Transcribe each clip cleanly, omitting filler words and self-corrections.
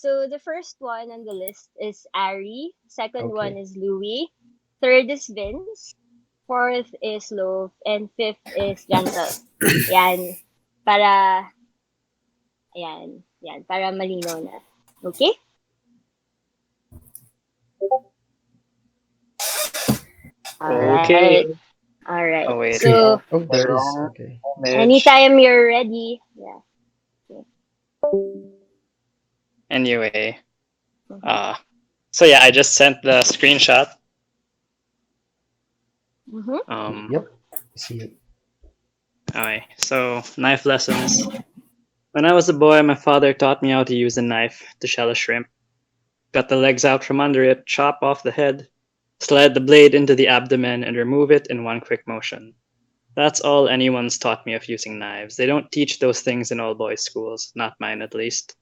So the first one on the list is Ari. Second one Okay. is Louis. Third is Vince. Fourth is Loaf. And fifth is Gentle. Yan. Para, yan. Yan. Para malinaw na. Okay? Alright. Okay. Alright. Oh wait, Okay. So, Oh, there is. wrong Okay. image. anytime you're ready. Yeah. Okay. Anyway, Mm-hmm. so yeah, I just sent the screenshot. Mm-hmm. Um, Yep. I see it. okay, so knife lessons. When I was a boy, my father taught me how to use a knife to shell a shrimp. Cut the legs out from under it, chop off the head, slide the blade into the abdomen, and remove it in one quick motion. That's all anyone's taught me of using knives. They don't teach those things in all boys' schools, not mine at least.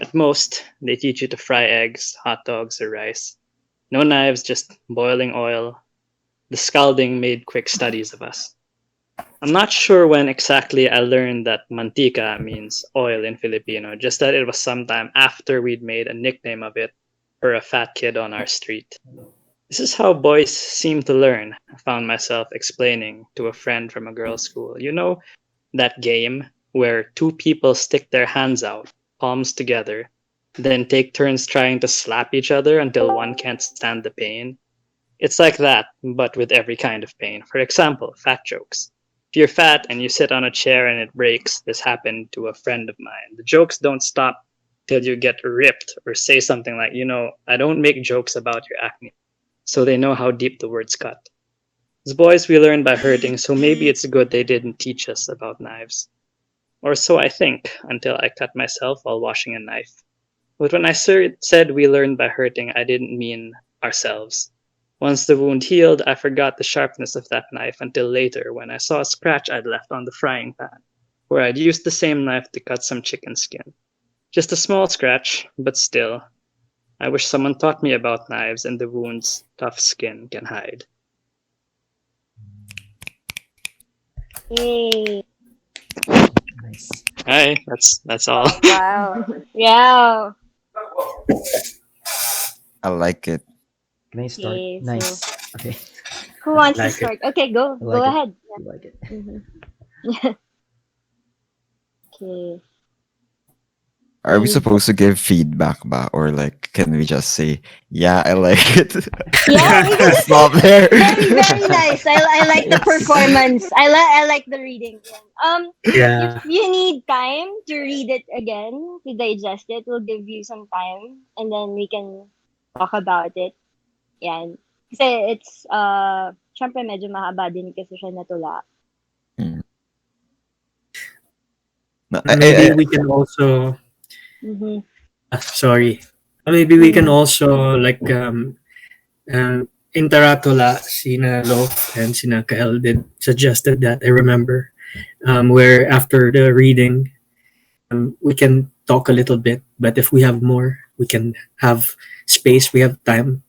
At most, they teach you to fry eggs, hot dogs, or rice. No knives, just boiling oil. The scalding made quick studies of us. I'm not sure when exactly I learned that mantika means oil in Filipino, just that it was sometime after we'd made a nickname of it for a fat kid on our street. This is how boys seem to learn, I found myself explaining to a friend from a girls' school. You know that game where two people stick their hands out, palms together, then take turns trying to slap each other until one can't stand the pain? It's like that, but with every kind of pain. For example, fat jokes. If you're fat and you sit on a chair and it breaks, this happened to a friend of mine. The jokes don't stop till you get ripped or say something like, I don't make jokes about your acne. So they know how deep the words cut. As boys, we learn by hurting, so maybe it's good they didn't teach us about knives. Or so I think, until I cut myself while washing a knife. But when I said we learned by hurting, I didn't mean ourselves. Once the wound healed, I forgot the sharpness of that knife until later when I saw a scratch I'd left on the frying pan, where I'd used the same knife to cut some chicken skin. Just a small scratch, but still, I wish someone taught me about knives and the wounds tough skin can hide. Yay. Nice. Hi, that's all. Wow. Yeah. I like it. Can I start? Okay, so Nice. Okay. who wants to Like it. start? Okay, go. I Go like it. ahead. I like it. Mm-hmm. Okay. Are we And supposed to give feedback ba? Or like can we just say, yeah, I like it? yeah, we can just say Stop there. very, very nice. I like the Yes. performance. I like the reading. If Yeah. you need time to read it again, to digest it, we'll give you some time and then we can talk about it. Yan. Kasi syempre medyo mahaba din kasi siya natula. Mm. No, Maybe we can also Mm-hmm. sorry. Maybe we can Mm-hmm. also like in Taratula, Sina Loaf and Sina Kael did suggested that I remember where after the reading we can talk a little bit, but if we have more, we can have space. We have time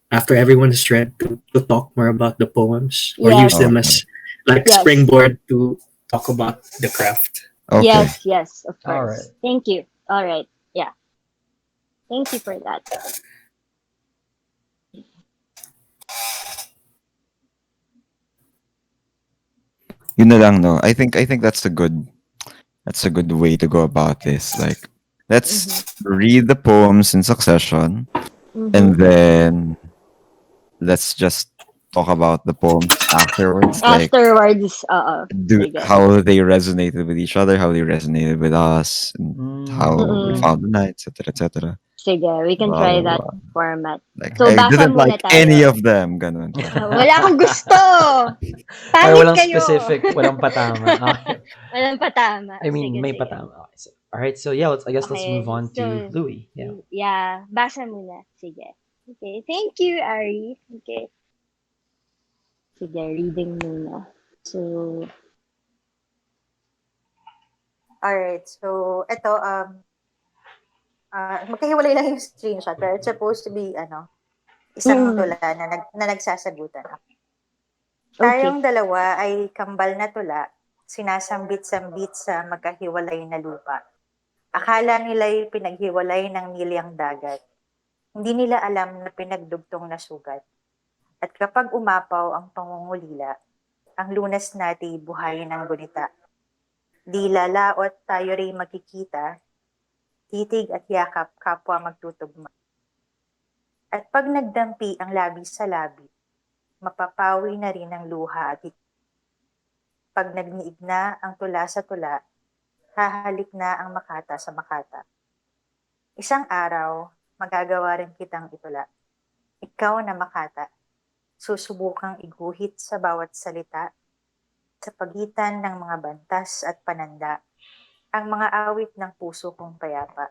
after everyone has read to talk more about the poems or use Yes. them Okay. as like Yes. springboard to talk about the craft. Okay. Yes, yes, of All right. course. Thank you. All right. Yeah. Thank you for that. Yun na lang, no. I think that's a good way to go about this. Like, let's Mm-hmm. read the poems in succession, Mm-hmm. and then let's just talk about the poems afterwards. Like, Afterwards, sige. how they resonated with each other, how they resonated with us, and how we Mm-mm. Mm. found the night, etc., etc. Sige, we can Blah try blah that blah. format. Like, So, I basa didn't muna like any tayo. of them. Ganun. Wala akong gusto! Ay, Pangit walang kayo! specific, walang patama. Okay. Walang patama. I mean, Sige, may sige. patama. Okay. So, all right. So yeah, I guess let's move Okay, on to so, Louis. Yeah. yeah, basa muna. Sige. Okay, thank you, Ari. Okay, sige, reading muna. So, Alright. So, ito, magkahiwalay lang yung screenshot, pero it's supposed to be, isang mm, tula na nagsasagutan. okay. Tayong dalawa ay kambal na tula, sinasambit-sambit sa magkahiwalay na lupa. Akala nila'y pinaghiwalay ng milyang dagat. Hindi nila alam na pinagdugtong na sugat. At kapag umapaw ang pangungulila, ang lunas nati buhayin ng gunita. Di lalaot tayo rin makikita, titig at yakap kapwa magtutugma. At pag nagdampi ang labi sa labi, mapapawi na rin ang luha at pag nagniig na ang tula sa tula, hahalik na ang makata sa makata. Isang araw, magagawa rin kitang itula. Ikaw na makata, susubukang iguhit sa bawat salita, sa pagitan ng mga bantas at pananda, ang mga awit ng puso kong payapa.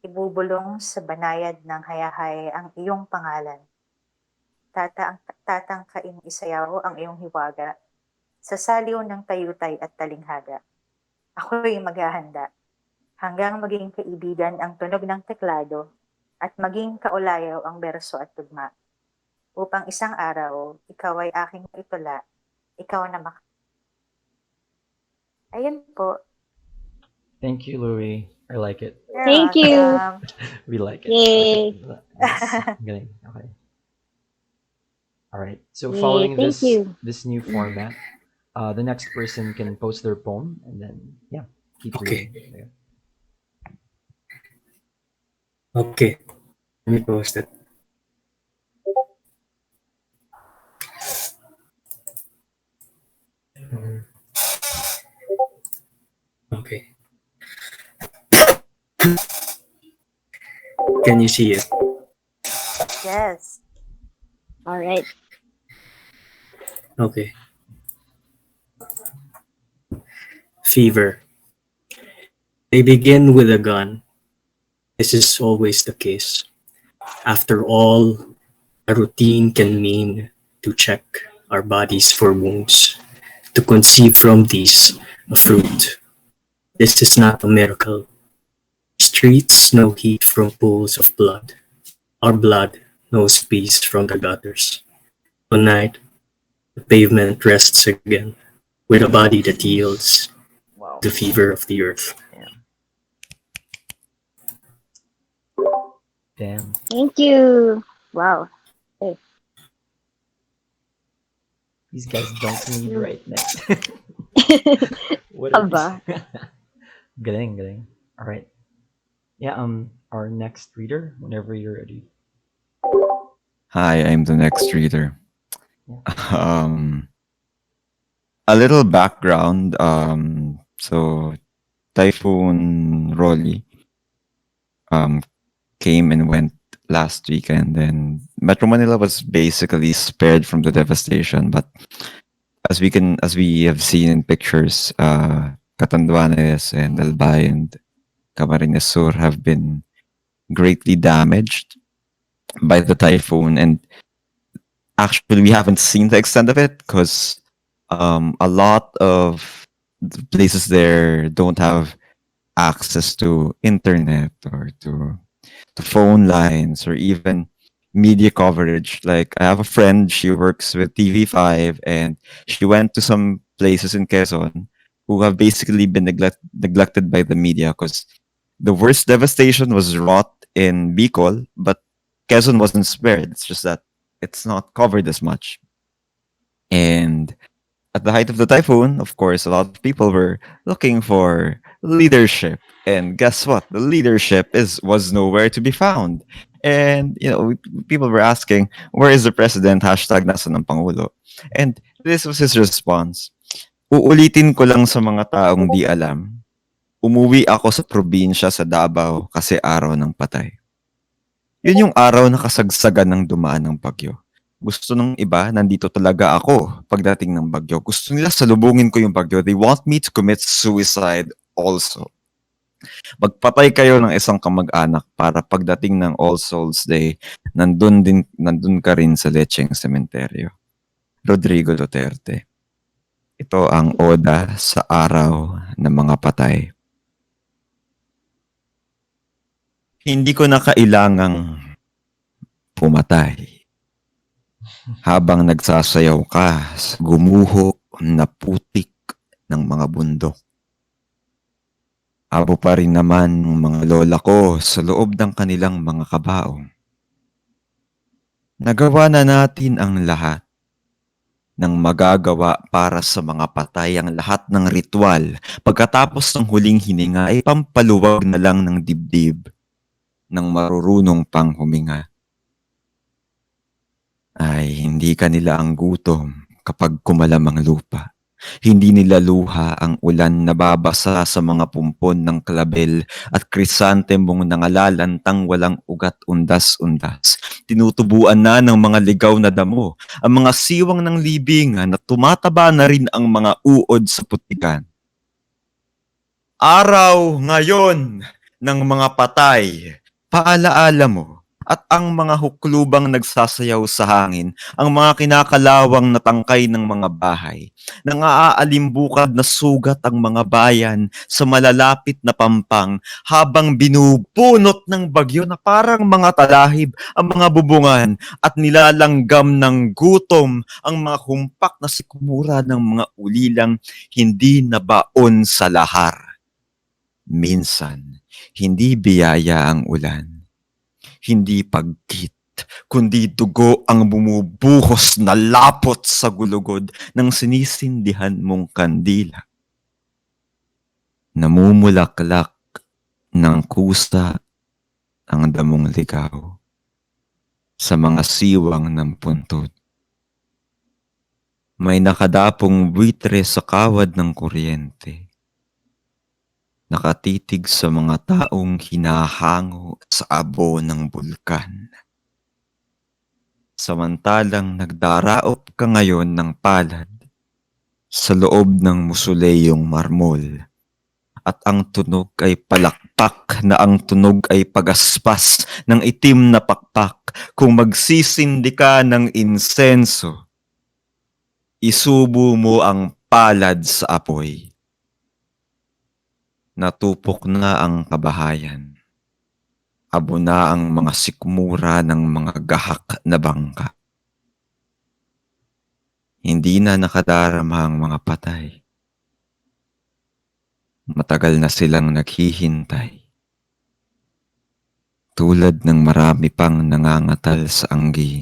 Ibubulong sa banayad ng hayahay ang iyong pangalan. Tatangkaing isayaw ang iyong hiwaga, sa saliw ng tayutay at talinghaga. Ako'y maghahanda hanggang maging kaibigan ang tunog ng teklado at maging kaulayaw ang berso at tugma. Upang isang araw, ikaw ay aking itula, ikaw na Ayun po. Thank you, Louie. I like it. You're Thank you. welcome. We like it. Yay. Nice. Galing. Okay. All right. So Yay, following thank you. this new format, the next person can post their poem and then keep Okay. reading. Yeah. Okay. Let me post it. Okay. Can you see it? Yes. All right. Okay. Fever. They begin with a gun. This is always the case. After all, a routine can mean to check our bodies for wounds, to conceive from these a fruit. This is not a miracle. Streets know heat from pools of blood. Our blood knows peace from the gutters. Tonight, the pavement rests again with a body that yields Wow. the fever of the earth. Damn. Thank you. Wow. These guys don't need right next. What Aba. Galing. All right. Yeah. Our next reader, whenever you're ready. Hi, I'm the next reader. A little background. So Typhoon Rolly came and went last weekend, and Metro Manila was basically spared from the devastation. But as we have seen in pictures, Catanduanes and Albay and Camarines Sur have been greatly damaged by the typhoon, and actually we haven't seen the extent of it because a lot of the places there don't have access to internet or to phone lines or even media coverage. Like I have a friend, she works with TV5, and she went to some places in Quezon who have basically been neglected by the media because the worst devastation was wrought in Bicol, but Quezon wasn't spared. It's just that it's not covered as much. And at the height of the typhoon, of course, a lot of people were looking for leadership. And guess what? The leadership was nowhere to be found. And people were asking, "Where is the president?" Hashtag nasa ng Pangulo. And this was his response. Uulitin ko lang sa mga taong di alam. Umuwi ako sa probinsya sa Davao kasi araw ng patay. Yun yung araw na kasagsagan ng dumaan ng bagyo. Gusto ng iba, nandito talaga ako pagdating ng bagyo. Gusto nila salubungin ko yung bagyo. They want me to commit suicide also. Magpatay kayo ng isang kamag-anak para pagdating ng All Souls Day, nandun ka rin sa Lecheng Cementerio. Rodrigo Duterte. Ito ang oda sa araw ng mga patay. Hindi ko na kailangang pumatay. Habang nagsasayaw ka sa gumuho na putik ng mga bundok. Abo pa rin naman ng mga lola ko sa loob ng kanilang mga kabaong. Nagawa na natin ang lahat ng magagawa para sa mga patay, ang lahat ng ritual. Pagkatapos ng huling hininga ay pampaluwag na lang ng dibdib ng marurunong pang huminga. Ay hindi kanila ang gutom kapag kumalam ang lupa. Hindi nila luha ang ulan na babasa sa mga pumpon ng klabel at krisantemong nangalalantang walang ugat undas-undas. Tinutubuan na ng mga ligaw na damo ang mga siwang ng libingan at tumataba na rin ang mga uod sa putikan. Araw ngayon ng mga patay, paalaala mo, at ang mga huklubang nagsasayaw sa hangin, ang mga kinakalawang na tangkay ng mga bahay, nang aalimbukad na sugat ang mga bayan sa malalapit na pampang habang binubunot ng bagyo na parang mga talahib ang mga bubungan at nilalanggam ng gutom ang mga humpak na sikmura ng mga ulilang hindi nabaon sa lahar. Minsan, hindi biyaya ang ulan, hindi pagkit, kundi dugo ang bumubuhos na lapot sa gulugod ng sinisindihan mong kandila. Namumulaklak ng kusa ang damong ligaw sa mga siwang ng puntod. May nakadapong buitre sa kawad ng kuryente. Nakatitig sa mga taong hinahango sa abo ng bulkan. Samantalang nagdaraop ka ngayon ng palad sa loob ng musuleyong marmol at ang tunog ay palakpak na ang tunog ay pagaspas ng itim na pakpak kung magsisindi ka ng insenso. Isubo mo ang palad sa apoy. Natupok na ang kabahayan. Abo na ang mga sikmura ng mga gahak na bangka. Hindi na nakadarama ang mga patay. Matagal na silang naghihintay. Tulad ng marami pang nangangatal sa anggi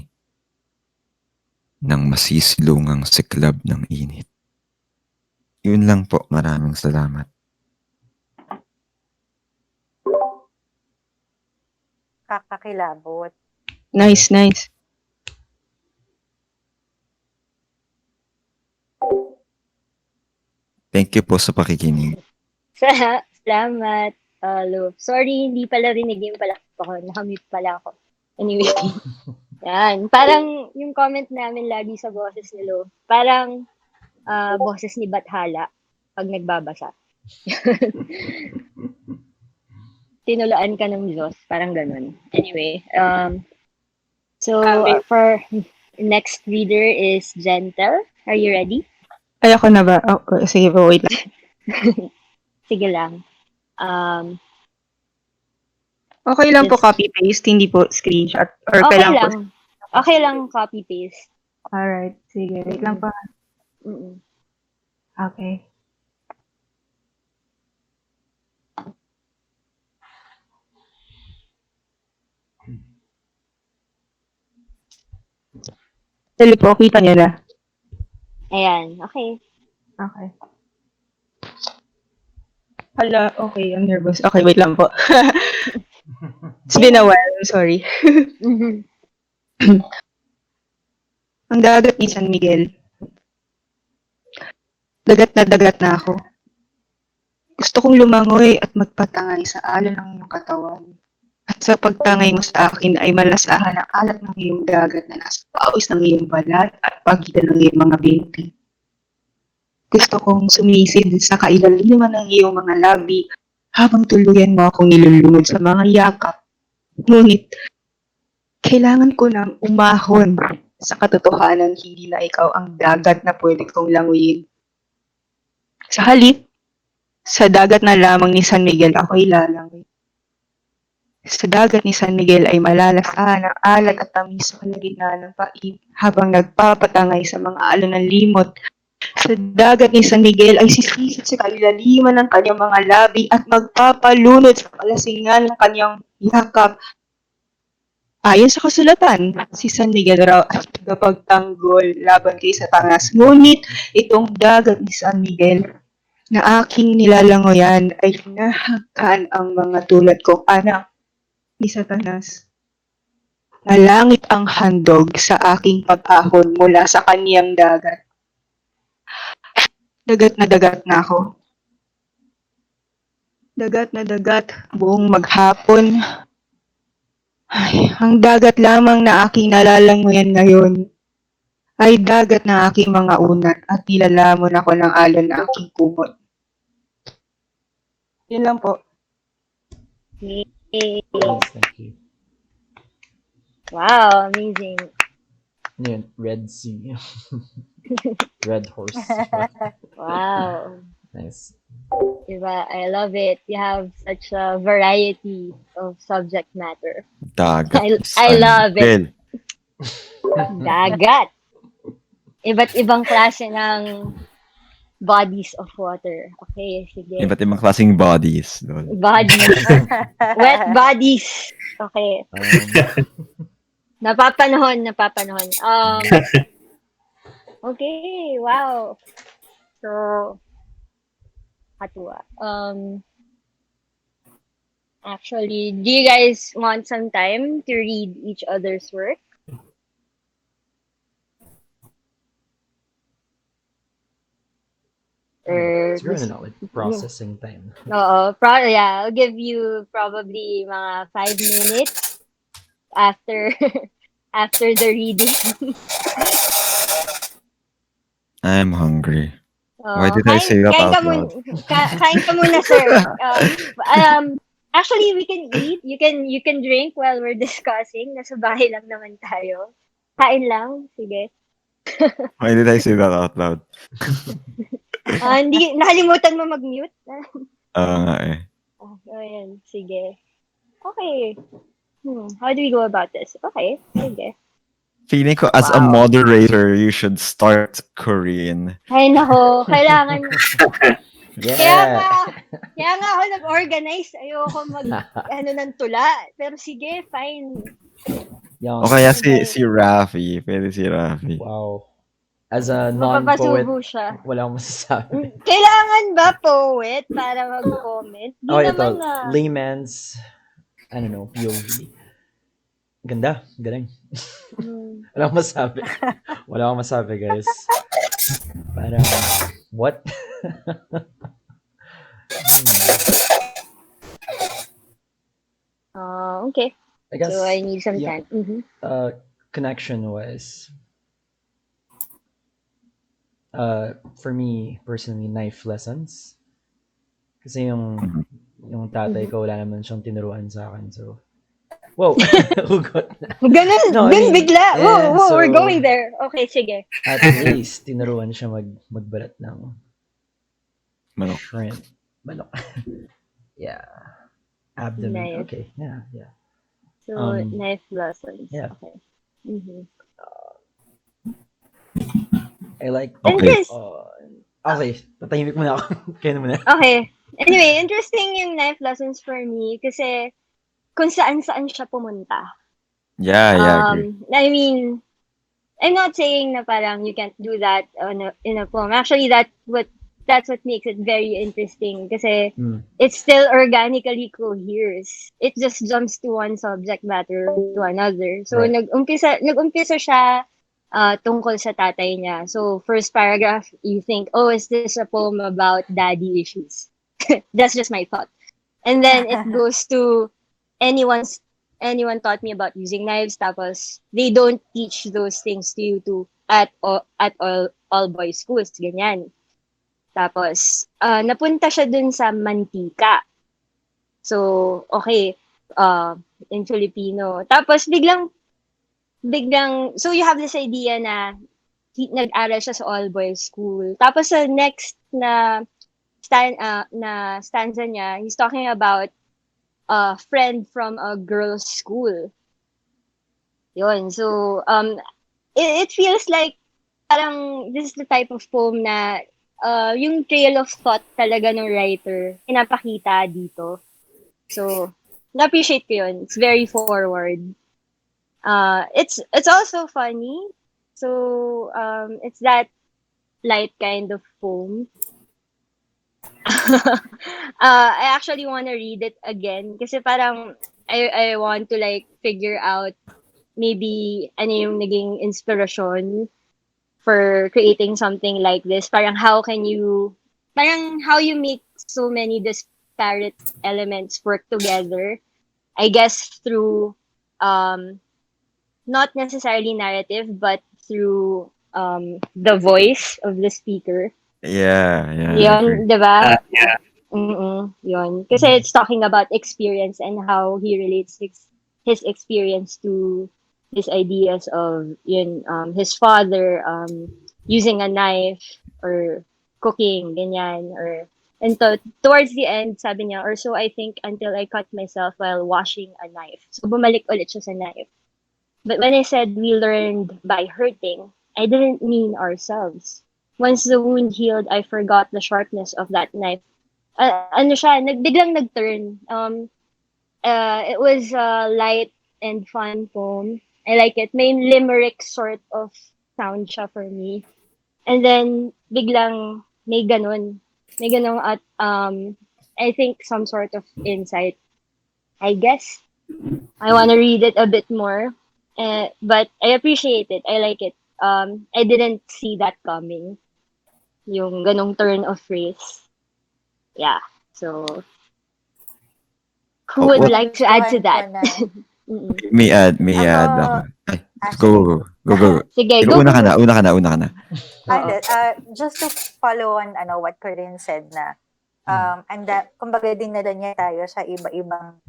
ng masisilungang siklab ng init. Yun lang po, maraming salamat. Kakakilabot. Nice, nice. Thank you po sa pakikinig. Salamat, Lo. Sorry, hindi pala rinig yung pala ako. Nakamute pala ako. Anyway. Yan. Parang yung comment namin lagi sa boses ni Lo, parang boses ni Bathala pag nagbabasa. Tinulaan ka ng Diyos. Parang ganun. Anyway. So, for next reader is Gentle. Are you ready? Ay, ako na ba? Oh, sige po, wait lang. Sige lang. Okay lang po Yes. copy-paste, hindi po screenshot. Or Okay kailangan lang. po. Okay lang copy-paste. Alright, sige. Wait lang po. Mm-mm. Okay. Dali po, kita niyo na. Ayan. Okay. Okay. Hala, okay, I'm nervous. Okay, wait lang po. It's been a while, I'm sorry. Mhm. Ang dagat ni San Miguel. Dagat na ako. Gusto kong lumangoy at magpatangay sa alon ng iyong katawan. At sa pagtangay mo sa akin ay malasahan ang alat ng iyong dagat na nasa pawis ng iyong balat at pagitan ng iyong mga binti. Gusto kong sumisid sa kailaliman ng iyong mga labi habang tuluyan mo akong nilulunod sa mga yakap. Ngunit, kailangan ko nang umahon sa katotohanan hindi na ikaw ang dagat na pwede kong languyin. Sa halip, sa dagat na lamang ni San Miguel ako'y lalangoy. Sa dagat ni San Miguel ay malalasahan ang alat at tamis sa kalagitnaan ng pait habang nagpapatangay sa mga alon ng limot sa sa dagat ni San Miguel ay sisisid sa kailaliman ng kanyang mga labi at magpapalunod sa kalasingan ng kanyang yakap. Ayon sa kasulatan, si San Miguel raw ay tagapagtanggol laban kay Satanas. Ngunit itong dagat ni San Miguel na aking nilalangoyan ay hinahagkan ang mga tulad kong anak ni Satanas. Nalangit ang handog sa aking pag-ahon mula sa kaniyang dagat. Dagat na ako. Dagat na dagat, buong maghapon. Ay, ang dagat lamang na aking nalalangoyan ngayon ay dagat na aking mga unat at nilalamon ako ng alon na aking kumot. Yun lang po. Yay. Nice, thank you. Wow, amazing. Ano yun? Red Sea. Red Horse. Wow. Nice. Diba? I love it. You have such a variety of subject matter. Dagat I ni San love it. Miguel. Dagat. Iba't ibang klase ng bodies of water. Okay, sige. Iba't ibang klaseng bodies. Lol. Bodies. Wet bodies. Okay. Napapanahon. Okay, wow. So, katuwa. Actually, do you guys want some time to read each other's work? Or Siguro na like processing time. Oo, I'll give you probably mga 5 minutes after after the reading. I'm hungry. Why did I kain, say that kain ka out loud? kain ka muna, sir. Actually, we can eat. You can drink while we're discussing. Nasa bahay lang naman tayo. Kain lang, sige. Why did I say that out loud? Hindi, nakalimutan mo mag-mute? Nga eh. Ayan, sige. Okay. How do we go about this? Okay, sige. Feeling ko as a Wow. moderator, you should start Korean. Ay, nako, kailangan. Yeah! Kaya nga ako nag-organize. Ayoko ng tula. Pero sige, fine. Young. O kaya si Rafi. Pwede si Rafi. Wow. As a non-poet, Mapapasubo siya. wala akong masasabi. Kailangan ba poet para mag-comment? Di Oh, ito. naman na. Layman's, I don't know, POV. Ganda. Galing. Wala akong masabi. Wala akong masabi, guys. Parang, what? Okay. I guess, So I need some yeah, time. connection-wise, for me, personally, knife lessons. Kasi yung tatay ko, wala naman siyang tinuruan sa akin, so... Whoa! Hugot na. Ganun, No, I mean, bigla. yeah, Whoa, we're so- going there. Okay, sige. At least, tinuruan siya magbalat ng Manok. shrimp. Manok. Yeah. Abdomen. Nice. Okay. Yeah. So, knife lessons. yeah. Okay. I like... Okay. Okay. Tatahimik muna ako. Kaya na muna. Okay. Anyway, interesting yung knife lessons for me kasi kung saan-saan siya pumunta. Yeah, agree. I mean, I'm not saying na parang you can't do that in a poem. Actually, that's what makes it very interesting kasi it still organically coheres. It just jumps to one subject matter to another. So, Right. nag-umpisa siya tungkol sa tatay niya. So, first paragraph, you think, oh, is this a poem about daddy issues? That's just my thought. And then it goes to anyone taught me about using knives, tapos they don't teach those things to you at all boys schools, ganyan. Tapos napunta siya dun sa mantika. So okay, in Filipino. Tapos biglang so you have this idea na nag-aral siya sa all boys school. Tapos sa next na stanza niya, he's talking about a friend from a girls' school. Yun. So, it feels like parang this is the type of poem na yung trail of thought talaga ng writer, pinapakita dito. So, na-appreciate ko yun. It's very forward. It's also funny. So, it's that light kind of poem. I actually want to read it again kasi parang I want to like figure out maybe ano yung naging inspiration for creating something like this. Parang how you make so many disparate elements work together. I guess through um not necessarily narrative but through the voice of the speaker. Yeah, I agree. Yun, 'di ba? Yeah. Yun. Kasi it's talking about experience and how he relates his experience to his ideas of yun, his father using a knife or cooking, ganyan. And towards the end, sabi niya, or so I think until I cut myself while washing a knife. So bumalik ulit siya sa knife. But when I said we learned by hurting, I didn't mean ourselves. Once the wound healed, I forgot the sharpness of that knife. Ano siya, biglang nag-turn. It was a light and fun poem. I like it. May limerick sort of sound siya for me. And then, biglang may ganun. May ganun at, I think some sort of insight. I guess. I want to read it a bit more. But I appreciate it. I like it. I didn't see that coming. Yung ganong turn of phrase. Yeah. So, who Oh, would well, like to add to Nagustuhan ko that? na. Mm-mm. may Ako, add ako. Ay, go, sige. go. Sige, Ikaw go, una go, ka go. na, una ka na. Oo. Just to follow on what Corinne said na kumbaga dinala niya tayo sa iba-ibang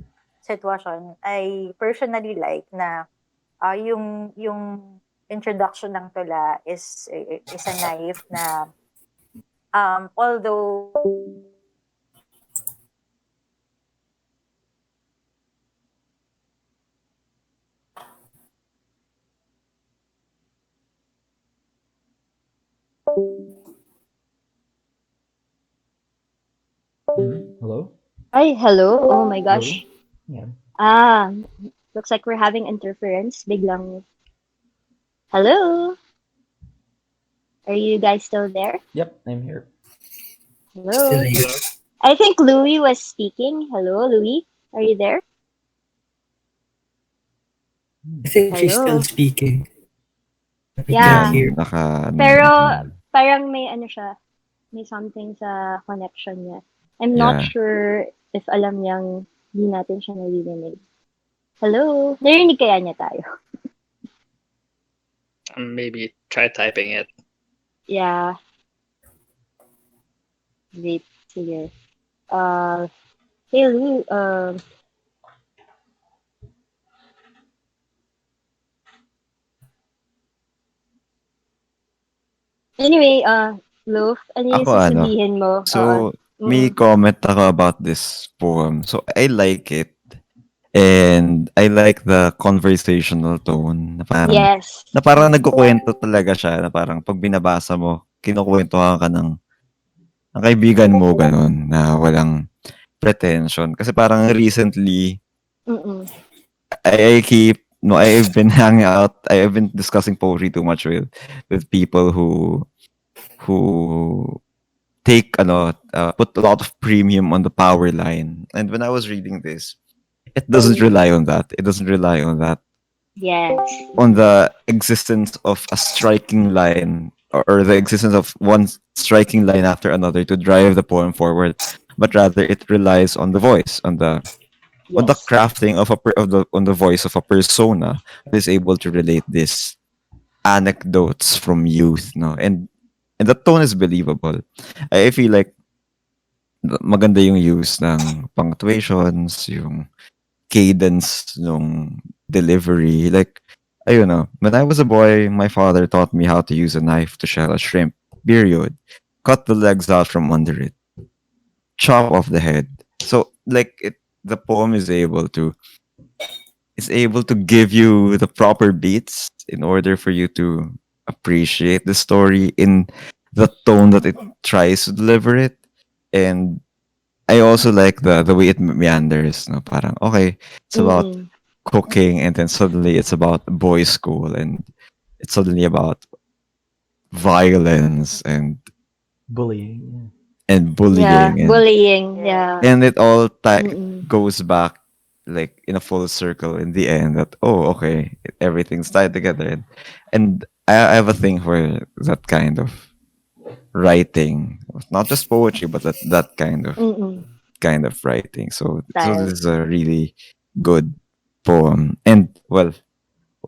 sitwasyon. I personally like na yung introduction ng tula is a knife na although Hello? Ay, hello. Oh my Hello? gosh. Yeah. Ah, looks like we're having interference. Biglang. Hello? Are you guys still there? Yep, I'm here. Still Hello? here. I think Louis was speaking. Hello, Louis? Are you there? I think she's still Hello? speaking. We can't Yeah. hear. Pero parang may ano siya, may something sa connection niya. I'm not Yeah. sure if alam niyang di natin siya naririnig. Hello? Narinig kaya niya tayo? Maybe try typing it. Yeah. Wait, sige. Hey Lou, anyway, Loof, ano yung Ako sasabihin mo? so may Mm. comment ako about this poem. So I like it. And I like the conversational tone Yes. na parang nagkukwento talaga siya na parang pag binabasa mo, kinukwentuhan ka ng kaibigan mo ganun na walang pretension. Kasi parang recently, Mm-mm. I've been hanging out, I've been discussing poetry too much with people who take put a lot of premium on the power line. And when I was reading this, it doesn't rely on that. It doesn't rely on that. Yes. On the existence of a striking line or the existence of one striking line after another to drive the poem forward, but rather it relies on the voice, on the Yes. crafting on the voice of a persona that is able to relate these anecdotes from youth, no, and the tone is believable. I feel like maganda yung use ng punctuations, yung cadence nung delivery. Like, ayun know, when I was a boy, my father taught me how to use a knife to shell a shrimp. Period. Cut the legs out from under it. Chop off the head. So, like, the poem is able to give you the proper beats in order for you to appreciate the story in the tone that it tries to deliver it. And I also like the way it meanders. No, parang okay, it's about Mm-mm. cooking, and then suddenly it's about boys' school, and it's suddenly about violence Bullying. and Yeah, bullying, bullying. Yeah. Yeah. and it all Mm-mm. goes back like in a full circle in the end. That okay, everything's tied together, and I have a thing for that kind of writing, not just poetry, but that Mm-mm. kind of writing. So this Style. is a really good poem. And well,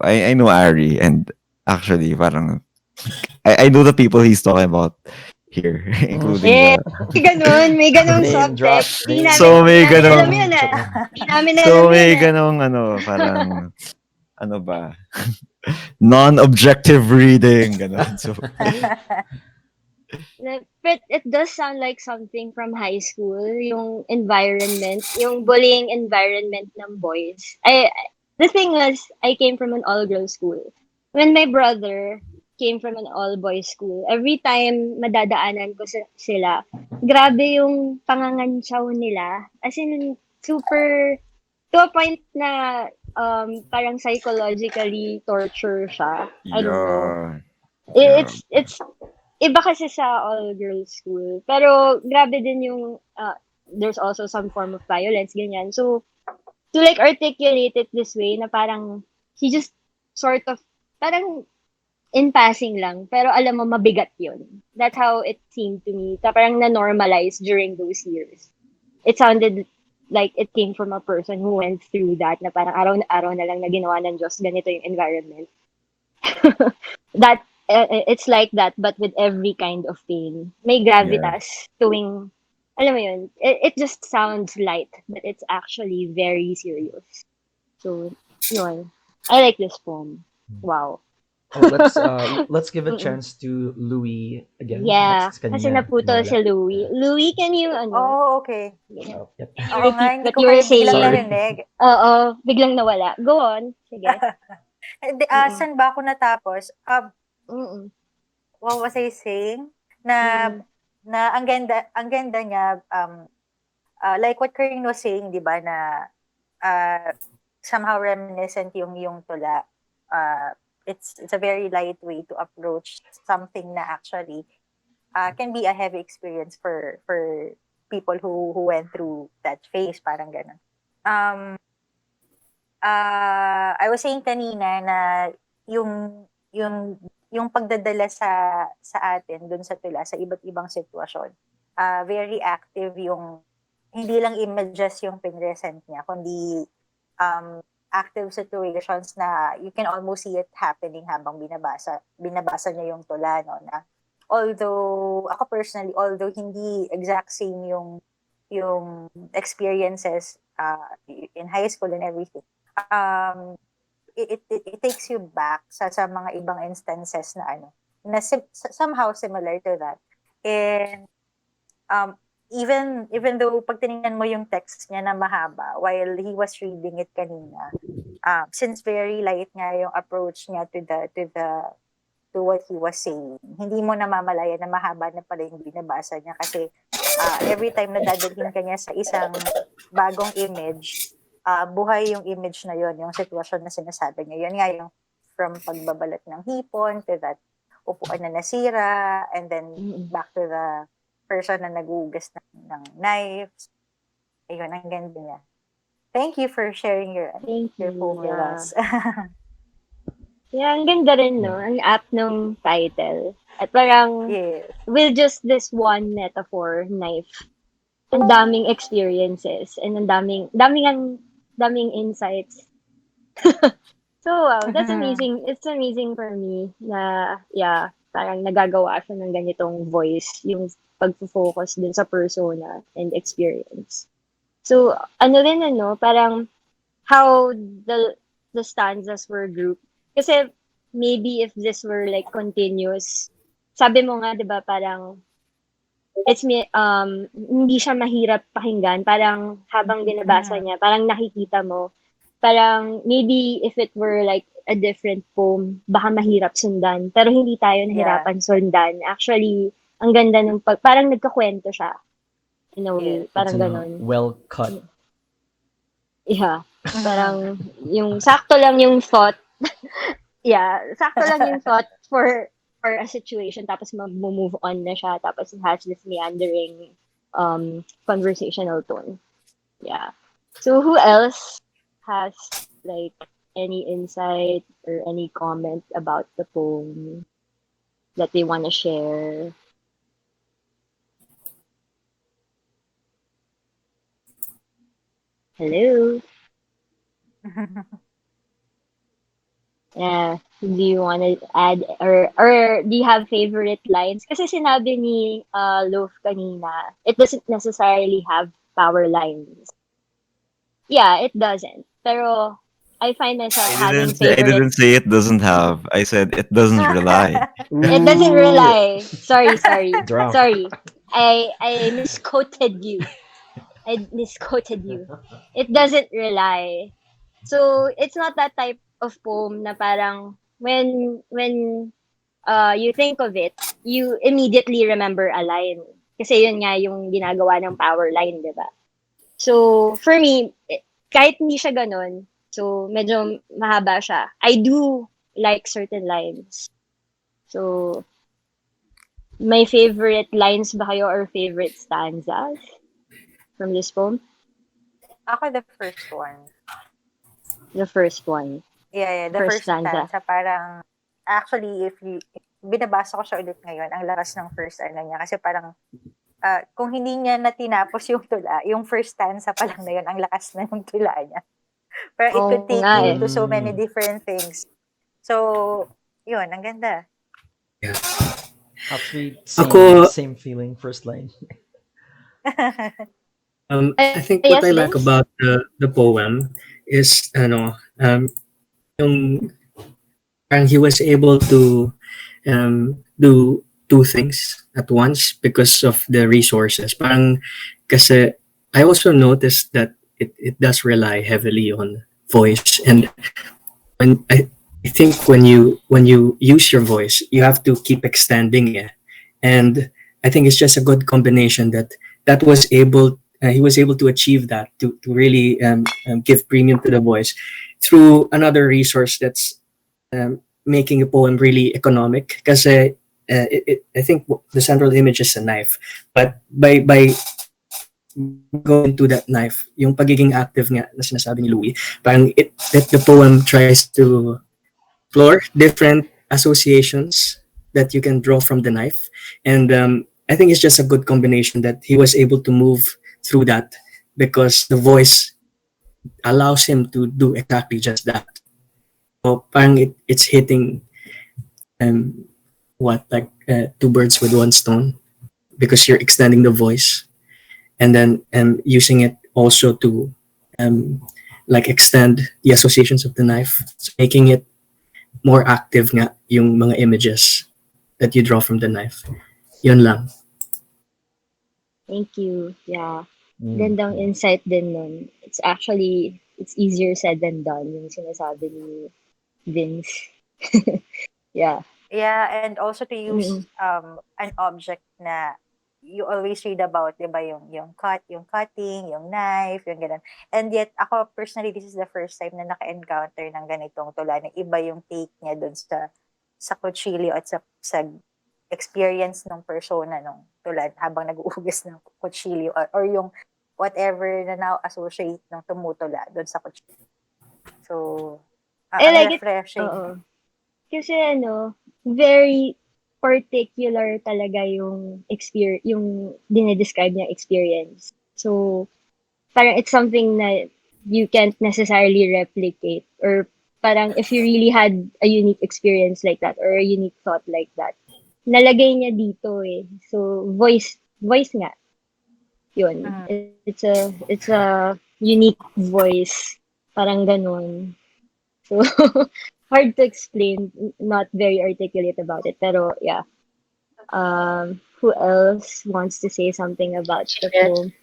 I know Ari, and actually parang I know the people he's talking about here, including Eh, the may ganun Name drop. subtext. so Di may namin alam ganong yun ah. Charot. Di namin alam so yun may ah. ganong parang ano ba, non-objective reading ganon. So But it does sound like something from high school, yung environment, yung bullying environment ng boys. The thing was, I came from an all-girls school. When my brother came from an all-boys school, every time madadaanan ko sila, grabe yung pangangansyaw nila. As in, super, to a point na parang psychologically torture siya. I don't know. yeah, yeah, It's iba kasi sa all girls school. Pero grabe din yung there's also some form of violence ganyan. So to like articulate it this way na parang he just sort of parang in passing lang pero alam mo mabigat yun. That's how it seemed to me. Parang na-normalize during those years. It sounded like it came from a person who went through that na parang araw na lang na ginawa ng Diyos ganito yung environment. That it's like that but with every kind of pain. May yeah. gravitas tuwing alam mo yun, it just sounds light but it's actually very serious. So, yun. I like this poem. Wow. Oh, let's give a Mm-mm. chance to Louis again. Yeah, Next kasi kanina naputol si nawala. Louie. Louie, can you Oh, okay. Oh, yep. can you Oo nga, repeat hindi what ko you were kayo biglang saying? Sorry. narinig. Oo, biglang nawala. Go on. Sige. Mm-mm. Saan ba ako natapos? Mm-mm. What was I saying? Na Mm-mm. na ang ganda niya, like what Corinne was saying, 'di ba, na somehow reminiscent yung tula. It's a very light way to approach something na actually can be a heavy experience for people who went through that phase, parang ganun. I was saying kanina na yung yung pagdadala sa atin dun sa tula sa iba't ibang sitwasyon. Very active yung hindi lang images yung pinresent niya kundi active situations na you can almost see it happening habang binabasa niya yung tula, no, na although ako personally, although hindi exact same yung experiences in high school and everything, it takes you back sa mga ibang instances na somehow similar to that. And even though pag tinignan mo yung text niya na mahaba while he was reading it kanina, since very light nga yung approach niya to what he was saying, hindi mo namamalaya na mahaba na pala yung binabasa niya kasi every time na dadalhin ka niya sa isang bagong image, buhay yung image na yon, yung sitwasyon na sinasabi niya. Yun nga yung from pagbabalat ng hipon to that upuan na nasira, and then back to the person na nagugas ng knives. Ayun, ang ganda niya. Thank you for sharing your poem with Yeah. us. Yeah, ang ganda rin, no? Ang apt ng title. At parang, Yes. with just this one metaphor, knife, ang daming experiences and ang daming insights. So, wow, that's amazing. It's amazing for me na, yeah, parang nagagawa siya ng ganitong voice, yung pag-focus dun sa persona and experience. So, parang how the stanzas were grouped. Kasi maybe if this were like continuous, sabi mo nga, 'di ba, parang hindi siya mahirap pakinggan, parang habang binabasa niya, parang nakikita mo parang maybe if it were like a different poem, baka mahirap sundan. Pero hindi tayo Yeah. nahirapan sundan. Actually, ang ganda ng parang nagkakwento siya. In a way, Yes. parang It's ganon. well cut. Yeah. Parang yung sakto lang yung thought. Yeah, sakto lang yung thought for a situation tapos mag-move on na siya tapos it has this meandering conversational tone. Yeah. So who else has like any insight or any comment about the poem that they want to share? Hello. Yeah. Do you want to add or do you have favorite lines? Kasi sinabi ni Loaf kanina, it doesn't necessarily have power lines. Yeah, it doesn't. Pero I find myself having I favorite. didn't say it doesn't have. I said it doesn't rely. It doesn't Ooh. rely. Sorry. Drunk. Sorry. I misquoted you. I misquoted you. It doesn't rely. So it's not that type of poem na parang when you think of it, you immediately remember a line. Kasi yun nga yung ginagawa ng power line, di ba? So for me, kahit hindi siya ganun, so medyo mahaba siya. I do like certain lines. So my favorite lines ba kayo or favorite stanzas from this poem? Ako the first one. The first one. Yeah, the First first stanza. stanza. Parang, actually, if binabasa ko siya ulit ngayon, ang lakas ng first niya. Kasi parang, kung hindi niya na tinapos yung tula, yung first stanza pa lang na yun, ang lakas na yung tula niya. Pero it could take nga you eh. to so many different things. So, yun, ang ganda. Yeah. Actually, Ako- same feeling, first line. I think what Yes, I like Vince? about the poem is yung parang he was able to do two things at once because of the resources. Parang kasi I also noticed that it does rely heavily on voice, and when I think when you use your voice, you have to keep extending it, and I think it's just a good combination that was able he was able to achieve that to really give premium to the voice through another resource that's making a poem really economic because I think the central image is a knife, but by going into that knife, yung pagiging active nga na sinasabi ni Louis, parang that the poem tries to explore different associations that you can draw from the knife, and I think it's just a good combination that he was able to move through that because the voice allows him to do exactly just that. So parang it's hitting two birds with one stone because you're extending the voice and then using it also to like extend the associations of the knife, so making it more active nga yung mga images that you draw from the knife. Yun lang. Thank you. Yeah. Mm. Gandang insight din nun. It's easier said than done yung sinasabi ni Vince. Yeah. Yeah, and also to use Mm-mm. an object na you always read about, di ba, yung cutting, yung knife, yung ganun. And yet, ako personally, this is the first time na naka-encounter ng ganitong tula na iba yung take niya dun sa kutsilyo at sa experience ng persona nung tula habang nag-uugas ng kutsilyo or yung whatever na now-associate ng tumutula dun sa kutsilyo. So, I ang like it. refreshing. Oo. Kasi very particular talaga yung yung dinedescribe niya experience. So, parang it's something na you can't necessarily replicate or parang if you really had a unique experience like that or a unique thought like that, nalagay niya dito eh. So, voice nga. Yun. It's a unique voice. Parang ganun. So, hard to explain, not very articulate about it. Pero, yeah. Who else wants to say something about the poem?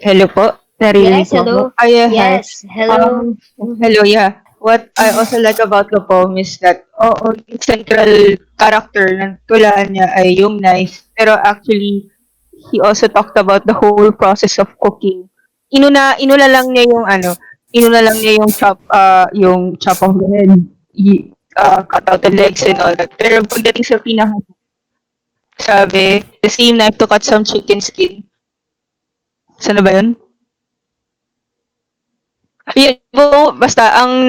Hello po. Narinig Yes, ko. hello. Hi. Yes, hello. Hello, yeah. What I also like about the poem is that, yung central character ng tulaan niya ay yung knife. Pero actually, he also talked about the whole process of cooking. Inuna lang niya yung inuna lang niya yung chop of the head, cut out the legs and all that. Pero pagdating sa sabi, the same knife to cut some chicken skin. Sana ba yun? Yun, basta ang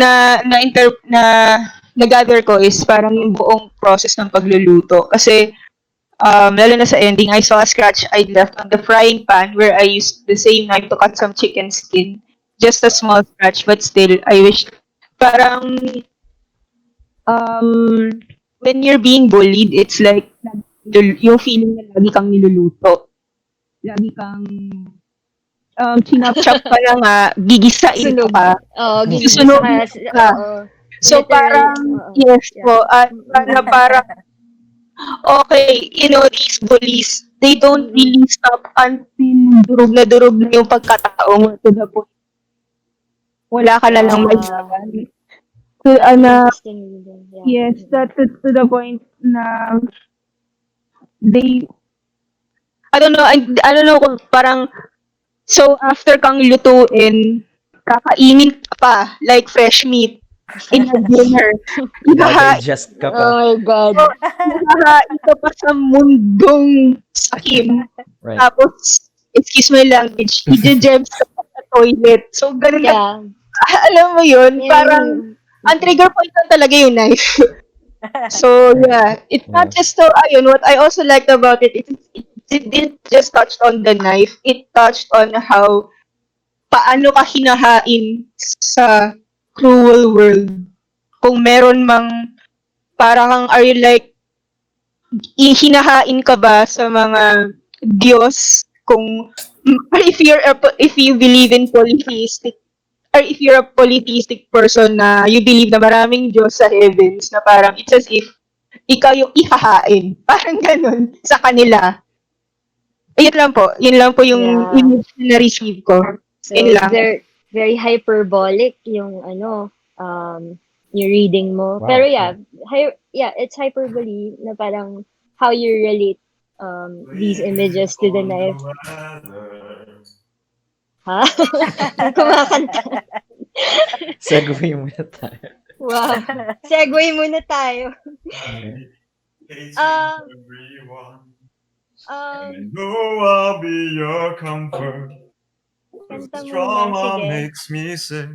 na-gather ko is parang yung buong process ng pagluluto. Kasi, lalo na sa ending, I saw a scratch I left on the frying pan where I used the same knife to cut some chicken skin. Just a small scratch, but still, I wish, parang, um, when you're being bullied, it's like, yung feeling na lagi kang niluluto. Lagi kang, chinap-chop ka lang gigisain mo Sunog. ka. Oo, gigisa Susunugin ka. mo ka. Oo. So Literal. parang, Oo. yes Yeah. po, at na parang, okay, these bullies, they don't Mm-mm. really stop until durog na yung pagkatao mo to the point. Wala ka na lang may Yeah. laban. To, That's an na, interesting reading. Yeah. yes, Mm-mm. that to the point na they, I don't know kung parang, so after kang lutuin, kakainin ka pa, like fresh meat, in a dinner. Ihahain Nag-digest ka pa. Oh my God. mo, ihahain ka pa sa mundong sakim. Right. Tapos, excuse my language, i-jebs ka pa sa toilet. So, ganun na, Yeah. alam mo yun, parang, Yung, ang trigger point lang talaga yung knife. So, yeah, it's not Yeah. just so, ayun, what I also liked about it didn't just touch on the knife, it touched on how, paano ka hinahain sa cruel world. Kung meron mang, parang, are you like, hinahain ka ba sa mga Diyos kung if you believe in polytheistic or if you're a polytheistic person na you believe na maraming Diyos sa heavens na parang it's as if ikaw yung ihahain. Parang ganun sa kanila. Yun lang po yung yeah. image na na-receive ko. Yun So, lang. very hyperbolic yung yung reading mo. Wow. Pero yeah, it's hyperbole na parang how you relate these images to the knife. Ha? May kumakanta. Segue muna tayo. Wow. Segue muna tayo. Okay. Um, And um, I know I'll be your comfort. kanta This muna, drama sige. makes me sick.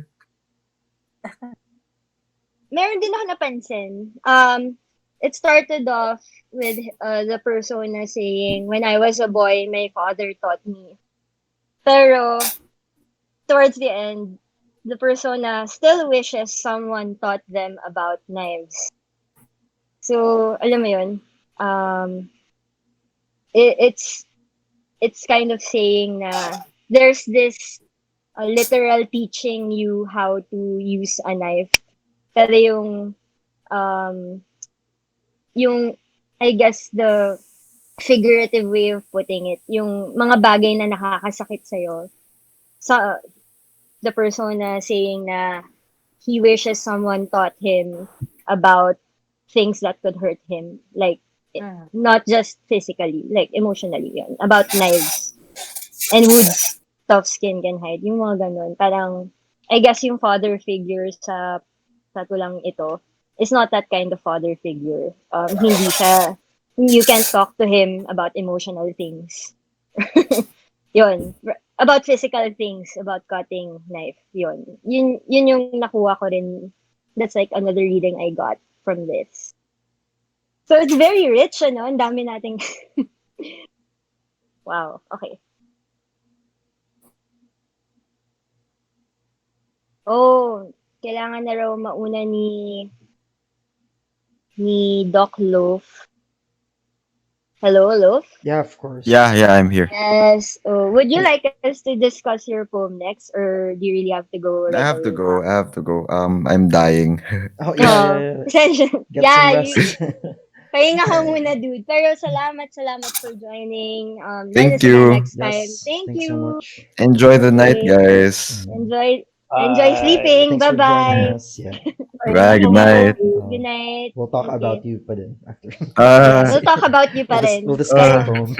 Meron din ako napansin. It started off with the persona saying, when I was a boy, my father taught me. Pero, towards the end, the persona still wishes someone taught them about knives. So, alam mo yun, it's kind of saying na there's this literal teaching you how to use a knife. Pero um, yung, I guess, the figurative way of putting it, yung mga bagay na nakakasakit sa'yo, sa the persona saying na he wishes someone taught him about things that could hurt him, like not just physically, like emotionally, yun, about knives and woods tough skin can hide, yung mga ganun. Parang, I guess yung father figure sa tulang ito is not that kind of father figure. Hindi siya, you can't talk to him about emotional things. Yun. About physical things, about cutting knife. Yun yung nakuha ko rin. That's like another reading I got from this. So it's very rich, ano? Ang dami nating... Wow. Okay. Oh, kailangan na raw mauna ni Doc Loaf. Hello, Loaf? Yeah, of course. Yeah, I'm here. Yes. Would you like us to discuss your poem next, or do you really have to go I right have to away go. now? I have to go. I'm dying. Oh, yeah. Get Get some yeah, rest. Pahinga ka muna, dude. Pero salamat for joining. Join Thank us again you. next time. Yes, Thank thanks so you. much. Enjoy the night, Okay. guys. Enjoy Bye. sleeping. Thanks for joining Bye-bye. us. Yeah. Bye. Good night. Good night. We'll talk about Okay. you pa din after. Yeah, Uh, we'll talk about you pa We'll rin. discuss at Pero, home.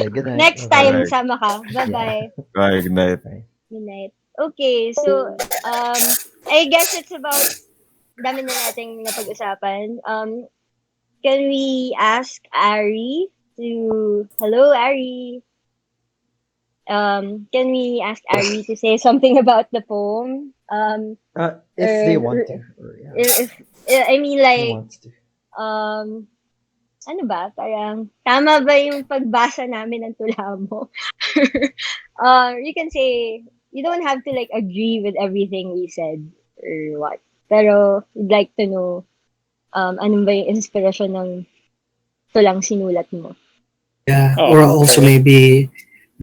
Yeah, good night. next Bye-bye. time, Alright. sama ka. Yeah. Bye-bye. Bye. Good night. Bye. Good night. Okay, so, I guess it's about, dami na nating napag-usapan. Can we ask Ari hello, Ari? Can we ask Ari to say something about the poem? If they Or, want to. Or, yeah. if, I mean, He like, wants to. ano ba, parang, tama ba yung pagbasa namin ng tula mo? You can say, you don't have to, like, agree with everything we said, or what. Pero, we'd like to know, ano ba yung inspirasyon ng tulang sinulat mo? Yeah, Oh, or also okay. maybe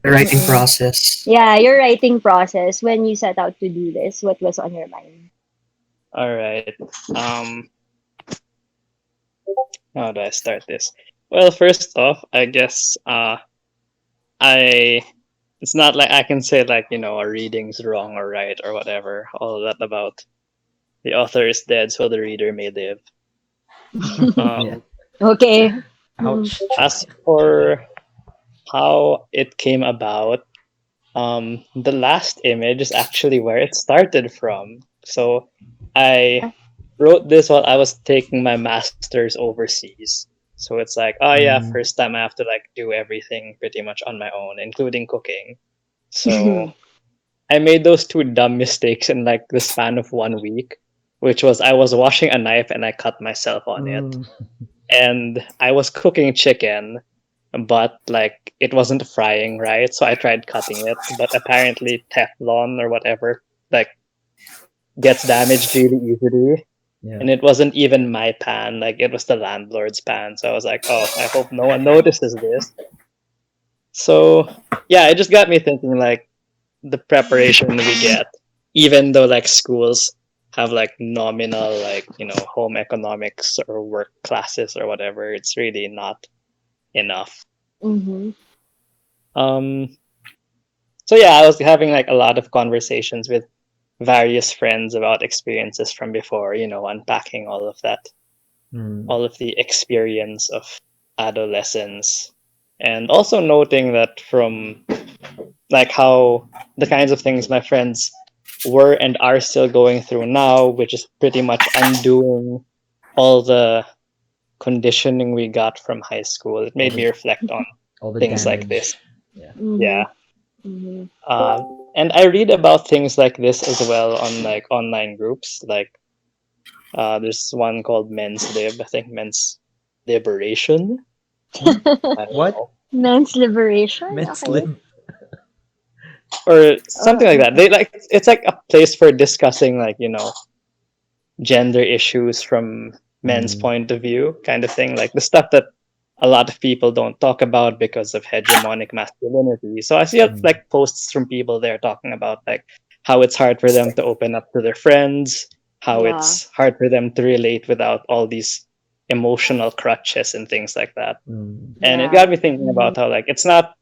the writing Mm-mm. process. Yeah, your writing process, when you set out to do this, what was on your mind? All right. How do I start this? Well, first off, I guess I it's not like I can say like, a reading's wrong or right or whatever. All that about the author is dead, so the reader may live. Yeah. Okay. Ouch. As for how it came about, the last image is actually where it started from. So I wrote this while I was taking my master's overseas. So it's like, oh yeah, first time I have to like do everything pretty much on my own, including cooking. So I made those two dumb mistakes in like the span of 1 week, which was I was washing a knife and I cut myself on it. And I was cooking chicken, but like it wasn't frying right, so I tried cutting it, but apparently Teflon or whatever like gets damaged really easily. Yeah. And it wasn't even my pan, like it was the landlord's pan. So I was like, oh, I hope no one notices this. So yeah, it just got me thinking like the preparation we get, even though like schools have like nominal like home economics or work classes or whatever, it's really not enough. Mm-hmm. So yeah, I was having like a lot of conversations with various friends about experiences from before, unpacking all of that, all of the experience of adolescence, and also noting that from like how the kinds of things my friends were and are still going through now, which is pretty much undoing all the conditioning we got from high school. It made me reflect on All the things like damage. this. Yeah. Yeah. Mm-hmm. And I read about things like this as well on like online groups. Like there's one called Men's Lib, I think Men's Liberation. I don't What? know. Men's liberation? Men's Okay. lib. Or something like that. Okay. They like it's like a place for discussing like, gender issues from men's point of view, kind of thing. Like the stuff that a lot of people don't talk about because of hegemonic masculinity. So I see like posts from people there talking about like how it's hard for them to open up to their friends, how Yeah. it's hard for them to relate without all these emotional crutches and things like that. And it Yeah. got me thinking about how like it's not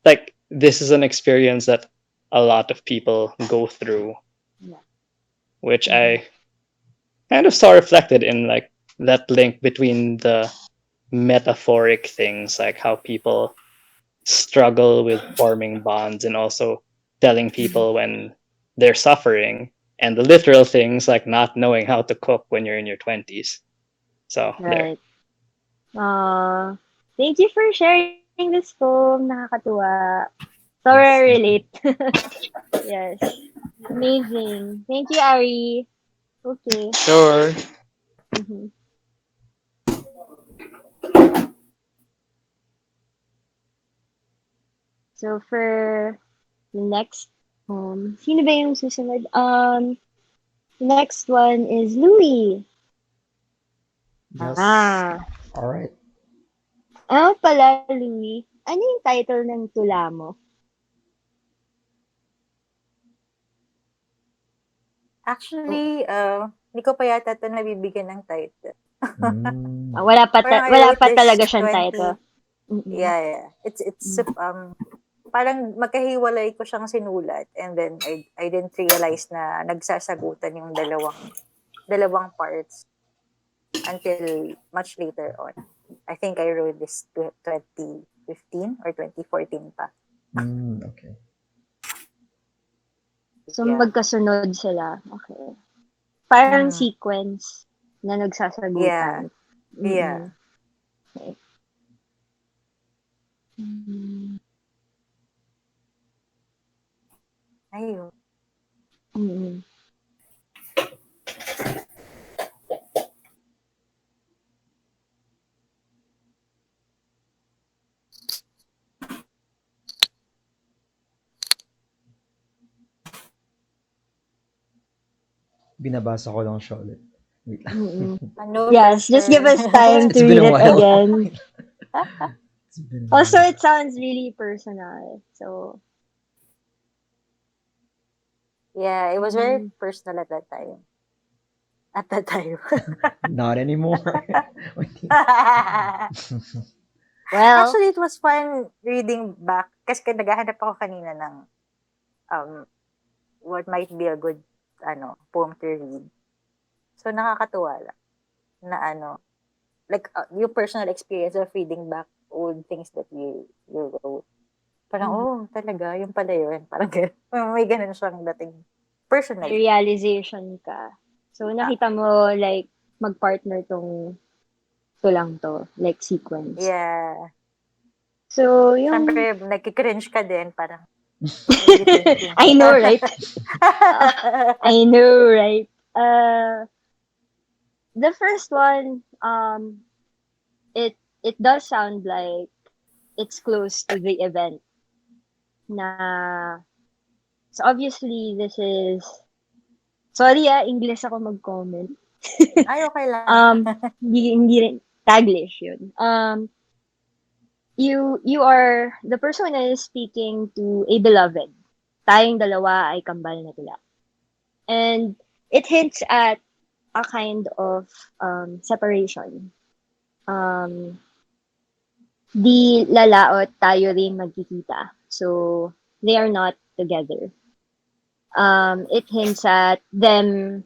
like this is an experience that a lot of people go through, Yeah. which I kind of saw reflected in like that link between the metaphoric things, like how people struggle with forming bonds and also telling people when they're suffering, and the literal things like not knowing how to cook when you're in your 20s. So there. Right. Thank you for sharing this poem. Nakakatuwa. Sorry, I relate. Yes. Amazing. Thank you, Ari. Okay. Sure. Mm-hmm. So for the next poem, sino ba yung susunod? The next one is Louie. Yes. All right. Ano pala, Louie? Ano yung title ng tula mo? Actually, hindi ko pa yata ito nabibigyan ng title. Wala pa Parang I wala wrote pa this talaga siyang 20, title. Mm-mm. yeah. It's parang magkahiwalay ko siyang sinulat, and then I didn't realize na nagsasagutan yung dalawang parts until much later on. I think I wrote this 2015 or 2014 pa. Okay. So, Yeah. magkasunod sila. Okay. Parang Mm. sequence na Yeah. nagsasagutan. Yeah. Okay. Mm. Ayun. Mm. Binabasa ko lang siya ulit. Wait lang. Mm-mm. No Yes, just give us pressure. time to It's been read a it while. again. It's been a Also, while. it sounds really personal. So, Yeah, it was very personal at that time. Not anymore. well, Actually, it was fun reading back kasi naghahanap ako kanina ng what might be a good poem to read. So nakakatuwa lang na like your personal experience of reading back old things that you wrote. Parang talaga yung pala yun. Parang may ganun siyang dating may personally. realization ka. So, nakita mo, like, mag-partner to lang to. Like, sequence. Yeah. So, yung... Siyempre, nagkikringe ka din. Parang, what are you thinking? I know, right? I know, right? The first one, it does sound like it's close to the event. So obviously, this is... Sorry English ako mag-comment. Ay, okay lang. Hindi rin Taglish yun. You are the person na is speaking to a beloved. Tayong dalawa ay kambal na tula. And it hints at a kind of separation. Di lalaot tayo rin magkikita. So they are not together. It hints at them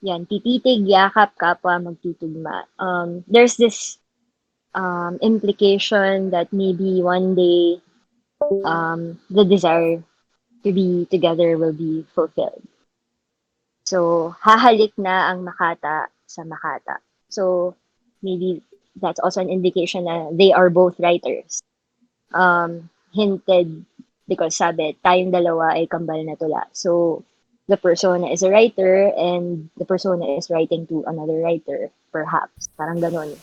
tititig, yakap, kapwa, magtutugma. There's this implication that maybe one day the desire to be together will be fulfilled. So, hahalik na ang Makata sa Makata. So, maybe that's also an indication na they are both writers. Hinted because sabi, tayong dalawa ay kambal na tula. So, the persona is a writer and the persona is writing to another writer, perhaps. Parang ganon.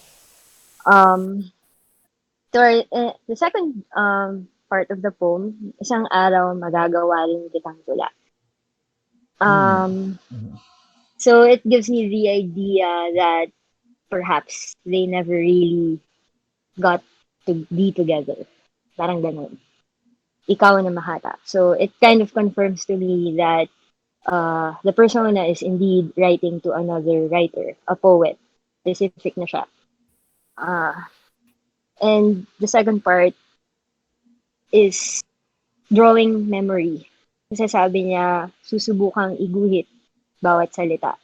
The second part of the poem, isang araw magagawa rin kitang tula. So it gives me the idea that perhaps they never really got to be together. Parang ganon. Ikaw na Mahata. So it kind of confirms to me that the persona is indeed writing to another writer, a poet. Specific na siya. And the second part is drawing memory. Kasi sabi niya, susubukang iguhit bawat salita.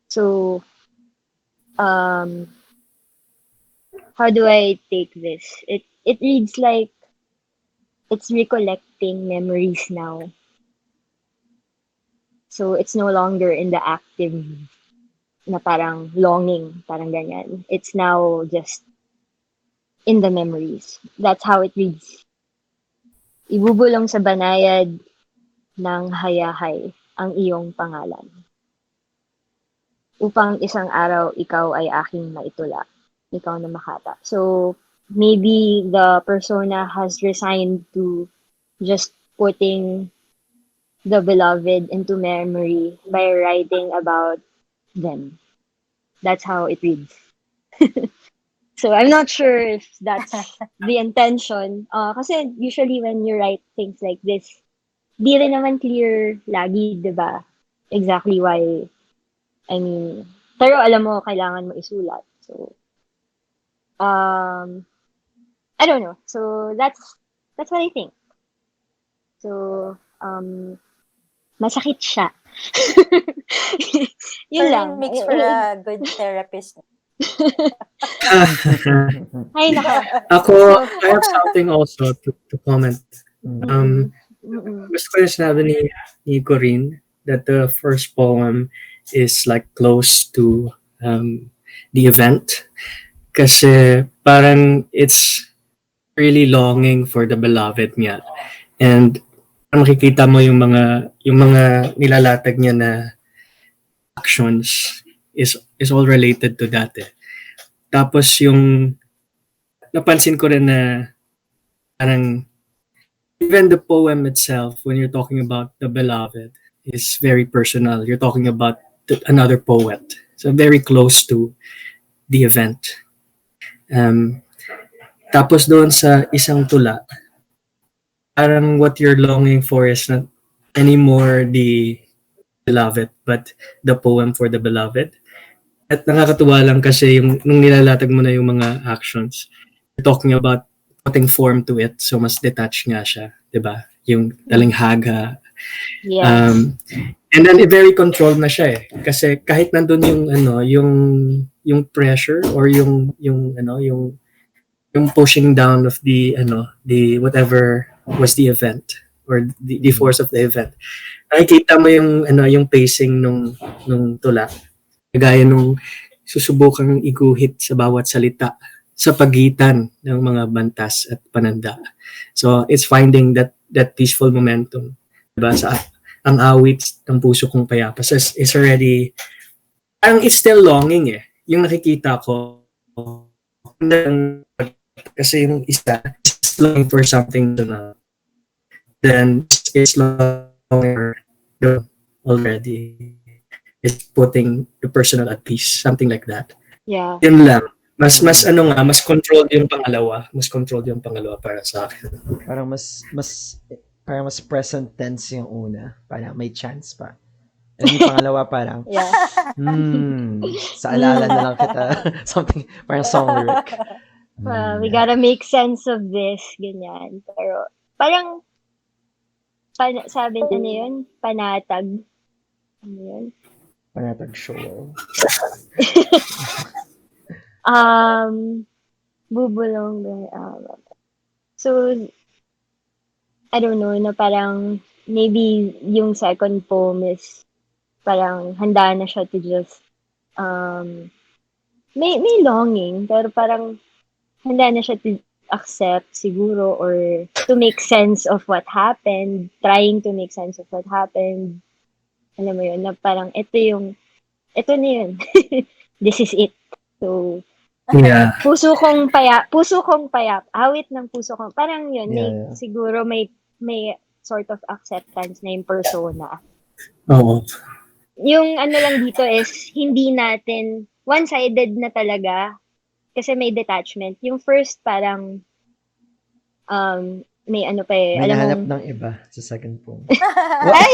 So, how do I take this? It reads like it's recollecting memories now. So, it's no longer in the active na parang longing, parang ganyan. It's now just in the memories. That's how it reads. Ibubulong sa banayad ng hayahay ang iyong pangalan. Upang isang araw ikaw ay aking maitula. Ikaw na Makata. So, maybe the persona has resigned to just putting the beloved into memory by writing about them. That's how it reads. So, I'm not sure if that's the intention. Kasi usually when you write things like this, di rin naman clear lagi, di ba? Exactly why, I mean, Pero alam mo, kailangan mo isulat. So, I don't know. So, that's what I think. So, masakit siya. Yun lang. Learning makes for a good therapist. Ay, nako. Ako, I have something also to comment. Gusto ko yung sinabi ni Corinne that the first poem is like close to the event. Kasi parang it's really longing for the beloved niya. And makikita mo yung mga nilalatag niya na actions is all related to that eh. Tapos yung napansin ko rin na parang even the poem itself, when you're talking about the beloved, is very personal. You're talking about another poet. So very close to the event. Tapos doon sa isang tula, parang what you're longing for is not anymore the beloved, but the poem for the beloved. At nakakatuwa lang kasi nung nilalatag mo na yung mga actions, you're talking about putting form to it, so mas detached nga siya, di ba? Yung talinghaga. Yes. And then very controlled na siya eh. Kasi kahit nandun yung pressure or yung pushing down of the whatever was the event or the force of the event. Nakikita mo yung pacing nung tula. Gaya nung susubukang iguhit sa bawat salita sa pagitan ng mga bantas at pananda. So it's finding that peaceful momentum, diba? Sa ang awit ng puso kong payapa is already parang it's still longing eh. Yung nakikita ko kasi yung isa is longing for something to know. Then it's longing already is putting the personal at peace, something like that. Yeah. Yun lang. Mas controlled yung pangalawa. Mas controlled yung pangalawa para sa akin. Parang mas present tense yung una. Parang may chance pa. And yung pangalawa parang, Yeah. sa alala na lang kita. Something, parang song lyric. We gotta make sense of this, ganyan. Pero, parang, sabi na yun, panatag. Ano yun? Panatag show. Bubulong. So, I don't know, na parang, maybe yung second poem is, parang, handa na siya to just, may longing, pero parang, handa na siya to accept siguro or to make sense of what happened, trying to make sense of what happened. Alam mo yun, na parang ito na yun. This is it. So, Yeah. puso kong payap, awit ng puso kong, parang yun, Yeah. siguro may sort of acceptance na yung persona. Oo. Yung ano lang dito is, hindi natin, one-sided na talaga, kasi may detachment. Yung first parang, may ano pa eh. May alam nahanap mo, ng iba sa second poem. ay!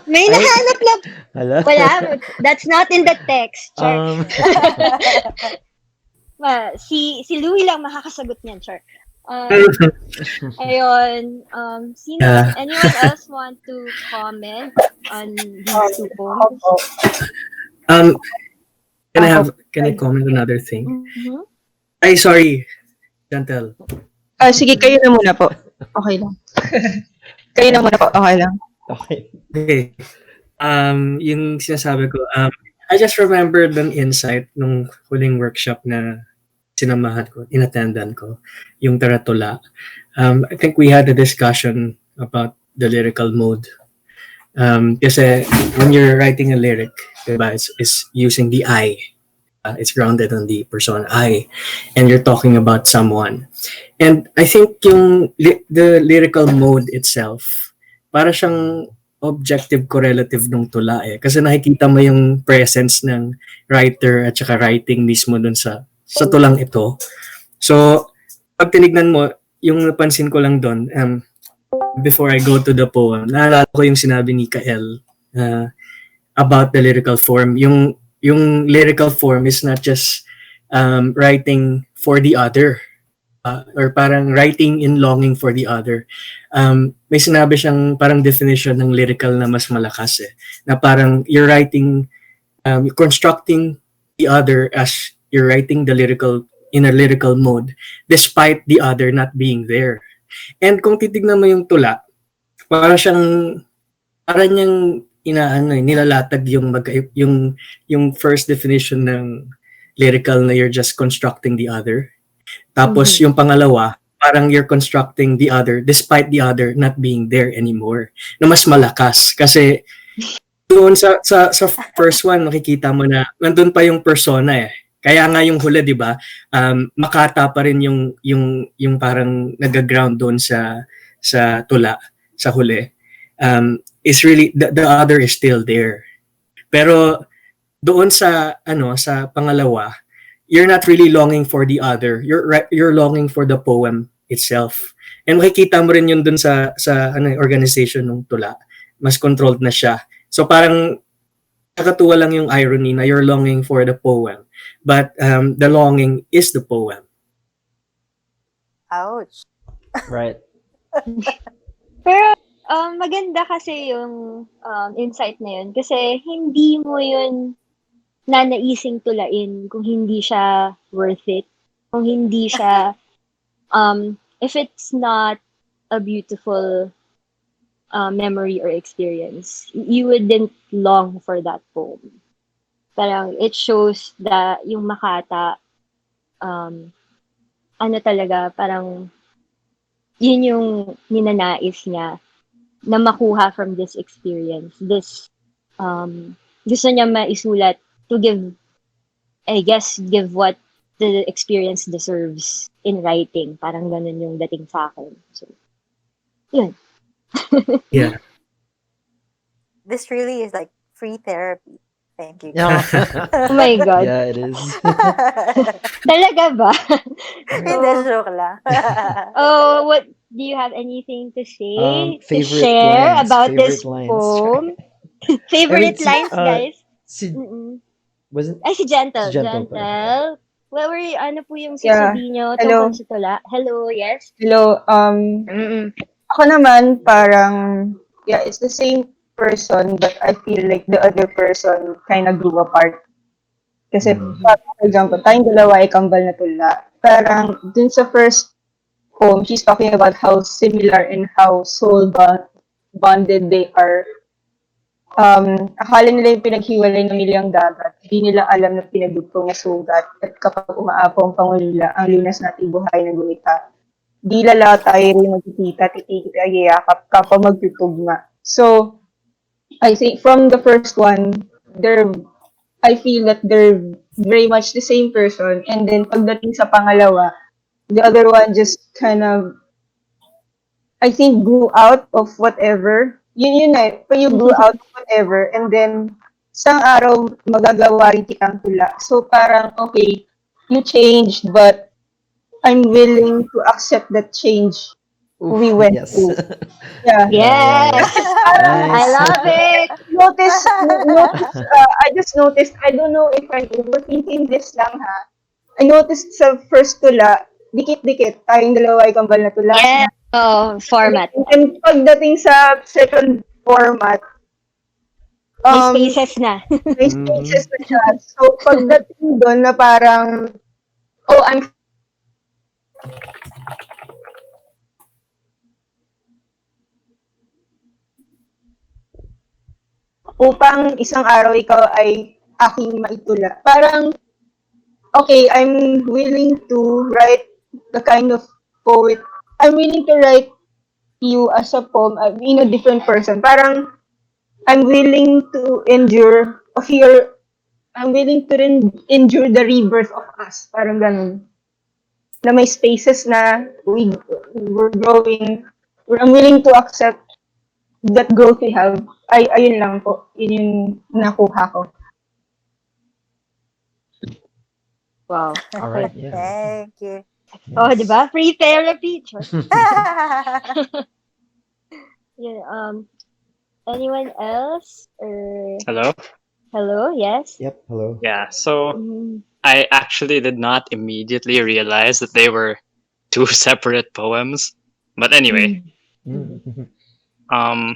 May nahanap na, Hala? wala, that's not in the text, Char. Si Louie lang makakasagot niyan, Char. Ayun, anyone else want to comment on these two poems? Can I comment another thing? Mm-hmm. Ay, sorry. Chantel. Sige, kayo na muna po. Okay lang. Kayo na muna po. Okay lang. Okay. Okay. Yung sinasabi ko, I just remembered an insight nung huling workshop na sinamahan ko, inattendan ko, yung Taratula. I think we had a discussion about the lyrical mode. Kasi when you're writing a lyric, diba, it's using the I. It's grounded on the persona I, and you're talking about someone. And I think the lyrical mode itself, para siyang objective correlative ng tula eh. Kasi nakikita mo yung presence ng writer at saka writing mismo dun sa tulang ito. So, pag tinignan mo, yung napansin ko lang dun, before I go to the poem, naalala ko yung sinabi ni Kael about the lyrical form. Yung yung lyrical form is not just writing for the other, or parang writing in longing for the other. May sinabi siyang parang definition ng lyrical na mas malakas na parang you're writing, you're constructing the other as you're writing the lyrical in a lyrical mode despite the other not being there. And kung titignan mo yung tula, parang siyang parang niyang nilalatag yung first definition ng lyrical na you're just constructing the other. Tapos yung pangalawa, parang you're constructing the other despite the other not being there anymore. Na mas malakas kasi doon sa first one makikita mo na nandun pa yung persona Kaya nga yung huli, 'di ba? Makata pa rin yung parang nag-ground doon sa tula sa huli. Is really the other is still there. Pero doon sa sa pangalawa, you're not really longing for the other. You're longing for the poem itself. And makikita mo rin yun dun sa organization ng tula. Mas controlled na siya. So parang nakatuwa lang yung irony na you're longing for the poem, but the longing is the poem. Ouch. Right. Pero maganda kasi yung insight na yun kasi hindi mo yun nanaising tulain kung hindi siya worth it. Kung hindi siya, if it's not a beautiful memory or experience, you wouldn't long for that poem. Parang it shows that yung Makata, ano talaga, parang yun yung ninanais niya na makuha from this experience. This, gusto niya maisulat to give, I guess, give what the experience deserves in writing. Parang ganun yung dating sa akin. So, yun. Yeah. This really is like free therapy. Thank you. Yeah. Oh my God. Yeah, it is. Talaga ba? Hindi, joke lang. Oh, what do you have anything to say, to Favorite share lines, about favorite this lines. poem? Favorite si- lines, guys? Si, Mm-mm. wasn't Ay, si Gentle. si Gentle pa. Gentle. Well, ano po yung Yeah. sasabihin nyo Hello. tungkol sa tula? Hello, yes? Hello, Mm-mm. ako naman parang, yeah, it's the same person, but I feel like the other person kind of grew apart. Kasi, for example, tayong dalawa ay kambal na tula. Parang, dun sa first poem, she's talking about how similar and how bonded they are. Akala nila yung pinaghiwalay ng milyang dagat. Hindi nila alam na pinagdugtong na sugat. At kapag umaapaw ang pangulila, ang lunas nating buhay na gumita. Di lala tayo rin magkikita, titikit ay yakap kapag magtutugma. So, I think from the first one, I feel that they're very much the same person. And then pagdating sa pangalawa, the other one just kind of, I think, grew out of whatever. Yun pa you grew out of whatever. And then, isang araw, magagawa rin kitang tula. So parang, okay, you changed, but I'm willing to accept that change we went yes. through. Yeah. Yes! I Nice. love it! Notice, I just noticed, I don't know if I'm overthinking this lang ha. I noticed sa first tula, dikit-dikit, tayong dalawa ay kambal na tula. Yeah. Oh, format. And pagdating sa second format, May spaces na. may spaces na siya. So, pagdating doon na parang, I'm upang isang araw ikaw ay aking maitula. Parang, okay, I'm willing to write the kind of poet. I'm willing to write you as a poem in a different person. Parang, I'm willing to endure I'm willing to endure the rebirth of us. Parang ganun. Na may spaces na we're growing. I'm willing to accept that growth we have. Ayun lang po. Yun yung nakuha ko. Wow. All right. Yeah. Thank you. Oh, di ba? Free therapy. Yeah, anyone else? Or Hello? Hello, yes. Yep, hello. Yeah, so Mm. I actually did not immediately realize that they were two separate poems. But anyway, Mm. um,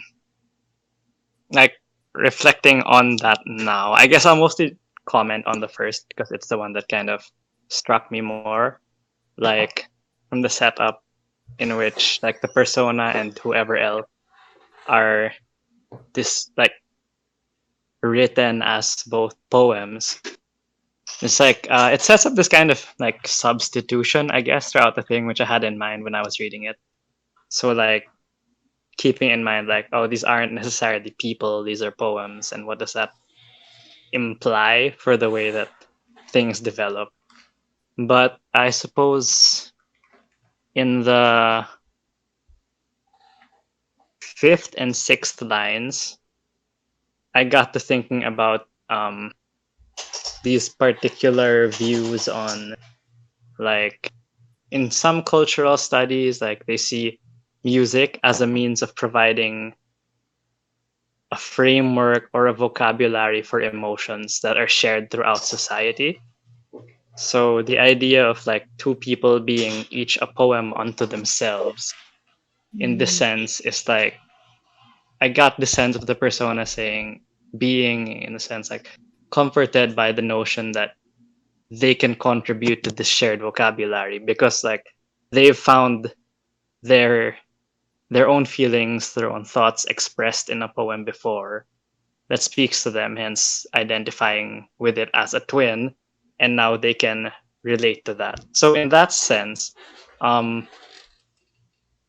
like reflecting on that now, I guess I'll mostly comment on the first because it's the one that kind of struck me more. Like from the setup in which like the persona and whoever else are this like written as both poems. It's like it sets up this kind of like substitution, I guess, throughout the thing, which I had in mind when I was reading it. So like keeping in mind like, oh, these aren't necessarily people, these are poems, and what does that imply for the way that things develop? But I suppose in the fifth and sixth lines, I got to thinking about these particular views on like in some cultural studies, like they see music as a means of providing a framework or a vocabulary for emotions that are shared throughout society. So the idea of like two people being each a poem unto themselves in this sense is like I got the sense of the persona saying being in a sense like comforted by the notion that they can contribute to this shared vocabulary because like they've found their their own feelings, their own thoughts expressed in a poem before that speaks to them, hence identifying with it as a twin, and now they can relate to that. So in that sense, um,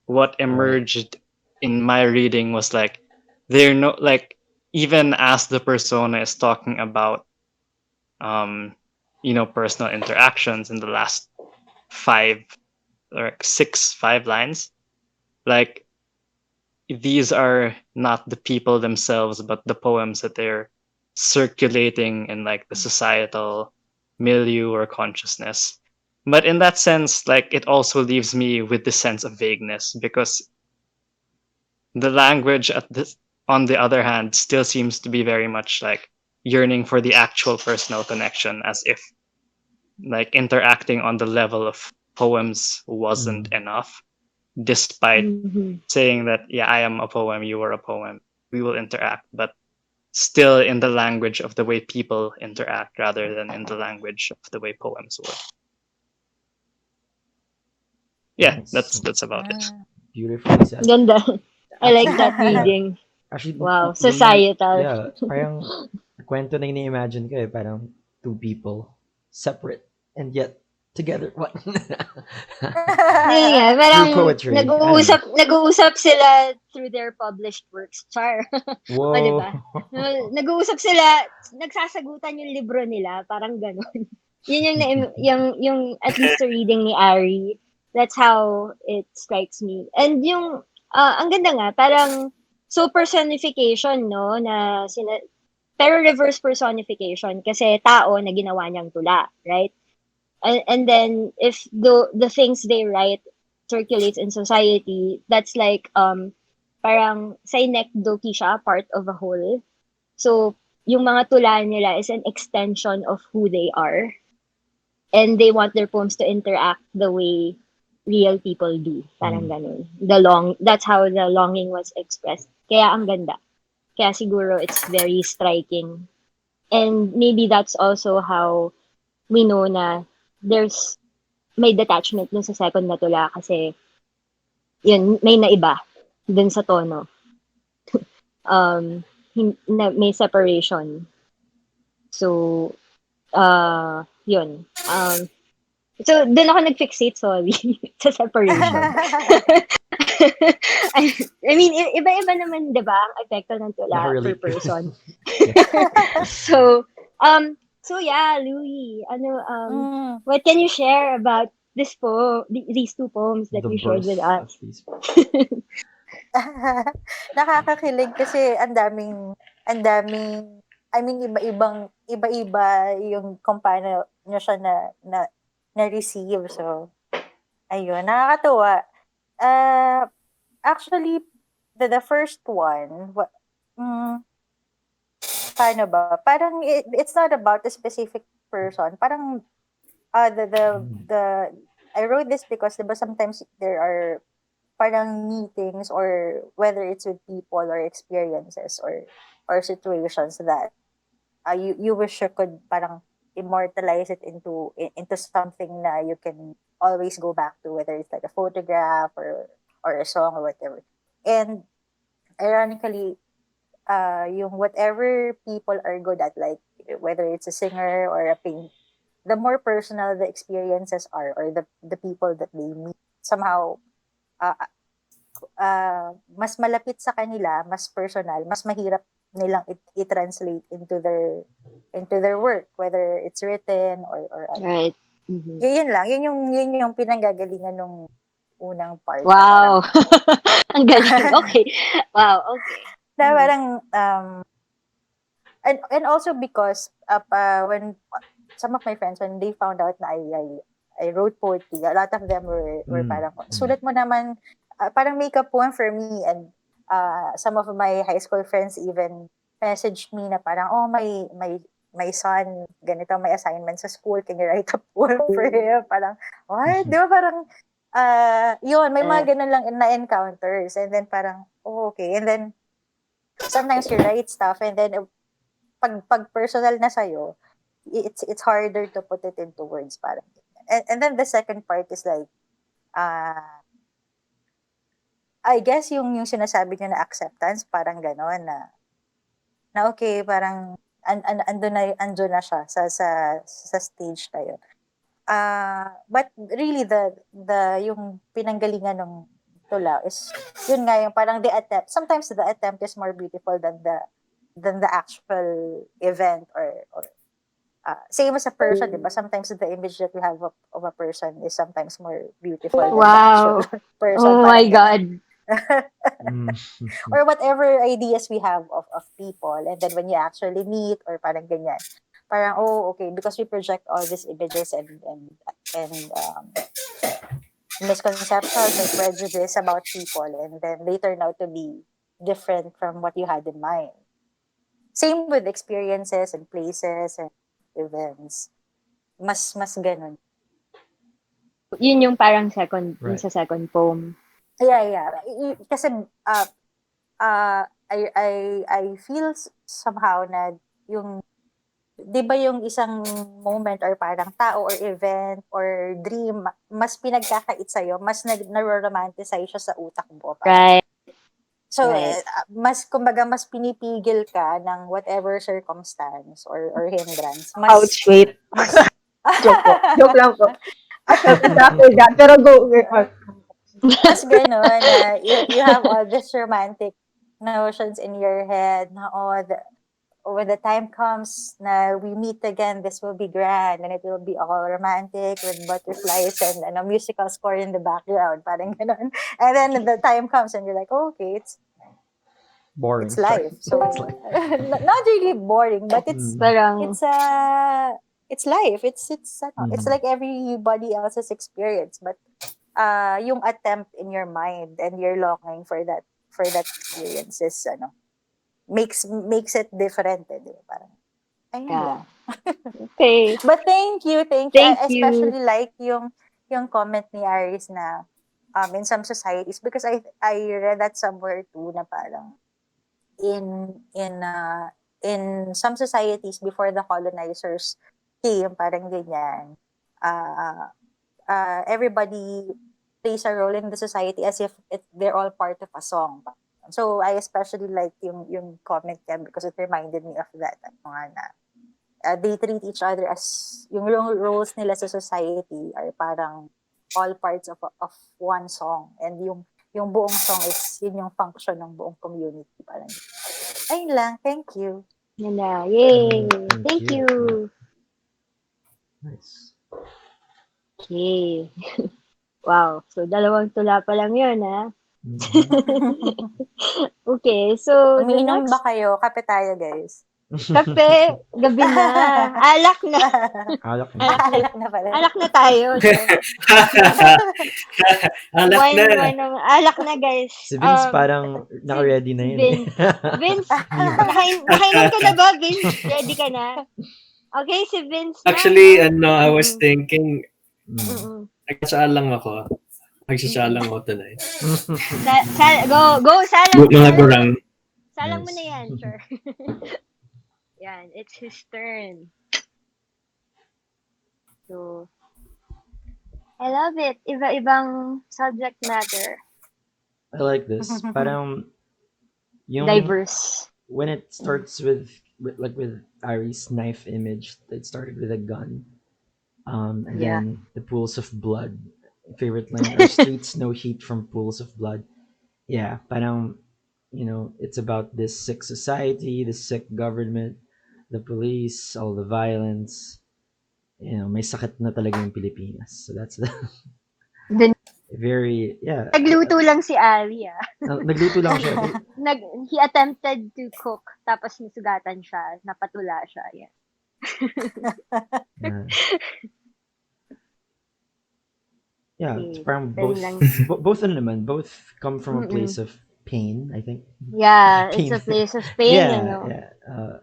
what Right. emerged in my reading was like they're no like even as the persona is talking about um, personal interactions in the last five or six five lines, like these are not the people themselves, but the poems that they're circulating in like the societal milieu or consciousness. But in that sense, like it also leaves me with this sense of vagueness because the language at this, on the other hand, still seems to be very much like yearning for the actual personal connection, as if like interacting on the level of poems wasn't Mm. enough, despite Mm-hmm. saying that, yeah, I am a poem, you are a poem, we will interact, but still in the language of the way people interact rather than in the language of the way poems would. Yeah, Nice. that's about it. Ah. Beautifully said. Ganda. I like Actually, that yeah. reading. Actually, Wow, nung, societal. yeah, parang kwento na ini-imagine ko eh, parang two people, separate, and yet together. What? Yun nga, Through parang poetry. I don't know. nag-uusap sila through their published works. Char. O, di Whoa. ba? Nag-uusap sila, nagsasagutan yung libro nila, parang gano'n. Yun yung at least sa reading ni Ari, that's how it strikes me. And yung, ang ganda nga, parang, so personification, no, pero reverse personification, kasi tao na ginawa niyang tula, right? And then if the things they write circulates in society, that's like parang synecdoche siya, part of a whole. So yung mga tula nila is an extension of who they are, and they want their poems to interact the way real people do, parang Mm. ganun. That's how the longing was expressed, kaya ang ganda, kaya siguro it's very striking. And maybe that's also how we know na there's may detachment dun sa second na tula, kasi yun, may naiba dun sa tono. May separation. So, yun. So, dun ako nag-fixate, sorry, sa separation. I mean, iba-iba naman, di ba, ang epekto ng tula per Nakarelate ko. person. Yeah. So, yeah, Louie, Mm. what can you share about these two poems that The you shared with birth of us? these. Nakakakilig kasi ang daming I mean iba-iba yung kung paano niyo siya na-receive. So, ayun, nakakatuwa. Uh, Actually, the first one, paano ba? Parang it's not about a specific person. Parang the I wrote this because diba sometimes there are parang meetings or whether it's with people or experiences or situations that you wish you could parang immortalize it into something na you can always go back to, whether it's like a photograph or a song or whatever. And ironically, yung whatever people are good at, like whether it's a singer or a paint, the more personal the experiences are or the people that they meet, somehow uh, mas malapit sa kanila, mas personal, mas mahirap nilang i-translate into their work, whether it's written or ano. Right. Mhm. Yun lang, yun yung pinanggagalingan nung unang part na Wow. parang Ang galing. Okay. Wow, okay. na parang and also because when some of my friends, when they found out na I wrote poetry, a lot of them were parang sulat mo naman, parang make a poem for me. And some of my high school friends even messaged me na parang, oh, my son, ganito may assignment sa school, can you write a poem for him? Parang, what? Di ba parang, yun, may mga ganun lang na-encounters. And then parang, oh, okay. And then, sometimes you write stuff and then, pag personal na sa'yo, it's harder to put it into words, parang. And then the second part is like, I guess yung sinasabi niyo na acceptance, parang gano'n na okay, parang ando na siya sa stage na yun. But really yung pinanggalingan ng tula is yun nga yung parang the attempt. Sometimes the attempt is more beautiful than the actual event or same as a person, diba? Sometimes the image that we have of a person is sometimes more beautiful than the Wow. actual person. Oh my God. Or whatever ideas we have of people, and then when you actually meet or parang ganyan, parang oh okay, because we project all these images and misconceptions or prejudice about people, and then they turn out to be different from what you had in mind. Same with experiences and places and events. Mas ganun. Yun yung parang second, Right. sa second poem. Yeah. Kasi I feel somehow na yung, di ba yung isang moment or parang tao or event or dream, mas pinagkakait sa'yo, mas na-romanticize siya sa utak mo. Parang. Right. So, Right. kumbaga, mas pinipigil ka ng whatever circumstance or hindrance. Ouch, wait. Joke lang po. After that, pero go. Mas gano'n na you have all these romantic notions in your head na, when the time comes na we meet again, this will be grand and it will be all romantic with butterflies and a musical score in the background. Parang gano'n. And then the time comes and you're like, oh, okay, it's Boring. it's life. So, not really boring, but Parang, it's life. It's like everybody else's experience, but yung attempt in your mind and your longing for that experience is makes it different, di ba? Parang ayun yeah. lang. Okay. But thank you. Thank I you. especially like yung comment ni Aris na in some societies, because I read that somewhere too na parang in some societies before the colonizers came, parang ganyan, everybody plays a role in the society as if they're all part of a song. So I especially like yung comment niya because it reminded me of that. They treat each other as yung roles nila sa society are parang all parts of one song, and yung buong song is yun yung function ng buong community. Parang ayun lang. Thank you. Yan na. Yay. Thank you. you. Nice. Okay. Wow. So, dalawang tula pa lang yun, ha? Okay. So, the Umiinom next... ba kayo? Kape tayo, guys. Kape, gabi na. Alak na. Alak na. Alak na. Alak na pala. Alak na tayo. So, Alak wine, na. wine naman. Alak na, guys. Si Vince parang Si naka-ready na yun eh. Vince. Vince, Viva. nakainom ka na ba, Vince? Ready ka na? Okay, si Vince na. Actually, no? I was thinking, Mm. nagsasalang ako. Magsasalang ako tonight. Go, salang. Mga gurang. Salang mo Yes. na yan, sure. Yan, it's his turn. So, I love it. Iba-ibang subject matter. I like this. Parang yung Diverse. when it starts with Ari's knife image, it started with a gun. And Yeah. then the pools of blood. Favorite line, our streets no heat from pools of blood. Yeah, parang, it's about this sick society, this sick government, the police, all the violence. May sakit na talaga yung Pilipinas. So that's the Dun, very, yeah. nagluto lang si Ali, ah. Nagluto lang siya. He attempted to cook, tapos nasugatan siya, napatula siya. Yeah. Uh, yeah, it's Okay, parang then lang. both ano naman, both come from a place of pain, I think. Yeah, it's Pain. a place of pain, Yeah, yeah.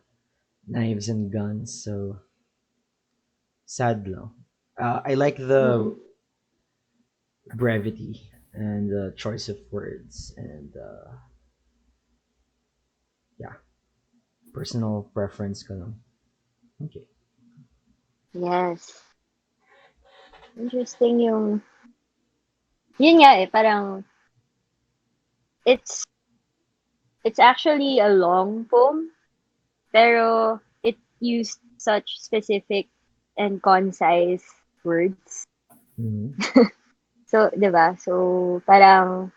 Knives and guns, so sad lang. I like the brevity and the choice of words and yeah, personal preference ko lang. Okay. Yes. Interesting yung... Yun nga eh, parang... It's actually a long poem, pero it used such specific and concise words. Mhm. So, di ba? So, parang...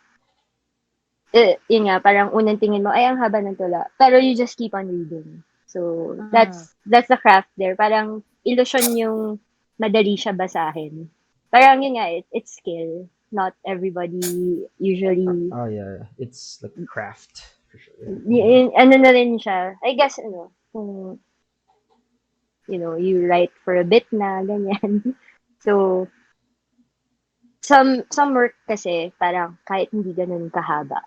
yun nga, parang unang tingin mo, ay, ang haba ng tula. Pero you just keep on reading. So, that's the craft there. Parang illusion yung madali siya basahin. Parang yun nga, it's skill. Not everybody usually, Oh yeah, it's like craft for sure. ano na rin siya. I guess, kung, you write for a bit na, ganyan. So, some work kasi, parang kahit hindi ganun kahaba,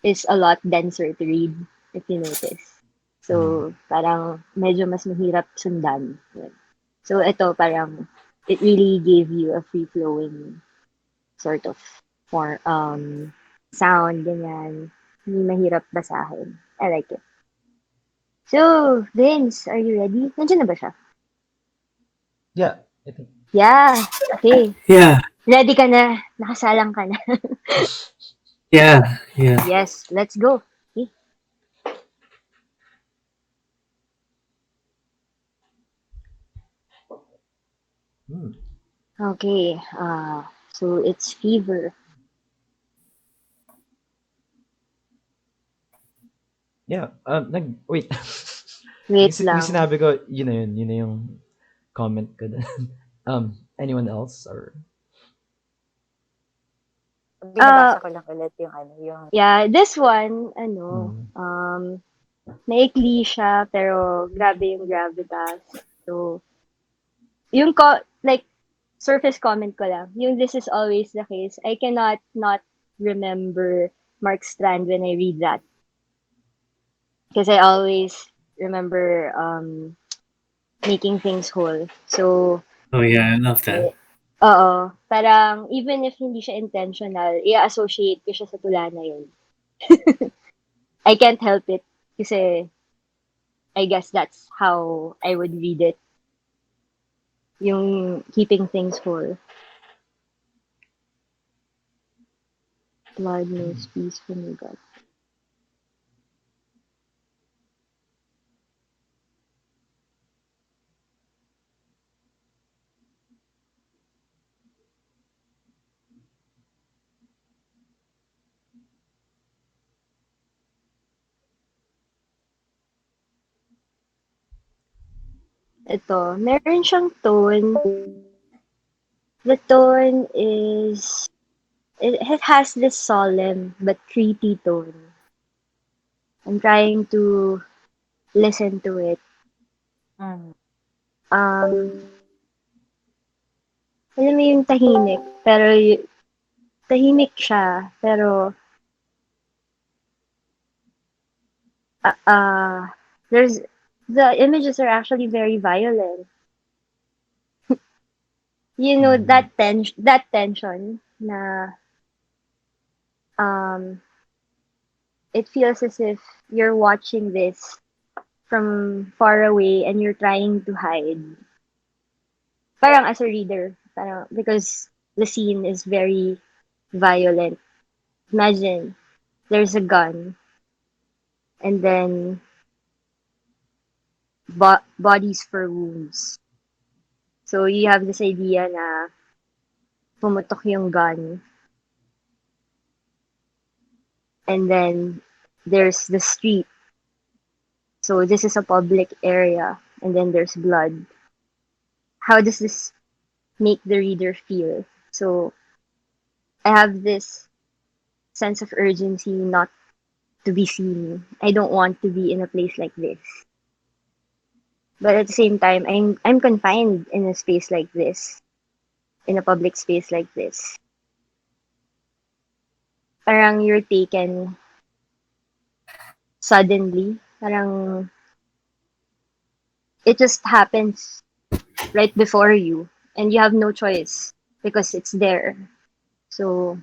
is a lot denser to read, if you notice. So, parang medyo mas mahirap sundan. Yun. So, ito parang, it really gave you a free-flowing sort of sound, ganyan. Hindi mahirap basahin. I like it. So, Vince, are you ready? Nandiyan na ba siya? Yeah, I think. Yeah. Okay. Yeah. Ready ka na. Nakasalang ka na. Yeah. Yes, let's go. Okay. Okay. So it's fever. Yeah, wait. Wait Yung lang. sinabi ko, yun na yung comment ko dun. Anyone else or Binabasa ko lang ulit yung Yeah, this one, maikli siya, pero grabe yung gravitas. So, yung surface comment ko lang, yung this is always the case, I cannot not remember Mark Strand when I read that. Because I always remember making things whole. So, Oh yeah, I love that. oo, parang even if hindi siya intentional, i-associate ko siya sa tula na yun. I can't help it kasi I guess that's how I would read it. Yung keeping things whole. Blood knows peace from your God. Ito, meron siyang tone. The tone is, it has this solemn but creepy tone. I'm trying to listen to it. Mm. Um, alam mo yung tahimik, pero tahimik siya, pero there's the images are actually very violent. You know Mm. that tension na um it feels as if you're watching this from far away and you're trying to hide. Parang as a reader, parang because the scene is very violent. Imagine there's a gun and then bodies for wounds. So you have this idea na pumutok yung gun and then there's the street. So this is a public area and then there's blood. How does this make the reader feel? So I have this sense of urgency not to be seen. I don't want to be in a place like this. But at the same time, I'm confined in a space like this, in a public space like this. Parang you're taken suddenly. Parang it just happens right before you and you have no choice because it's there. So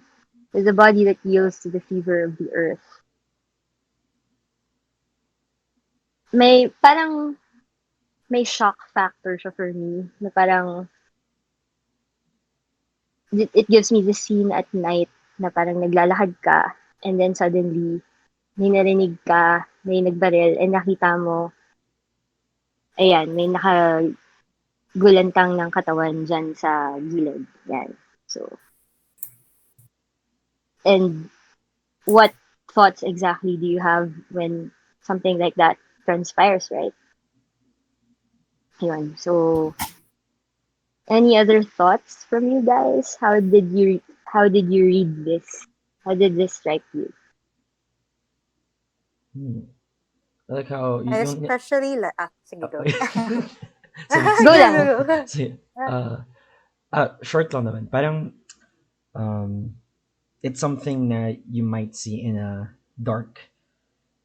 there's a body that yields to the fever of the earth. Parang may shock factor siya for me na parang it gives me the scene at night na parang naglalakad ka and then suddenly may narinig ka, may nagbaril and nakita mo, ayan, may nakagulantang ng katawan dyan sa gilid. Yan. So, and what thoughts exactly do you have when something like that transpires, right? Yun. So, any other thoughts from you guys? How did you read this? How did this strike you? Hmm. I like how yung Especially, sige, go. sige, Go sige. Go, lang. go, go. Sige. Short lang naman. Parang um, it's something na you might see in a dark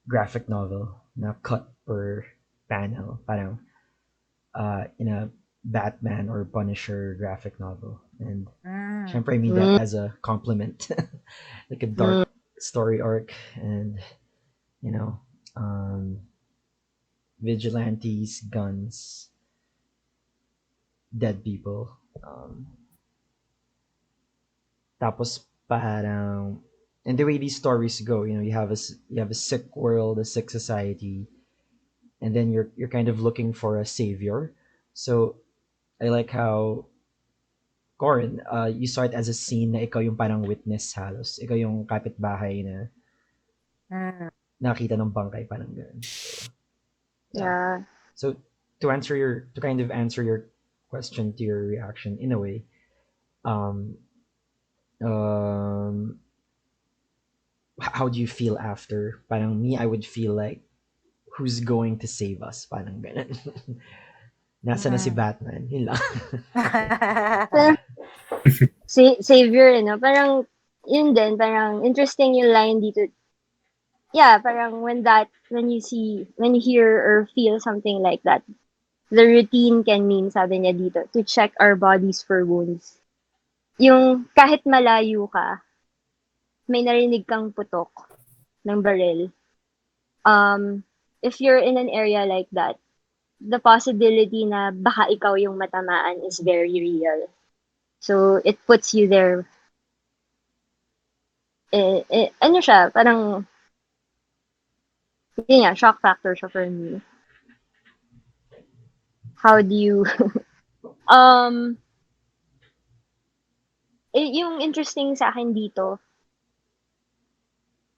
graphic novel na cut per panel. Parang in a Batman or Punisher graphic novel. And Mm. syempre I mean that as a compliment. Like a dark story arc and you know um, vigilantes, guns, dead people. Tapos parang and the way these stories go, you have a sick world, a sick society, and then you're kind of looking for a savior. So I like how Corin, you saw it as a scene na ikaw yung parang witness halos. Ikaw yung kapitbahay na Mm. nakita ng bangkay, parang ganun. So, yeah. Yeah. So to kind of answer your question to your reaction in a way, um, um, how do you feel after? Parang me, I would feel like, who's going to save us? Parang ganun. Nasa na si Batman? Yun lang. Parang savior, no? Parang, yun din, parang interesting yung line dito. Yeah, parang when you hear or feel something like that, the routine can mean, sabi niya dito, to check our bodies for wounds. Yung kahit malayo ka, may narinig kang putok ng baril. If you're in an area like that, the possibility na baka ikaw yung matamaan is very real. So, it puts you there. Ano siya, parang, yun nga, shock factor siya for me. How do you, um, yung interesting sa akin dito,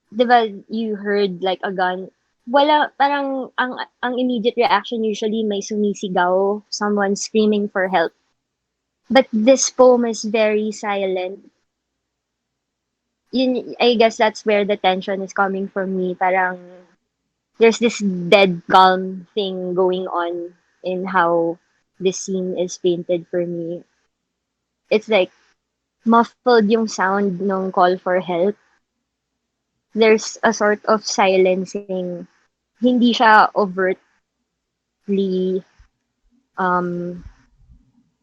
di ba, you heard like a gun, wala, parang, ang immediate reaction usually may sumisigaw, someone screaming for help. But this poem is very silent. I guess that's where the tension is coming from me. Parang there's this dead calm thing going on in how this scene is painted for me. It's like muffled yung sound ng call for help. There's a sort of silencing. Hindi siya overtly um,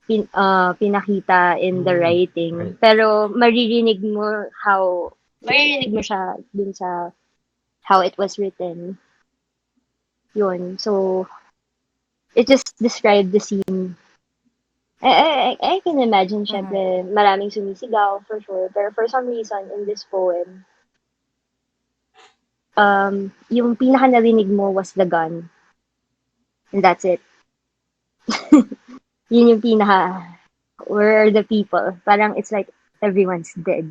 pinakita in the writing. Right. Pero maririnig mo siya dun sa how it was written. Yun. So, it just described the scene. I can imagine, Mhm. syempre, maraming sumisigaw, for sure. Pero for some reason, in this poem, yung pinaka narinig mo was the gun. And that's it. Yun yung pinaka, where are the people? Parang it's like, everyone's dead.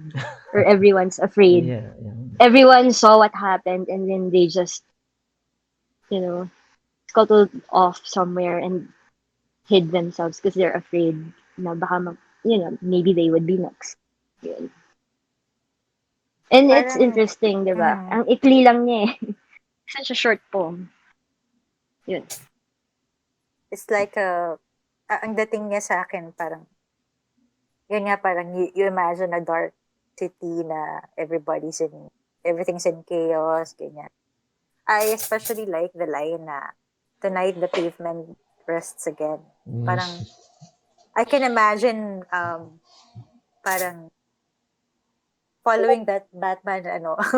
Or everyone's afraid. Yeah. Everyone saw what happened and then they just, you know, scuttled off somewhere and hid themselves because they're afraid na baka maybe they would be next. Yun. And it's Parang, interesting, di ba? mhm. Ang ikli lang niya eh. Such a short poem. Yun. It's like ang dating niya sa akin, parang, yun nga, parang you imagine a dark city na everything's in chaos, ganyan. I especially like the line na, tonight the pavement rests again. Parang, I can imagine, parang, following that Batman,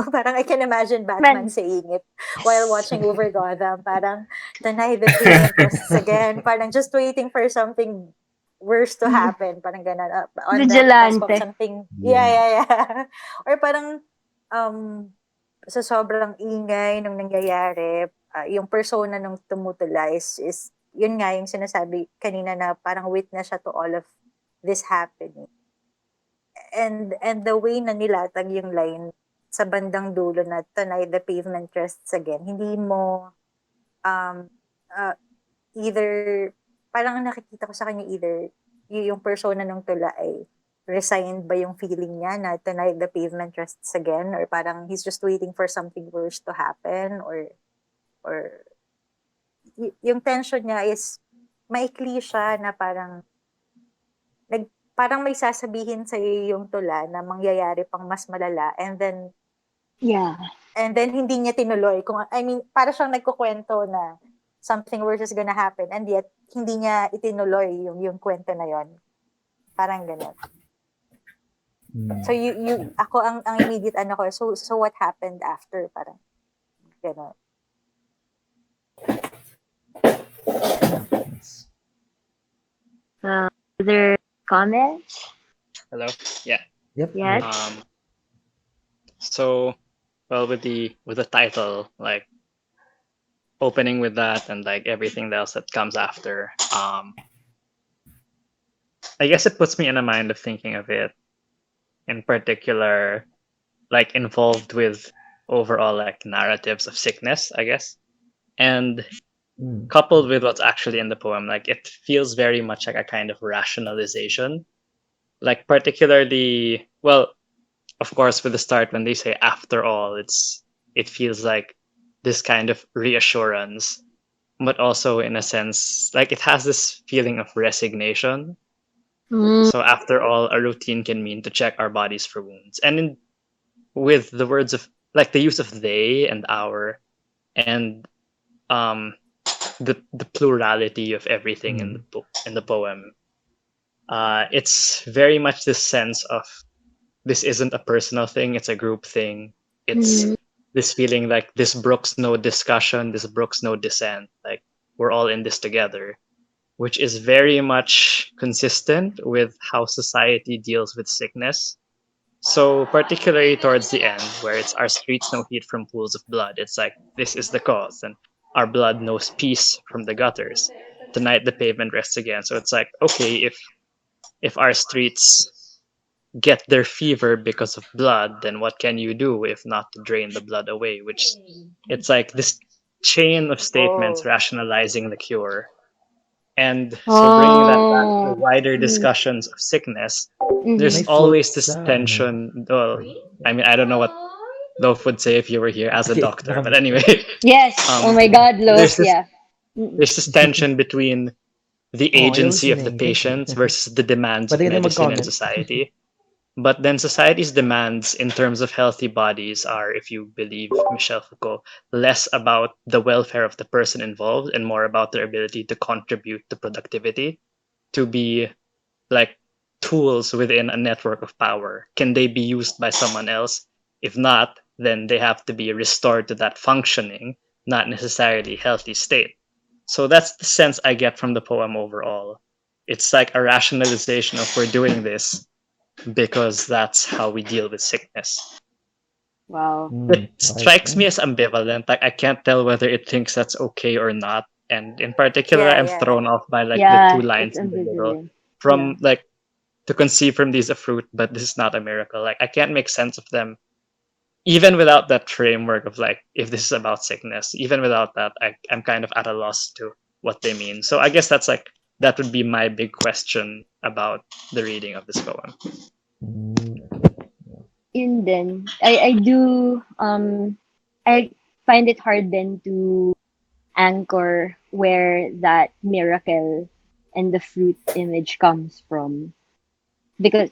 parang I can imagine Batman Man, saying it while watching over Gotham. Parang, tonight the pavement rests again. Parang just waiting for something worse to happen. Parang ganun. On the cusp of vigilante. something. Yeah. Yeah. Or parang, sa sobrang ingay nung nangyayari, yung persona nung tumutula is yun nga yung sinasabi kanina na parang witness siya to all of this happening. And the way na nilatag yung line sa bandang dulo na tonight the pavement rests again, hindi mo um, either, parang nakikita ko sa kanya either yung persona ng tula ay resigned ba yung feeling niya na tonight the pavement rests again, or parang he's just waiting for something worse to happen, or yung tension niya is maikli siya na parang parang may sasabihin sa iyo yung tula na mangyayari pang mas malala, and then Yeah. hindi niya tinuloy. Para siyang nagkukwento na something worse is gonna happen, and yet hindi niya itinuloy yung kwento na yon. Parang ganun. So ako ang immediate ko, so what happened after, parang ganun. Other comments? Hello? Yeah. Yep. Yes. So, well, with the title, like opening with that and like everything else that comes after, I guess it puts me in a mind of thinking of it in particular, like involved with overall like narratives of sickness, I guess. And coupled with what's actually in the poem, like it feels very much like a kind of rationalization. Like particularly, well, of course, with the start when they say after all, it feels like this kind of reassurance, but also in a sense, like it has this feeling of resignation. So after all, a routine can mean to check our bodies for wounds. And with the words of like the use of they and our, and the plurality of everything in the poem, it's very much this sense of this isn't a personal thing, it's a group thing. It's this feeling like this brooks no discussion, this brooks no dissent, like we're all in this together, which is very much consistent with how society deals with sickness. So particularly towards the end, where it's our streets know heat from pools of blood, it's like this is the cause, and our blood knows peace from the gutters. Tonight the pavement rests again. So it's like, okay, if our streets get their fever because of blood, then what can you do if not to drain the blood away? Which it's like this chain of statements rationalizing the cure. And so bringing that back to wider discussions of sickness, there's My foot always this tension. Well, I mean, I don't know what Loaf would say if you were here as a Okay, doctor. But anyway, Yes. Oh my God, there's Loaf. this Yeah. Mm-mm. there's this tension between the oh, ayaw agency of the listening. Thank you. patient versus the demands of Pwede ka na medicine and mag-comment. society. But then society's demands in terms of healthy bodies are, if you believe Michel Foucault, less about the welfare of the person involved and more about their ability to contribute to productivity, to be like tools within a network of power. Can they be used by someone else? If not, then they have to be restored to that functioning, not necessarily healthy state. So that's the sense I get from the poem overall. It's like a rationalization of we're doing this because that's how we deal with sickness. Wow. It Right. strikes me as ambivalent. Like I can't tell whether it thinks that's okay or not. And in particular, I'm Yeah. thrown off by like the two Yeah, it's lines in the middle. ambivalent. Yeah. From like to conceive from these a fruit, but this is not a miracle. Like I can't make sense of them even without that framework of like if this is about sickness. Even without that, I'm kind of at a loss to what they mean. So I guess that's like that would be my big question about the reading of this poem. Yun din. I do I find it hard then to anchor where that miracle and the fruit image comes from. Because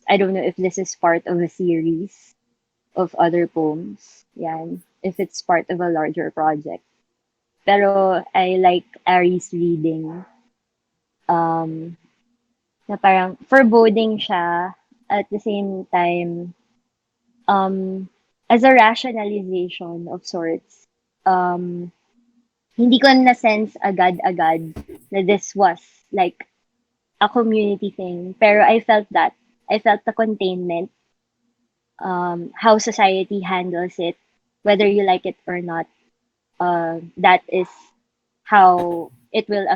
I don't know if this is part of a series of other poems. Yeah, and if it's part of a larger project. Pero I like Ari's reading. Um, na parang foreboding siya at the same time um, as a rationalization of sorts. Um, hindi ko na-sense agad-agad na this was like a community thing. Pero I felt that. I felt the containment, how society handles it, whether you like it or not. That is how it will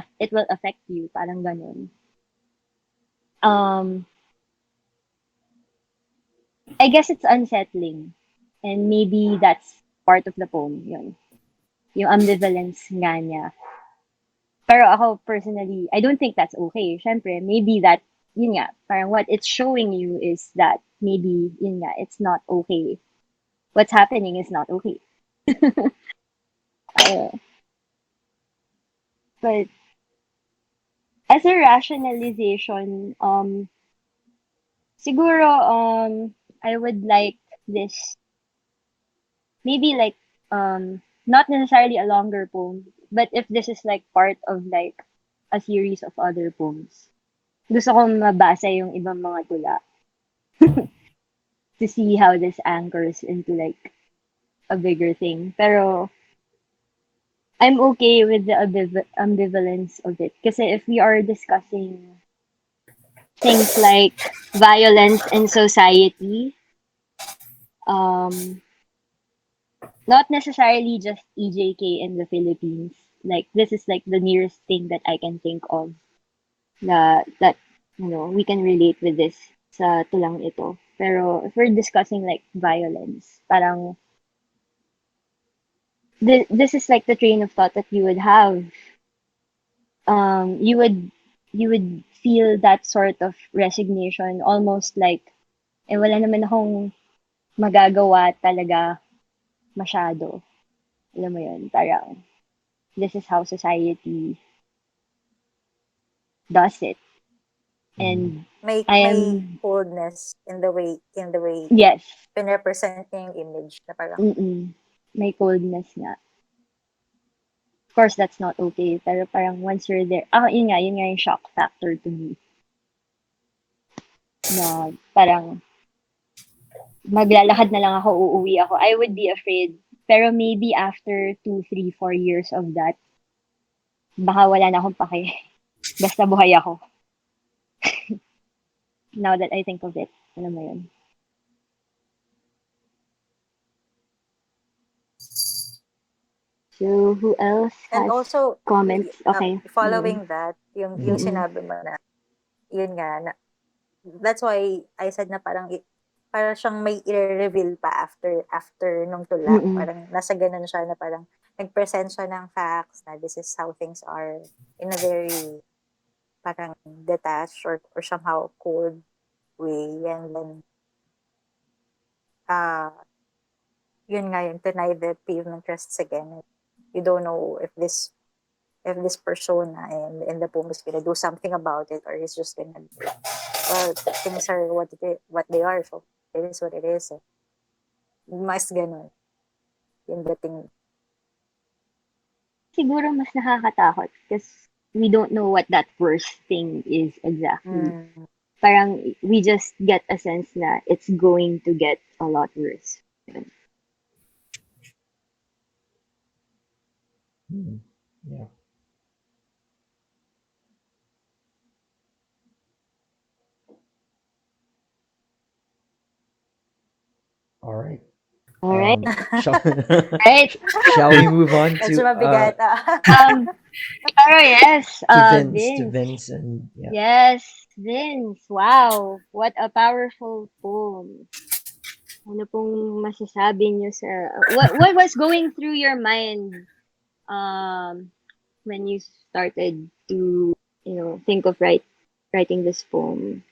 affect you. Parang ganun. Um, I guess it's unsettling. And maybe that's part of the poem, yun. Yung ambivalence nga niya. Pero ako personally, I don't think that's okay. Siyempre, maybe that, yun nga, parang what it's showing you is that maybe, yun nga, it's not okay. What's happening is not okay. Uh, but as a rationalization, siguro, I would like this, maybe like, not necessarily a longer poem, but if this is like part of like a series of other poems, gusto kong mabasa yung ibang mga tula to see how this anchors into like a bigger thing. Pero I'm okay with the ambivalence of it. Kasi if we are discussing things like violence in society, um, not necessarily just EJK in the Philippines. Like this is like the nearest thing that I can think of that you know we can relate with this sa tulang ito. Pero if we're discussing like violence, parang this is like the train of thought that you would have. You would feel that sort of resignation, almost like wala naman akong magagawa talaga masyado. Alam mo yun, parang this is how society does it. And May I may am, coldness in the way yes, pinorepresent niya yung image na parang may coldness nga. Of course, that's not okay. Pero parang once you're there, yun nga yung shock factor to me. Na parang maglalakad na lang ako, uuwi ako. I would be afraid. Pero maybe after 2, 3, 4 years of that, baka wala na akong pake. Basta buhay ako. Now that I think of it. Alam mo yun. So, who else and has also comments? Okay. following that yung Mm-mm. sinabi mo na yun nga na, that's why I said na parang para siyang may i-reveal pa after nung tula. Mm-mm. Parang nasa ganun siya na parang nag-present siya ng facts na this is how things are in a very parang detached or somehow cold way. And then, uh, yun nga yung to neither pavement rests again. You don't know if this persona in the poem is gonna do something about it, or he's just gonna, well, things are what they are, so it is what it is. Mas ganun yung dating. Siguro mas nakakatakot because we don't know what that worst thing is exactly. Parang we just get a sense na it's going to get a lot worse. Yeah. All right. All right. Shall, Right. shall we move on Medyo to mabigat. Pero yes, Vince? Vince. And yeah. Yes, Vince. Wow, what a powerful poem. Ano pong masasabi niyo sa what was going through your mind when you started to, think of writing this poem?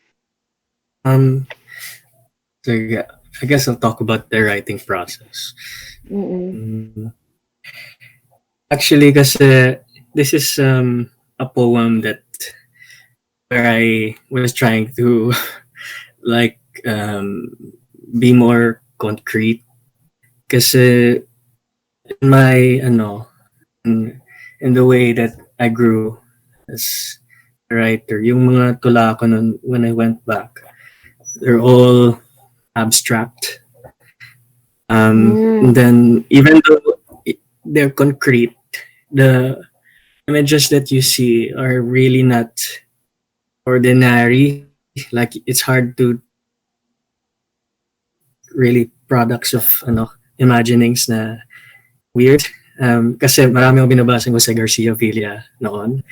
So yeah, I guess I'll talk about the writing process. Actually, kasi this is a poem that where I was trying to like be more concrete. Kasi in my in the way that I grew as a writer, yung mga tula ko nun when I went back, they're all abstract. And then even though they're concrete, the images that you see are really not ordinary. Like it's hard to really products of imaginings na weird. Kasi marami akong binabasa ko sa Garcia Villa noon.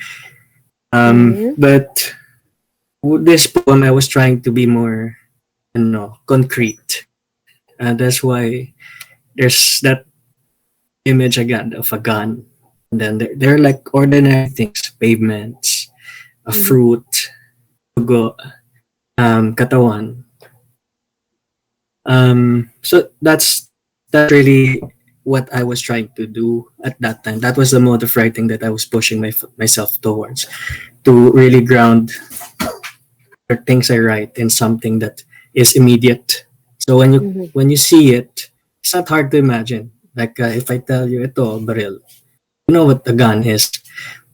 But this poem, I was trying to be more, concrete. That's why there's that image again of a gun. And then they're like ordinary things, pavements, a fruit, dugo, katawan. So that's really what I was trying to do at that time. That was the mode of writing that I was pushing myself towards, to really ground the things I write in something that is immediate. So when you see it, it's not hard to imagine. Like if I tell you ito baril, you know what a gun is.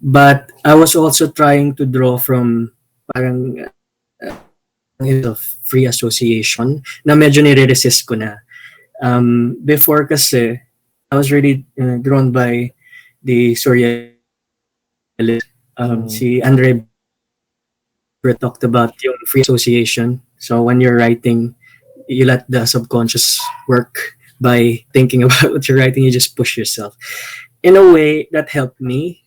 But I was also trying to draw from parang of free association na medyo nire-resist ko na. Before kasi, I was really drawn by the surrealist. Si Andre talked about yung free association. So when you're writing, you let the subconscious work by thinking about what you're writing. You just push yourself. In a way, that helped me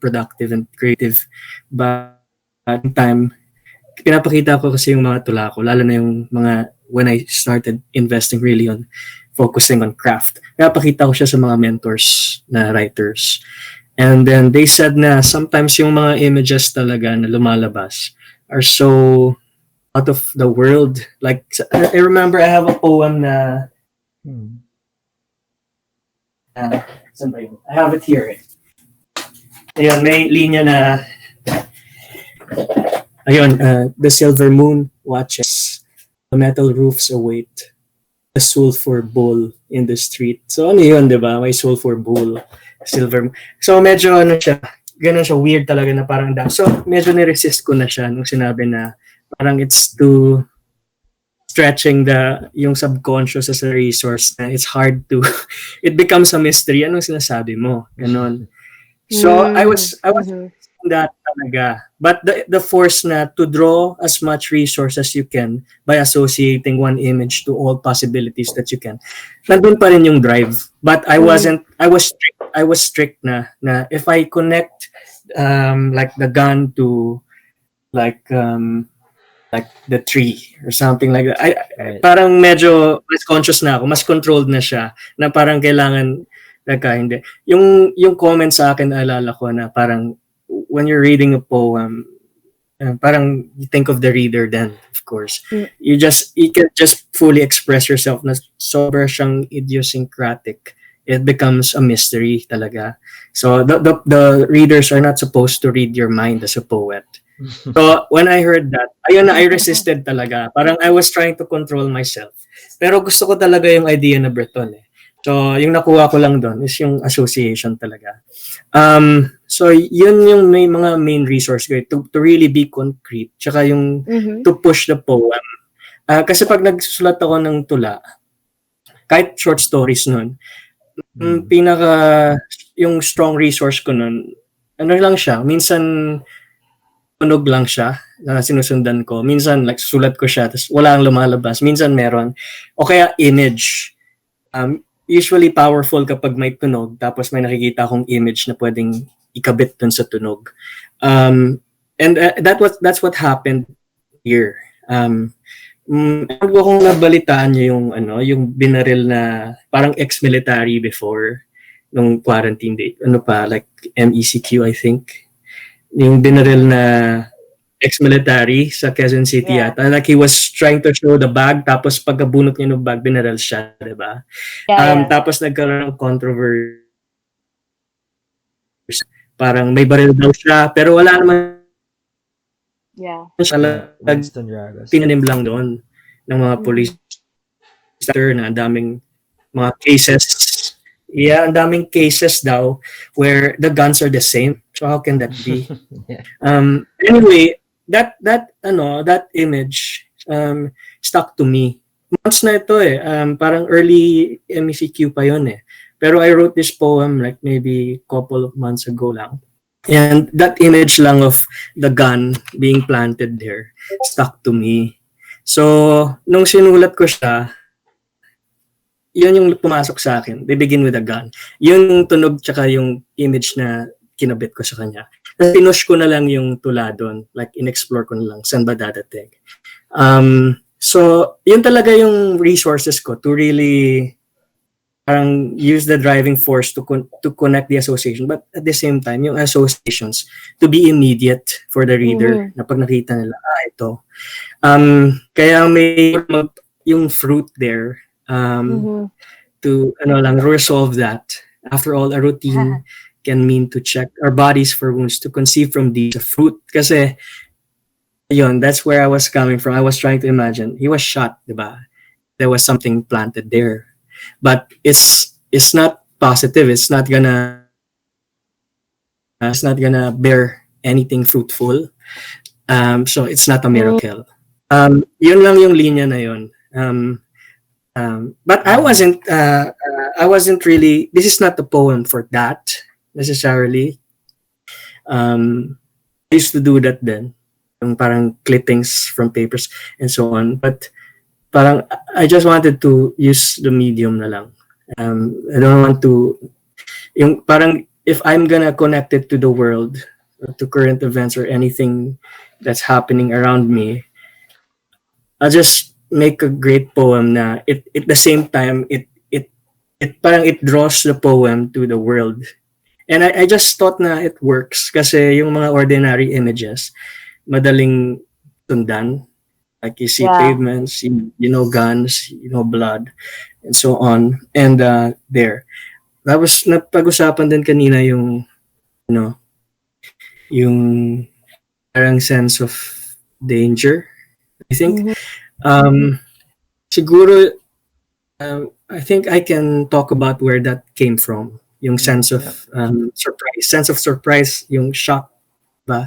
productive and creative. But at the time, pinapakita ko kasi yung mga tula ko, lalo na yung mga when I started investing really on focusing on craft. Pinapakita ko siya sa mga mentors na writers. And then they said na sometimes yung mga images talaga na lumalabas are so out of the world. Like, I remember I have a poem na I have it here. Ayun, may linya na the silver moon watches, the metal roofs await, the sulfur bull in the street. So ano yun, di ba? May sulfur bull, silver. So medyo ganun siya, weird talaga na parang So medyo niresist ko na siya nung sinabi na parang it's too stretching yung subconscious as a resource na it's hard to, it becomes a mystery. Anong sinasabi mo? Ganon. So I was that talaga. But the force na to draw as much resource as you can by associating one image to all possibilities that you can. Nandun pa rin yung drive. But I was strict na if I connect like the gun to like the tree or something like that. Parang medyo mas conscious na ako, mas controlled na siya na parang kailangan hindi. Yung comment sa akin, alala ko na parang when you're reading a poem, parang you think of the reader then, of course. Mm. You can just fully express yourself na sobra siyang idiosyncratic. It becomes a mystery talaga. So the readers are not supposed to read your mind as a poet. So when I heard that, ayun na, I resisted talaga. Parang I was trying to control myself. Pero gusto ko talaga yung idea na Breton eh. So yung nakuha ko lang doon is yung association talaga. So yun yung may mga main resource ko eh, to really be concrete. Tsaka yung Mhm. to push the poem. Kasi pag nagsusulat ako ng tula, kahit short stories nun, yung strong resource ko nun, ano lang siya, minsan tunog lang siya na sinusundan ko. Minsan, like, sulat ko siya, tapos wala ang lumalabas. Minsan meron. O kaya image. Usually powerful kapag may tunog, tapos may nakikita akong image na pwedeng ikabit dun sa tunog. And that's what happened here. Kung nabalitaan niyo yung binaril na parang ex-military before nung quarantine date. Like MECQ, I think. Yung binaril na ex-military sa Quezon City yata. Like he was trying to show the bag, tapos pagkabunot niya ng bag, binaril siya, di ba? Yeah. Tapos nagkaroon ng controversy. Parang may baril daw siya, pero wala naman Yeah. siya. Winston Dragas. Tinanim lang doon ng mga police na ang daming mga cases. Yeah, ang daming cases daw where the guns are the same. So how can that be? Yeah. Anyway, that image stuck to me. Months na ito eh. Parang early MECQ pa yun eh. Pero I wrote this poem like maybe couple of months ago lang. And that image lang of the gun being planted there stuck to me. So, nung sinulat ko siya, yun yung pumasok sa akin. They begin with a gun. Yun yung tunog tsaka yung image na kinabit ko sa kanya. Pinush ko na lang yung tula doon. Like, in-explore ko na lang. Saan ba dadating? So, yun talaga yung resources ko to really parang use the driving force to connect the association. But at the same time, yung associations to be immediate for the reader na pag nakita nila, ito. Kaya may yung fruit there to resolve that. After all, a routine can mean to check our bodies for wounds, to conceive from these a fruit. Kasi yun, that's where I was coming from. I was trying to imagine. He was shot, diba? There was something planted there. But it's not positive. It's not gonna bear anything fruitful. So it's not a miracle. Yun lang yung linya na yun. But I wasn't really, this is not the poem for that necessarily. I used to do that then, yung parang clippings from papers and so on. But parang I just wanted to use the medium na lang. I don't want to, yung parang if I'm gonna connect it to the world, to current events or anything that's happening around me, I'll just make a great poem na it at the same time it parang it draws the poem to the world. And I just thought na it works kasi yung mga ordinary images madaling sundan. Like you see pavements, you know guns, you know blood, and so on. And there. Tapos napag-usapan din kanina yung yung parang sense of danger, I think. Siguro, I think I can talk about where that came from. Yung sense of surprise, yung shock ba.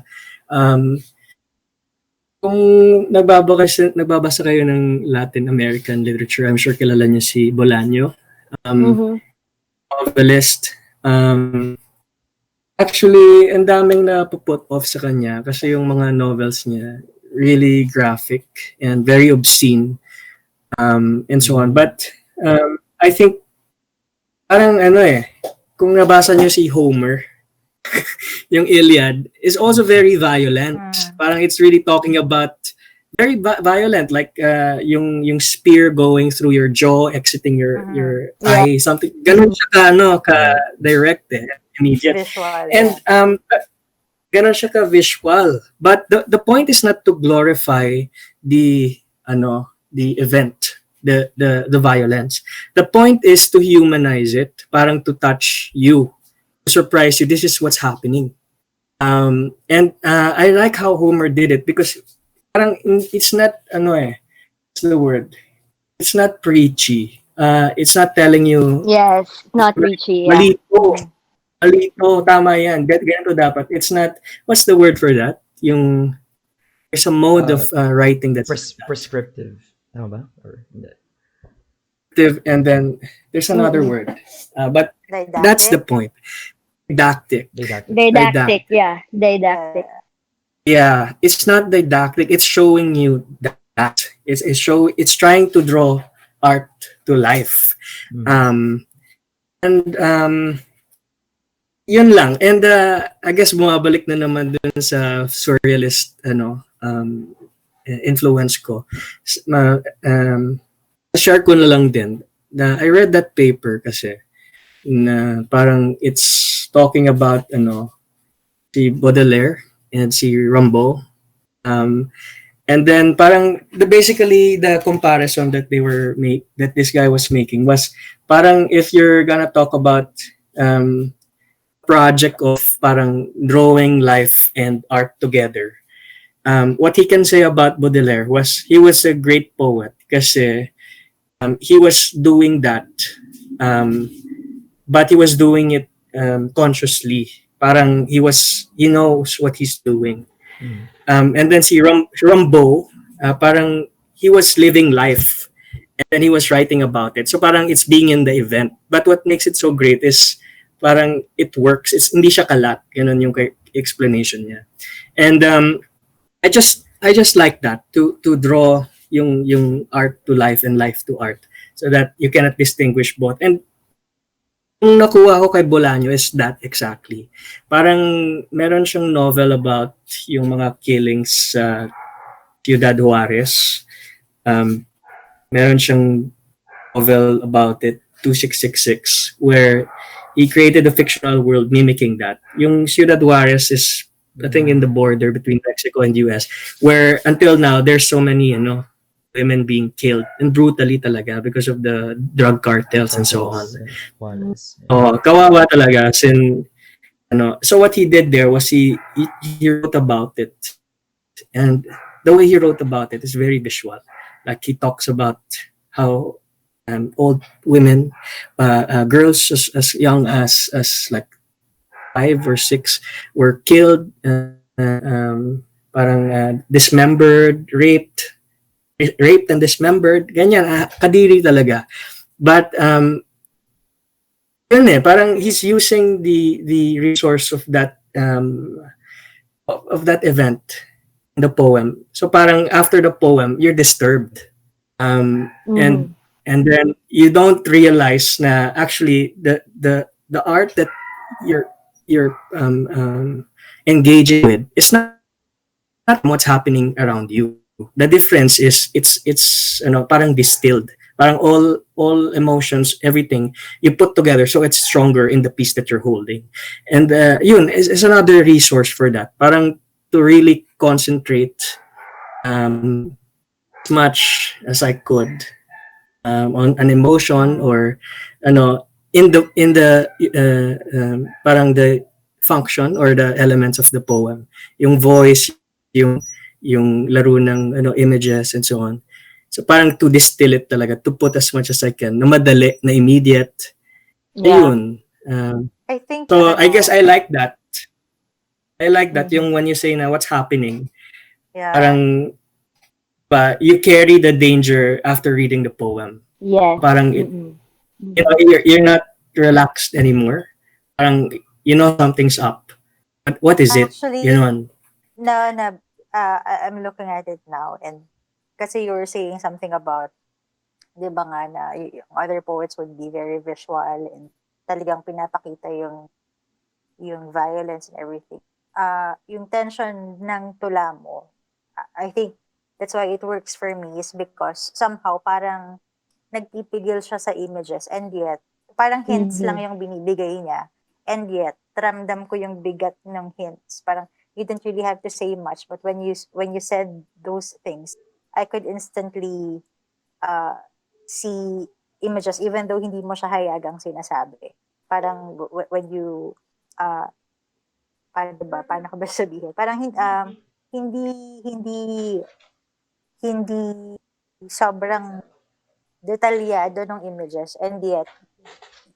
Kung nagbabasa kayo ng Latin American literature, I'm sure kilala niyo si Bolaño, novelist. Actually, ang daming na-put off sa kanya kasi yung mga novels niya really graphic and very obscene, and so on. But I think parang kung nabasa niyo si Homer, yung Iliad is also very violent. Parang it's really talking about very violent, like yung spear going through your jaw, exiting your eye, something. Ganun siya ka direct immediate. Visual. And Ganon siya ka-visual. But the point is not to glorify the the event, the violence. The point is to humanize it, parang to touch you, to surprise you. This is what's happening. And I like how Homer did it because parang it's not what's the word? It's not preachy. It's not telling you Yes, not preachy, yeah. malito, Mhm. malito, tama yan. Ganito dapat. It's not, what's the word for that? Yung, there's a mode of writing that's Prescriptive. Tama ba? Or hindi? active, and then there's another Mm-mm. word. But that's the Didactic. point. Didactic. Didactic. Didactic, yeah. Didactic. Yeah, it's not didactic. It's showing you that. It's trying to draw art to life. Mm. And yun lang. And I guess bumabalik na naman dun sa surrealist influence ko. Share ko na lang din na I read that paper kasi na parang it's talking about si Baudelaire and si Rimbaud. And then parang basically the comparison that that this guy was making was parang if you're gonna talk about project of parang drawing life and art together. What he can say about Baudelaire was he was a great poet kasi he was doing that, but he was doing it consciously. Parang he knows what he's doing. Mm. And then si Rimbaud, parang he was living life and then he was writing about it. So parang it's being in the event. But what makes it so great is parang it works. It's hindi siya kalat. Ganun yung explanation niya. And I just like that to draw yung art to life and life to art so that you cannot distinguish both. And yung nakuha ko kay Bolaño is that exactly. Parang meron siyang novel about yung mga killings sa Ciudad Juarez. Meron siyang novel about it, 2666, where he created a fictional world mimicking that. Yung Ciudad Juarez is, I think, in the border between Mexico and US, where until now, there's so many, women being killed and brutally talaga because of the drug cartels and so on. Juarez. Oh, kawawa talaga. So what he did there was he wrote about it. And the way he wrote about it is very visual. Like he talks about how old women, girls as young as like 5 or 6 were killed, parang dismembered, raped and dismembered, ganyan, kadiri talaga. But yun parang he's using the resource of that event in the poem. So parang after the poem, you're disturbed. Mhm. And then you don't realize na actually the art that you're engaging with is not what's happening around you. The difference is it's parang distilled. Parang all emotions, everything you put together so it's stronger in the piece that you're holding. And yun is another resource for that. Parang to really concentrate as much as I could on an emotion or in the parang the function or the elements of the poem, yung voice, yung laro ng images and so on. So parang to distill it talaga, to put as much as I can, na madali, na immediate. Yeah. Ayun. I think, So I guess I like that. I like that Mhm. yung when you say na what's happening, yeah, parang you carry the danger after reading the poem. Yes. Parang Mm-mm. you're not relaxed anymore. Parang something's up. But what is it? actually, Yun. I'm looking at it now, and kasi you were saying something about, di ba nga na yung other poets would be very visual and talagang pinapakita yung violence and everything. Yung tension ng tula mo, I think that's why it works for me is because somehow parang nagpipigil siya sa images and yet parang hints lang Mhm. yung binibigay niya and yet ramdam ko yung bigat ng hints. Parang you didn't really have to say much, but when you said those things, I could instantly uh, see images even though hindi mo siya hayagang sinasabi. Parang when you uh, paano ko ba sabihin? Parang hindi hindi hindi sobrang detalyado ng images, and yet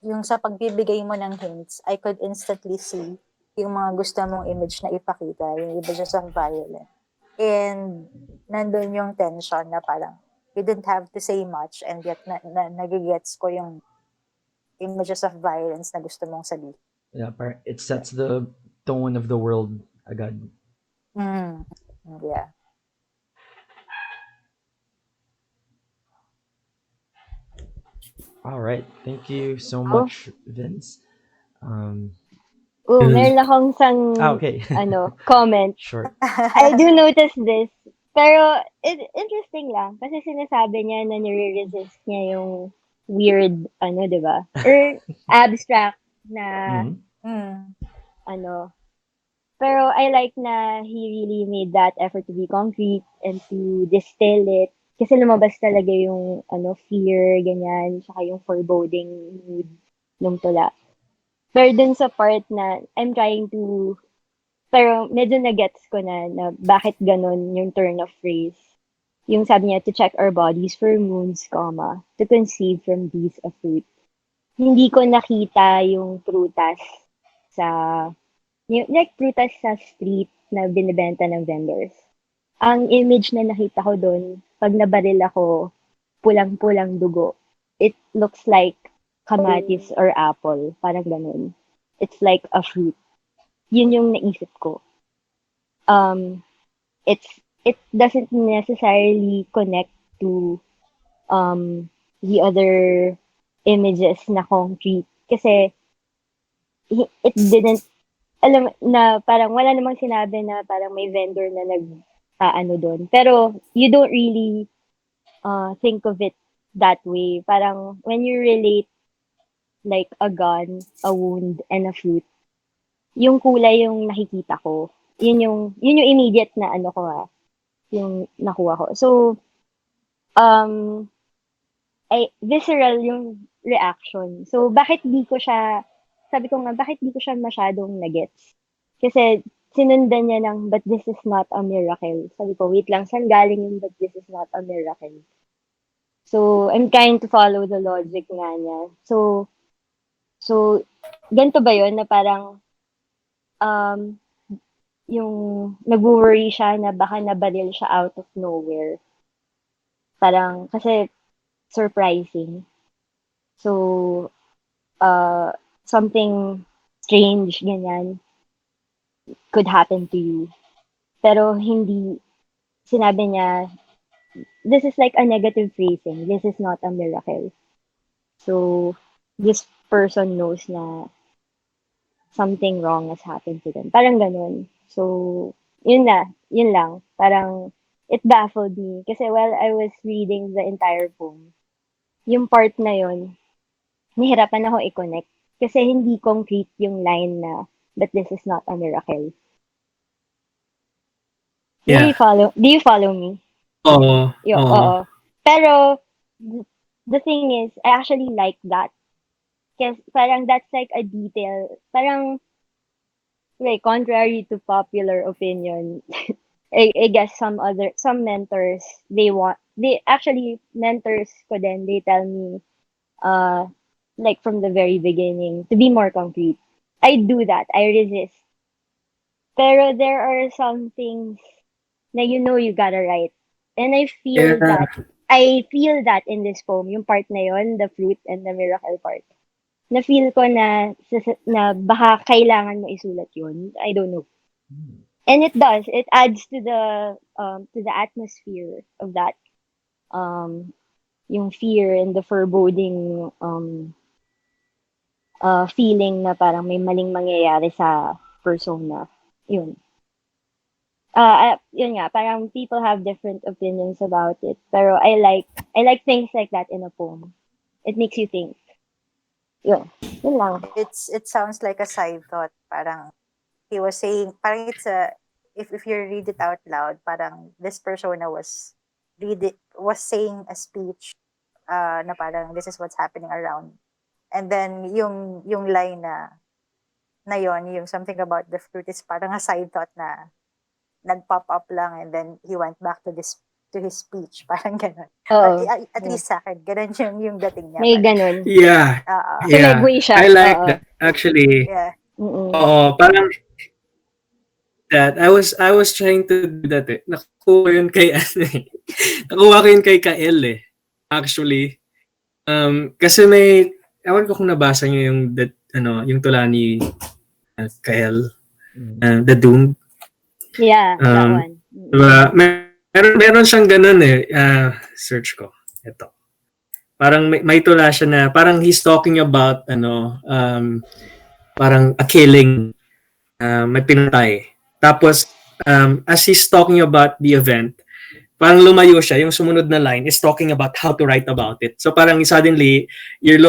yung sa pagbibigay mo ng hints, I could instantly see yung mga gusto mong image na ipakita, yung images of violence. And nandun yung tension na parang you didn't have to say much, and yet nagigets ko yung images of violence na gusto mong sabihin. Yeah, it sets the tone of the world agad. Yeah. All right. Thank you so Oh. much, Vince. Meron akong Okay. comment. Sure. I do notice this. Pero, interesting lang. Kasi sinasabi niya na nire-resist niya yung weird, di ba? Or abstract na, Pero I like na he really made that effort to be concrete and to distill it. Kasi lumabas talaga yung, fear, ganyan, saka yung foreboding mood nung tula. Pero dun sa part na I'm trying to pero medyo na-gets ko na bakit ganun yung turn of phrase. Yung sabi niya, to check our bodies for wounds, to conceive from these a fruit. Hindi ko nakita yung prutas sa, like prutas sa street na binibenta ng vendors. Ang image na nakita ko doon, pag nabaril ako, pulang-pulang dugo. It looks like kamatis or apple. Parang ganun. It's like a fruit. Yun yung naisip ko. It doesn't necessarily connect to the other images na concrete. Kasi it didn't, alam na parang wala namang sinabi na parang may vendor na doon. Pero you don't really think of it that way. Parang when you relate like a gun, a wound, and a fruit, yung kulay yung nakikita ko. Yun yung immediate na ko yung nakuha ko. So, visceral yung reaction. So, sabi ko nga, bakit di ko siya masyadong nagets? Kasi, sinundan niya ng, but this is not a miracle. Sabi ko, wait lang, saan galing yung, but this is not a miracle? So, I'm trying to follow the logic nga niya. So, ganito ba yun na parang, yung nag-worry siya na baka nabaril siya out of nowhere. Parang, kasi surprising. So, something strange, ganyan, could happen to you. Pero hindi, sinabi niya, this is like a negative phrasing. This is not a miracle. So, this person knows na something wrong has happened to them. Parang ganun. So, yun lang. Parang, it baffled me. Kasi while I was reading the entire poem, yung part na yun, nahirapan ako i-connect. Kasi hindi concrete yung line na, but this is not a miracle. Yeah. Do you follow me? Oo. Pero, the thing is, I actually like that. Kasi parang that's like a detail. Parang, like, contrary to popular opinion, I guess some mentors, mentors ko din, they tell me, like from the very beginning, to be more concrete. I do that. I resist. Pero there are some things na you gotta write. And I feel that in this poem, yung part na yon, the fruit and the miracle part. Na-feel ko na baka kailangan mo isulat yun. I don't know. And it does. It adds to the atmosphere of that. Yung fear and the foreboding feeling na parang may maling mangyayari sa persona. Yun. Yun nga, parang people have different opinions about it. Pero I like things like that in a poem. It makes you think. Yun lang. It sounds like a side thought. Parang he was saying, parang if you read it out loud, parang this persona was saying a speech na parang this is what's happening around. And then yung line na yon, yung something about the fruit is parang a side thought na nag-pop up lang, and then he went back to his speech. Parang gano'n. Oo. At least sa akin, gano'n yung dating niya. May Parang, ganun. Yeah. Yeah. Sinegway siya. I like Oo. that. Actually, yeah. parang that. I was trying to do that eh. Nakuha ko yun kay Nakuha ko yun kay Kael eh. Actually. Kasi may, ewan ko kung nabasa niyo yung tula ni Kael. The Doom. Yeah, that one. Diba? Meron siyang ganun eh. Search ko. Ito. Parang may tula siya na parang he's talking about parang a killing, may pinatay. Tapos as he's talking about the event, parang lumayo siya, yung sumunod na line is talking about how to write about it. So parang suddenly you're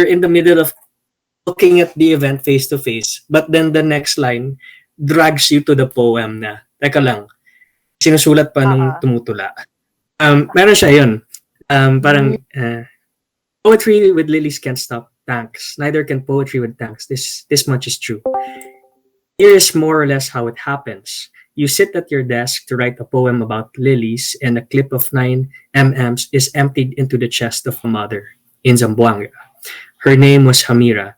in the middle of looking at the event face to face, but then the next line drags you to the poem na teka lang, sinusulat pa nung tumutula. Meron siya yun. Parang poetry with lilies can't stop tanks. Neither can poetry with tanks. This much is true. Here is more or less how it happens. You sit at your desk to write a poem about lilies, and a clip of 9 mm's is emptied into the chest of a mother in Zamboanga. Her name was Hamira.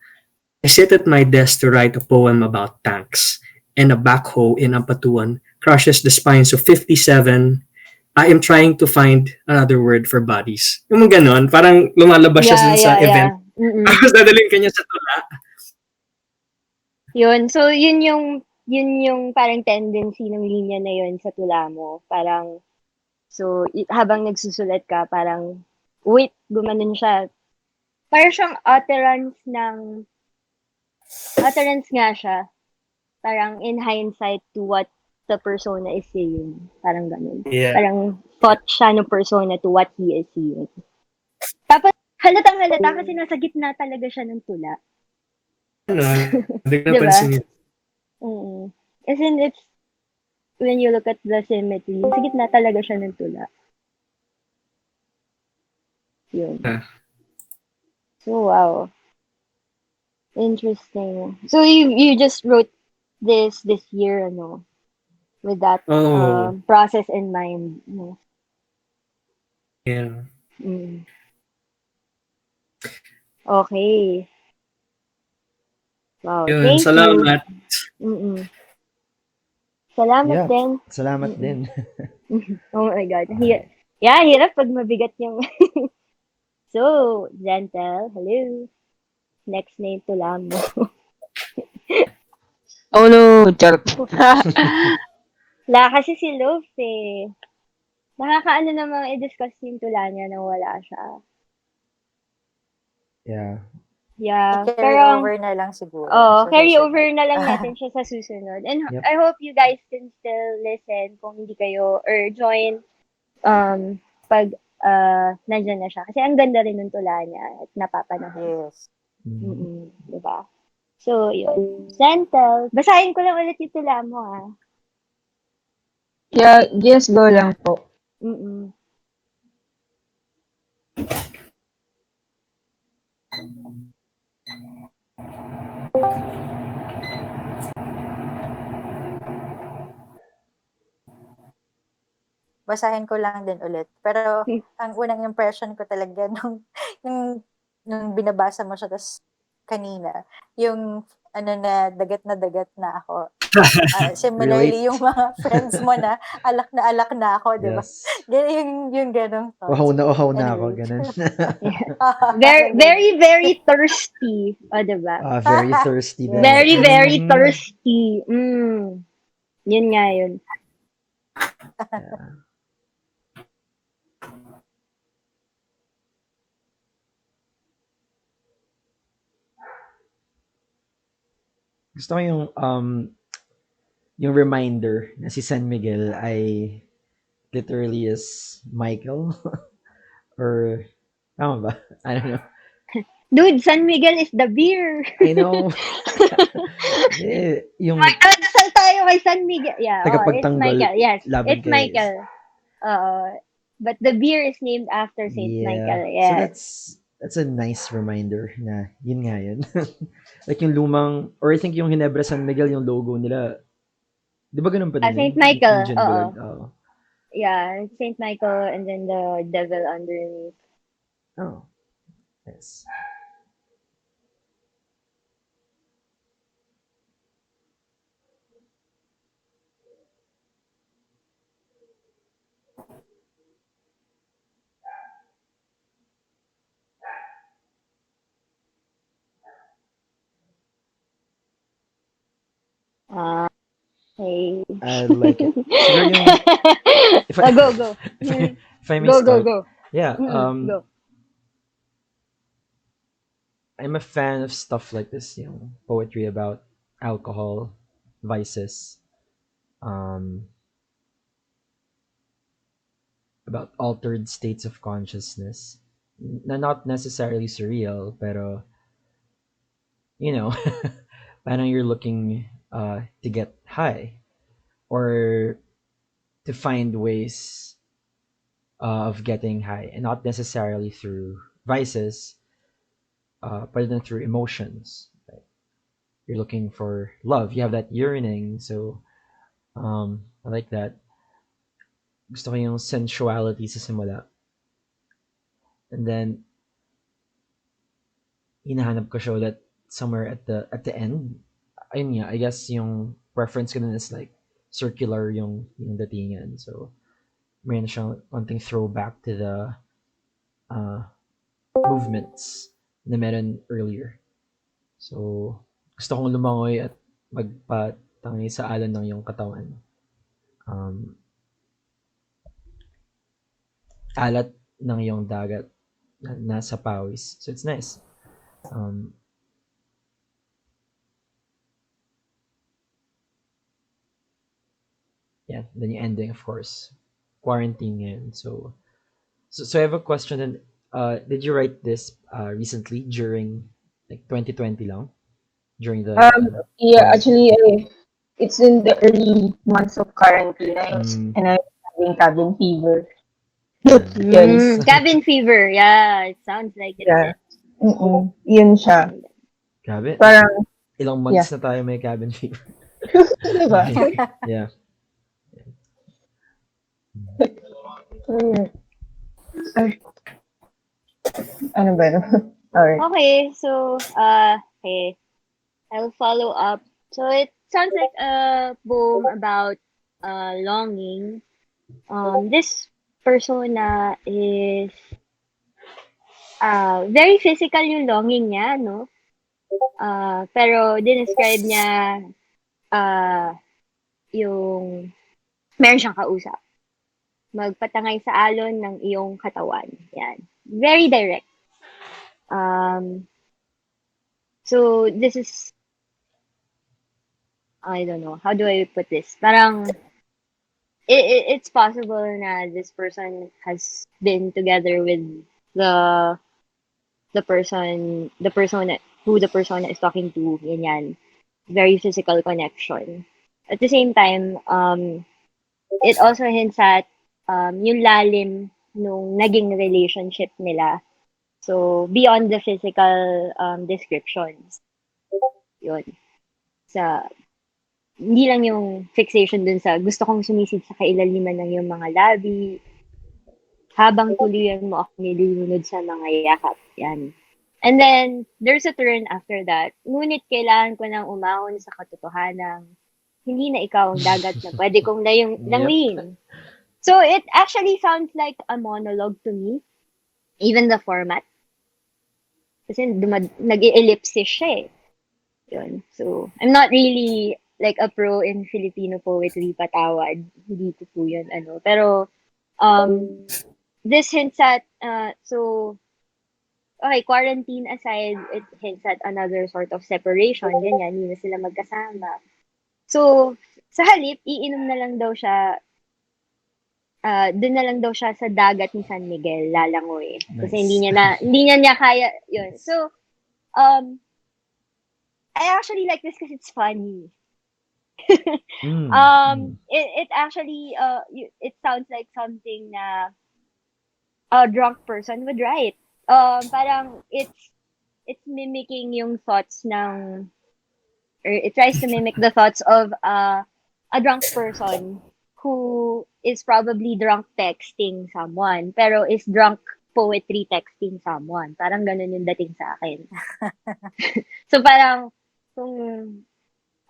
I sit at my desk to write a poem about tanks, and a backhoe in Ampatuan crushes the spines of 57. I am trying to find another word for bodies. Yung mga ganon, parang lumalabas siya sa event. Tapos dadalhin ka niya sa tula. Yun. So, yun yung parang tendency ng linya na yun sa tula mo. Parang, so, habang nagsusulat ka, parang, wait, gumanon siya. Parang siyang utterance nga siya. Parang in hindsight to what the persona is saying. Parang ganun. Yeah. Parang thought siya ng persona to what he is saying. Tapos, halatang-halata kasi nasa gitna talaga siya ng tula. Hindi ko napansin yun. As in, it's, when you look at the symmetry, sa gitna talaga siya ng tula. Yun. So, wow. Interesting. So, you just wrote this year, with that process in mind. No? Yeah. Okay. Wow, Yun, thank salamat. you. Salamat din. Salamat din. Oh my God. Hirap pag mabigat yung... So, Gentle, hello. Next na yung tula mo. Oh no, charot. Wala kasi si Love eh. Nakakaano namang i-discuss yung tula niya nang wala siya. Yeah. Yeah. Carry over na lang siguro. Carry over na lang natin siya sa susunod. And Yep. I hope you guys can still listen kung hindi kayo, or join pag nandyan na siya. Kasi ang ganda rin ng tula niya at napapanahon. Yes. Diba? So, yun. Gentle. Basahin ko lang ulit yung tula mo, ha? Yeah, just go lang po. Basahin ko lang din ulit. Pero ang unang impression ko talaga nung binabasa mo siya tas kanina, yung na dagat na ako. Similarly, yung mga friends mo na alak na ako, di ba? Yes. Yung ganong thoughts. Uhaw na ako, ganun. Very, very, very thirsty. O, diba? Very thirsty. Very, very thirsty. Yun nga yun. Yeah. Gusto ko yung reminder na si San Miguel ay literally is Michael or tama ba? I don't know. Dude, San Miguel is the beer. I know. Yung Magdadasal tayo kay San Miguel. Yeah, it's tagapagtanggol Michael. Yes, laban it's kay Michael. But the beer is named after Saint Yeah. Michael. So Yes. that's a nice reminder na yun nga yun. Like yung lumang, or I think yung Ginebra San Miguel, yung logo nila, di ba ganun pa din yun? Saint Michael. Legion Bird. Yeah, Saint Michael and then the devil underneath. Oh, yes. Okay. I like it. Siguro yung, if I, Go. if I may Go, start, go. yeah, Go. I'm a fan of stuff like this, poetry about alcohol, vices, um, about altered states of consciousness. Not necessarily surreal, pero, parang you're looking to get high or to find ways of getting high, and not necessarily through vices, but then through emotions. Right? You're looking for love. You have that yearning, so I like that. Gusto ko yung sensuality sa simula. And then, hinahanap ko siya that somewhere at the end. Ayun nga, I guess yung preference ko dun is like circular yung datingan. So, mayroon siyang konting throwback to the uh, movements na meron earlier. So, gusto kong lumangoy at magpatangi sa alon ng iyong katawan. Alat ng iyong dagat na nasa pawis. So, it's nice. Yeah, then yung ending, of course. Quarantine ngayon. So I have a question. And did you write this recently during like 2020 lang? During the Yeah, pandemic? actually, it's in the early months of quarantine, and I'm having cabin fever. Yun. Cabin fever. Yeah, it sounds like it. Yeah. Yun siya. Grabe. Parang, Ilang months na tayo may cabin fever. diba? Okay. Yeah. Ay. Ano ba? Alright. Okay, so okay. I'll follow up. So it sounds like a poem about longing. This persona is very physical yung longing niya, no? Pero describe niya yung meron siyang kausap. Magpatangay sa alon ng iyong katawan. Yan. Very direct. So this is, I don't know, how do I put this? Parang it's possible na this person has been together with the persona who the persona is talking to, ganyan. Very physical connection. At the same time, it also hints at yung lalim nung naging relationship nila. So, beyond the physical descriptions. Yun. Sa, hindi lang yung fixation dun sa gusto kong sumisid sa kailaliman ng yung mga labi, habang tuluyan mo ako nilulunod sa mga yakap. Yan. And then, there's a turn after that. Ngunit kailangan ko nang umahon sa katotohanan. Hindi na ikaw ang dagat na pwede kong languyin. So, it actually sounds like a monologue to me. Even the format. Kasi nag-ellipsis siya eh. Yun. So, I'm not really like a pro in Filipino poetry, patawad. Hindi ko po yun, Pero, this hints at, okay, quarantine aside, it hints at another sort of separation, ganyan, hindi na sila magkasama. So, sa halip, iinom na lang daw siya, doon na lang daw siya sa dagat ni San Miguel, lalangoy. Kasi Nice. hindi niya kaya, yun. So, Um, I actually like this because it's funny. Mm, mm, It actually it sounds like something na a drunk person would write. Parang it's mimicking yung thoughts ng, or it tries to mimic the thoughts of a drunk person who is probably drunk texting someone, pero is drunk poetry texting someone. Parang ganun yung dating sa akin. So parang, kung,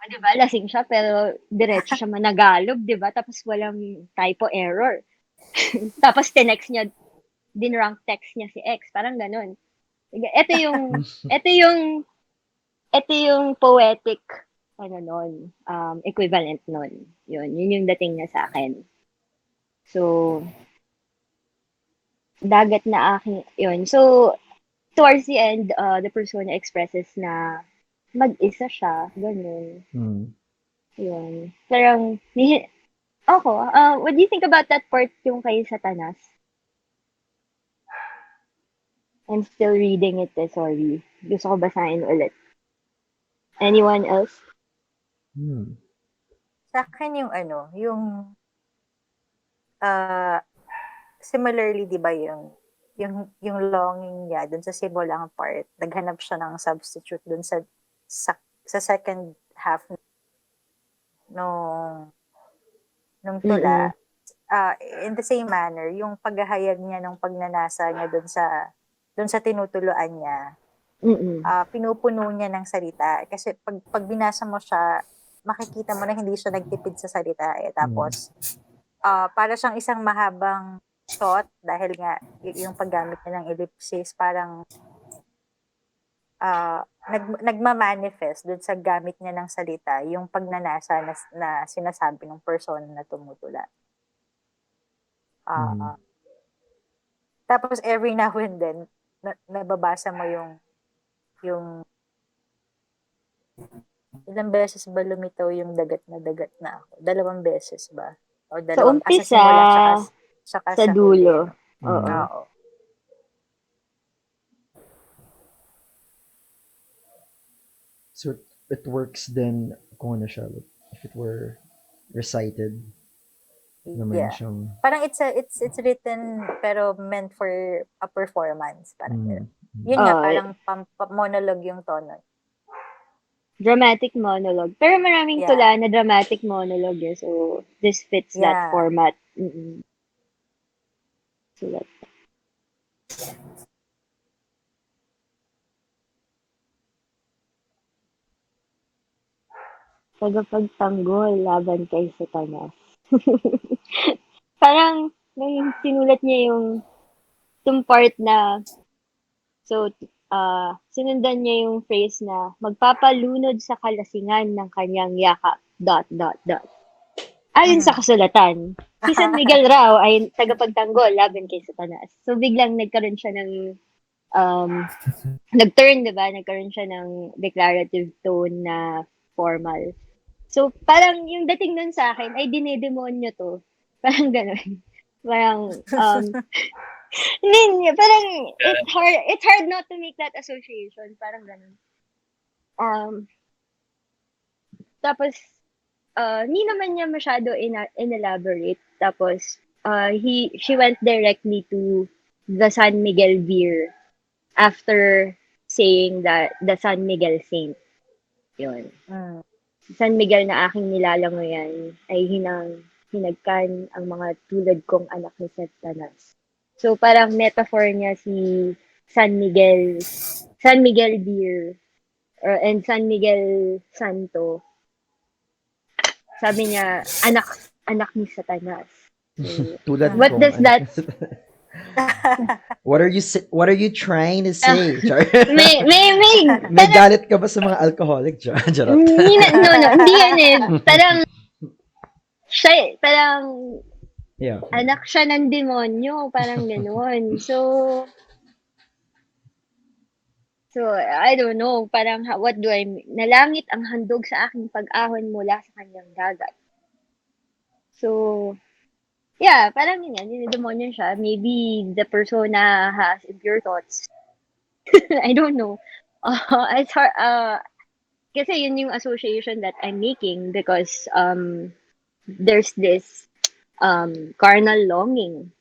di ba, lasing siya, pero diretso siya managalog, di ba? Tapos walang typo error. Tapos tinext niya, dinrank text niya si ex. Parang ganun. Ito yung, ito yung ito yung poetic ano nun, equivalent nun. Yun yung dating niya sa akin. So, dagat na aking, yun. So, towards the end, the persona expresses na mag-isa siya, ganun. mm. Yun. Parang, ako, what do you think about that part yung kay Satanas? I'm still reading it, sorry. Gusto ko basahin ulit. Anyone else? Hmm. Sa akin yung similarly, di ba yung longing niya dun sa simulang part, naghanap siya ng substitute dun sa second half nung tula. Mm-mm. In the same manner, yung paghahayag niya ng pagnanasa niya dun sa tinutuluan niya, Mm-mm. pinupuno niya ng salita. Kasi pag binasa mo siya, makikita mo na hindi siya nagtipid sa salita. Tapos, para siyang isang mahabang thought dahil nga yung paggamit niya ng ellipsis, parang nagma-manifest dun sa gamit niya ng salita, yung pagnanasa na sinasabi ng person na tumutula. Mm. Tapos every now and then, nababasa mo yung ilang beses ba lumitaw yung dagat na ako? 2 beses ba? O Sa sa umpisa, simula tsaka sa sa huli, dulo. no? Mm. Oo. Oo. So it works then kung ano siya, like, if it were recited naman Yeah. siyang Parang it's written pero meant for a performance. Parang mm, yun nga, Oh, parang monologue yung tono. dramatic monologue. Pero maraming Yeah. tula na dramatic monologue eh. So, this fits that Yeah. format. Mm-mm. So, tagapagtanggol laban kay Satanas. Parang, nung sinulat niya yung part na, so, sinundan niya yung phrase na, magpapalunod sa kalasingan ng kanyang yakap, ... Ayon sa kasulatan, si San Miguel raw ay tagapagtanggol laban kay Satanas. So, biglang nagkaroon siya ng, nag-turn, di ba? Nagkaroon siya ng declarative tone na formal. So, parang yung dating nun sa akin, ay dinedemonyo to. Parang gano'n. Parang, hindi, parang, it's hard not to make that association. Parang gano'n. Tapos, hindi naman niya masyado in-elaborate. Tapos, she went directly to the San Miguel Beer after saying that the San Miguel Saint. Yun. San Miguel na aking nilalangoyan ay hinagkan ang mga tulad kong anak ni Satanas. So, parang metaphor niya si San Miguel Beer, and San Miguel Santo. Sabi niya, anak ni Satanas. So, tulad what kong does that, What are you trying to say? Char? may, May galit ka ba sa mga alcoholic? Charot. no, hindi yan eh. Parang, Yeah. anak siya ng demonyo, parang gano'n. So, I don't know, parang, what do I mean? Nalangit ang handog sa aking pag-ahon mula sa kanyang dagat. So, yeah, parang yun yan, dinidemonyo siya. Maybe the persona has impure thoughts. I don't know. It's hard, kasi yun yung association that I'm making because there's this carnal longing.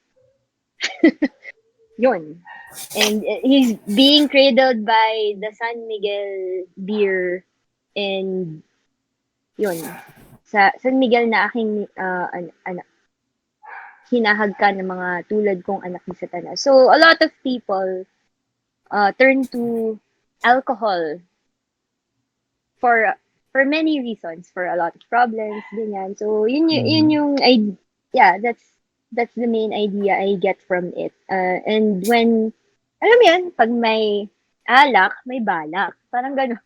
Yun. And he's being cradled by the San Miguel beer and yun. Sa San Miguel na aking hinahagkan ng mga tulad kong anak ni Satanas. So, a lot of people turn to alcohol for for many reasons, for a lot of problems, ganyan. So, yun Mhm. yung, yeah, that's the main idea I get from it. And when, alam mo yun, pag may alak, may balak. Parang ganun.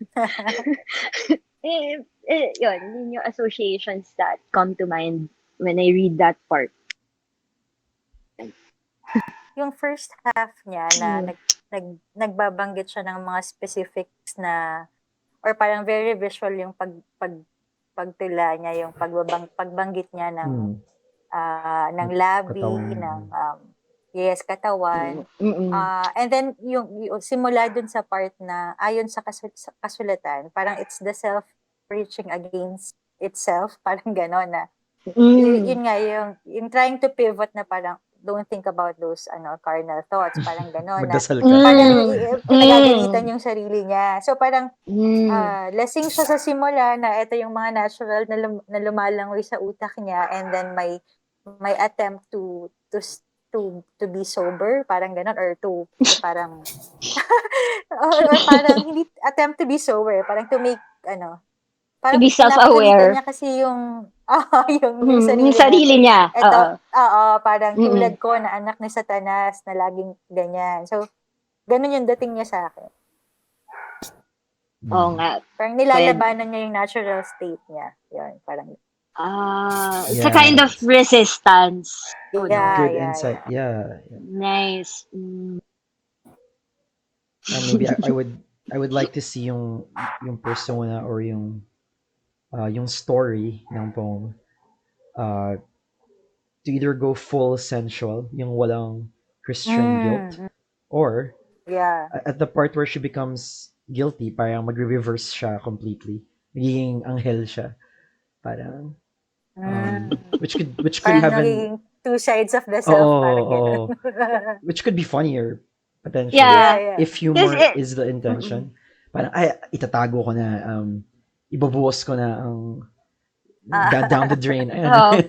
Yun yung associations that come to mind when I read that part. Yung first half niya na Mm. nagbabanggit siya ng mga specifics na or parang very visual yung pagtula niya, yung pagbanggit niya ng ng labi, Katawan. ng katawan. Mm-mm. And then yung simula dun sa part na ayon sa kasulatan, parang it's the self preaching against itself, parang gano'n na. Yun nga yung trying to pivot na parang don't think about those carnal thoughts, parang gano'n na Magdasal ka. parang pinagagalitan yung sarili niya. So parang lasing siya sa simula na ito yung mga natural na lumalangoy sa utak niya, and then may attempt to be sober, parang gano'n, or to parang or parang hindi attempt to be sober, parang to make To parang be pinapagalitan self-aware. niya kasi yung sarili Yung niya. sarili niya. Eto, parang Mm-mm. tulad ko na anak ni Satanas na laging ganyan. So, ganun yung dating niya sa akin. Oo nga. Parang nilalabanan niya yung natural state niya. Yun, parang it's a kind of resistance. Oh, no. Good yeah. insight. Yeah. Nice. Maybe I would like to see yung persona or yung story ng poem to either go full sensual, yung walang Christian guilt, or Yeah. at the part where she becomes guilty, parang magre-reverse siya completely. Magiging anghel siya. Parang which could Parang have an nagiging two sides of the self, parang ganun. which could be funnier potentially. Yeah. If humor Kasi is the intention. Parang ay itatago ko na ibubuhos ko na ang down the drain.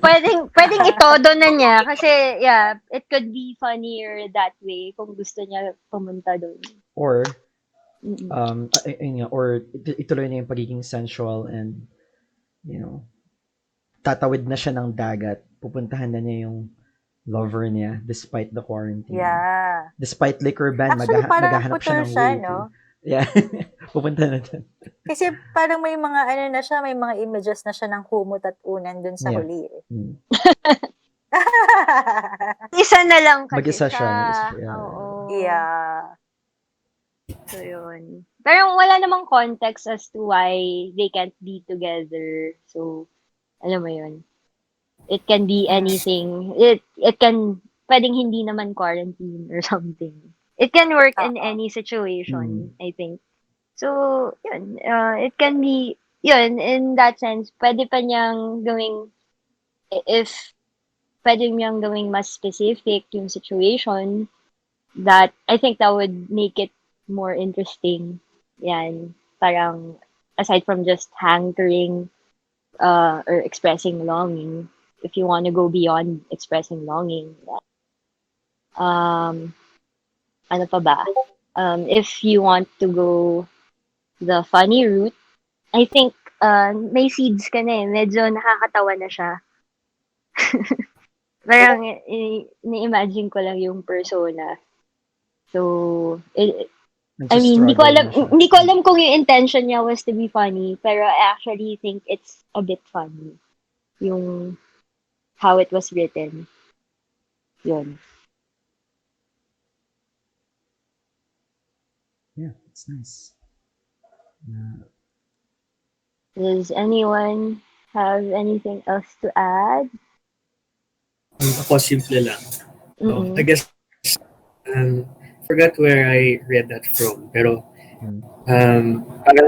pwedeng itodo na niya kasi yeah, it could be funnier that way kung gusto niya pumunta doon. Or or ituloy na yung pagiging sensual and tatawid na siya ng dagat. Pupuntahan na niya yung lover niya despite the quarantine. Yeah. Despite liquor ban, Actually, parang maghahanap siya putol ng siya, way no? Yeah. Pupunta na dyan. Kasi parang may mga na siya, may mga images na siya ng humot at unan dun sa huli. Isa na lang kasi Mag-isa siya. Oo. Yeah. So, yun. Pero wala namang context as to why they can't be together. So, alam mo yun. It can be anything. It can, pwedeng hindi naman quarantine or something. It can work in any situation, I think. So, yun. It can be, yun, in that sense, pwede pa niyang gawing, if pwede niyang gawing mas specific yung situation, that, I think that would make it more interesting. Yan. Parang, aside from just hankering, or expressing longing, if you want to go beyond expressing longing. Ano pa ba? If you want to go the funny route, I think may seeds ka na eh. Medyo nakakatawa na siya. Parang ni-imagine ko lang yung persona. So, I mean, hindi ko alam kung yung intention niya was to be funny, pero I actually think it's a bit funny. Yung how it was written. Yun. Yeah, it's nice. Does anyone have anything else to add? Ako simple lang. I guess forgot where I read that from, pero Parang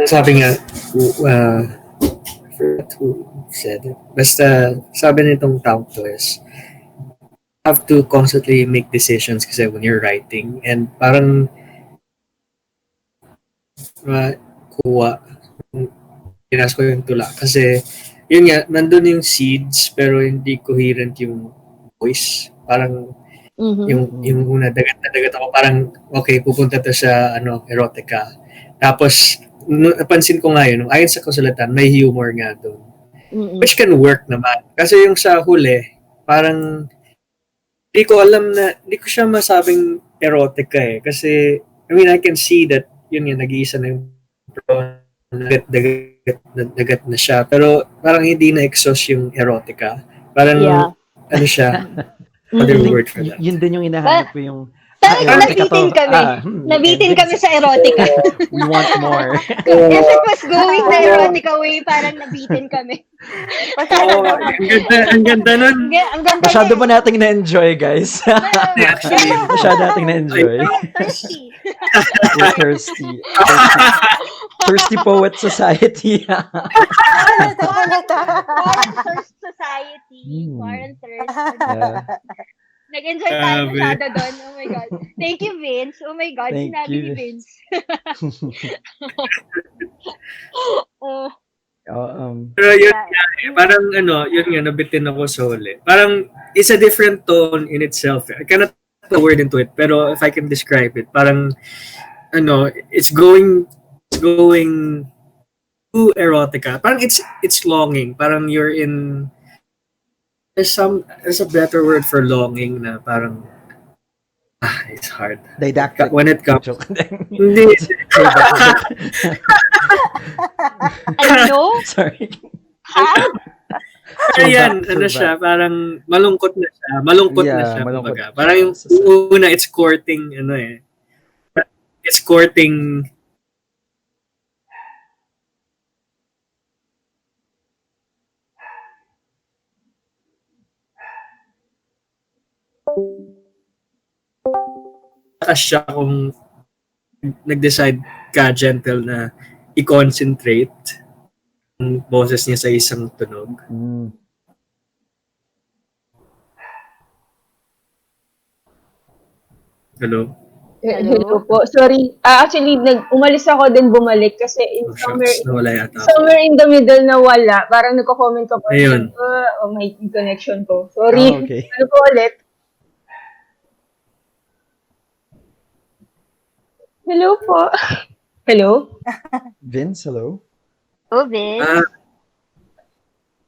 sabi nga, I forgot who said it. Basta sabi nitong tao to is, have to constantly make decisions kasi when you're writing and parang kuha pinas ko yung tula kasi yun nga nandun yung seeds pero hindi coherent yung voice parang Mm-hmm. yung una dagat na dagat ako parang okay pupunta to sa erotica tapos napansin ko nga yun ayon sa kasulatan may humor nga doon Mm-mm. which can work naman kasi yung sa huli parang hindi ko alam na, hindi ko siya masabing erotica eh. Kasi, I mean, I can see that, yun nga, nag-iisa na yung dagat na siya. Pero, parang hindi na-exhaust yung erotica. Parang, Yeah. ano siya, other Mm-mm. word for that. Yun din yung hinahanap ko yung Parang erotica nabitin to. kami. Nabitin ending kami sa erotica. We want more. If it was going the erotica way, parang nabitin kami. Oo, ang ganda nun. Ang ganda Masyado na ba nating na-enjoy, guys? Actually, Masyado nating na-enjoy. thirsty. We're thirsty. Thirsty Poet Society. Warren Thirst Society. Warren Thirst. Yeah. Nag-enjoy tayo Grabe. masyado doon. Oh my God. Thank you, Vince. Oh my God, Thank sinabi you. ni Vince. Pero yun nga, parang yun nga, nabitin ako sa huli. Parang, it's a different tone in itself. I cannot put a word into it, pero if I can describe it, parang, it's going to erotica. Parang it's longing. Parang you're in, there's a better word for longing na parang, it's hard. Didactic. When it comes, Joke. hindi. Ano? Sorry. Ha? Ayan, siya, parang malungkot na siya. Malungkot na Yeah, siya, malungkot kumbaga. siya. Parang yung una, it's courting, it's courting, siya kung nag-decide ka, gentle, na i-concentrate ang boses niya sa isang tunog. Hello? Hello po. Sorry. Actually, umalis ako din bumalik kasi Nawala yata ako. somewhere in the middle na wala. Parang nagko-comment ka po. Ayun. My connection ko. Sorry. Oh, okay. Ano po ulit? Hello po. Hello? Vince, hello? Oh, Vince.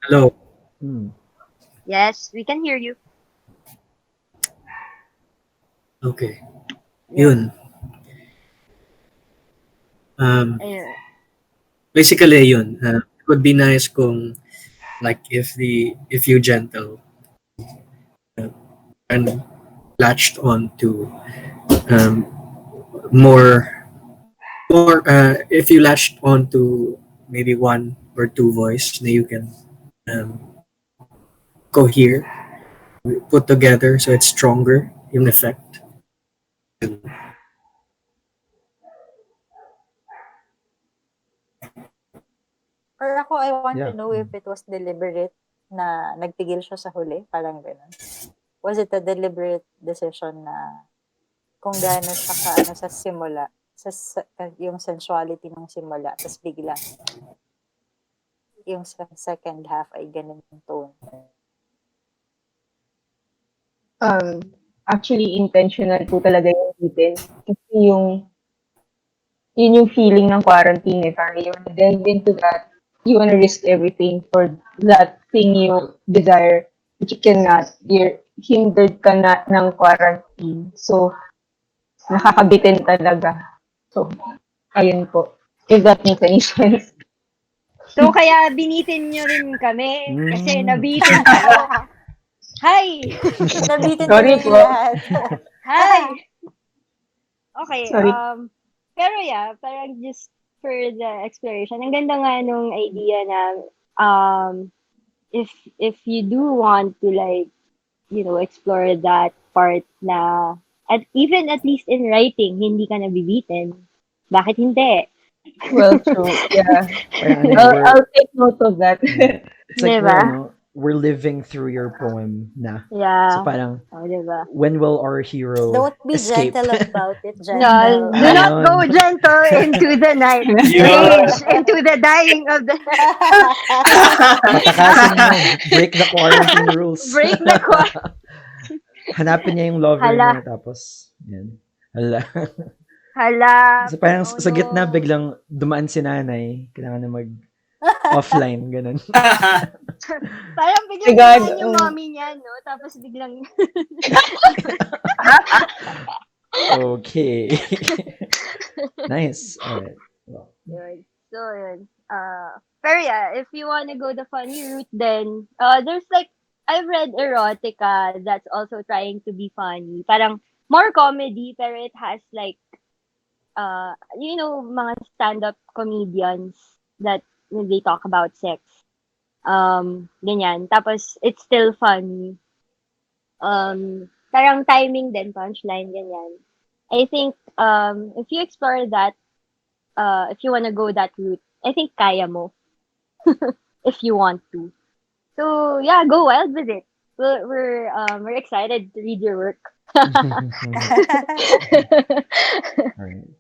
Hello? Yes, we can hear you. Okay. Yun. Basically, yun. It would be nice kung, like, if you gentle and latched on to more if you latched on to maybe one or two voice na you can cohere, put together so it's stronger yung effect. Or ako, I want Yeah. to know if it was deliberate na nagpigil siya sa huli, parang gano'n. Was it a deliberate decision na kung gaano siya sa simula, yung sensuality ng simula, tapos bigla yung sa second half ay ganun yung tone? Actually, intentional po talaga yung bitin. Kasi yun yung feeling ng quarantine eh. Parang you wanna delve into that. You wanna risk everything for that thing you desire. But you cannot. You're hindered ka na ng quarantine. So, nakakabitin talaga. So, ayun po. If that makes any sense. So, kaya binitin nyo rin kami kasi nabitin kayo. Hi! Nabitin Sorry kami po. lahat. Hi! Okay, Sorry. pero yeah, parang just for the exploration, ang ganda nga nung idea na if you do want to like, explore that part na even at least in writing, hindi ka nabibitin. Bakit hindi? Well, true. Yeah. Parang ano, I'll take note of that. it's like Diba? we're living through your poem na. So Yeah. parang, Oh, diba? when will our hero Don't be escape? gentle about it, No, gentle. do not Ayun. go gentle into the night. Rage into the dying of the Patakasin mo. Break the quarantine rules. break the core. Hanapin niya yung lover Hala. niya, tapos, yan. Hala. Hala. So parang Oh sa gitna, no. biglang dumaan si nanay. Kailangan na offline, ganun. Parang My biglang God, dumaan yung oh. mommy niya, no? Tapos biglang Okay. Nice. Alright. Well, yun. So, yun. Pero yeah, if you wanna go the funny route, then, there's like, I've read erotica that's also trying to be funny. Parang, more comedy, pero it has like, mga stand-up comedians that when they talk about sex. Ganyan. Tapos, it's still funny. Parang timing din, punchline, ganyan. I think, if you explore that, if you wanna go that route, I think kaya mo. If you want to. So, yeah, go wild with it. We're excited to read your work. alright.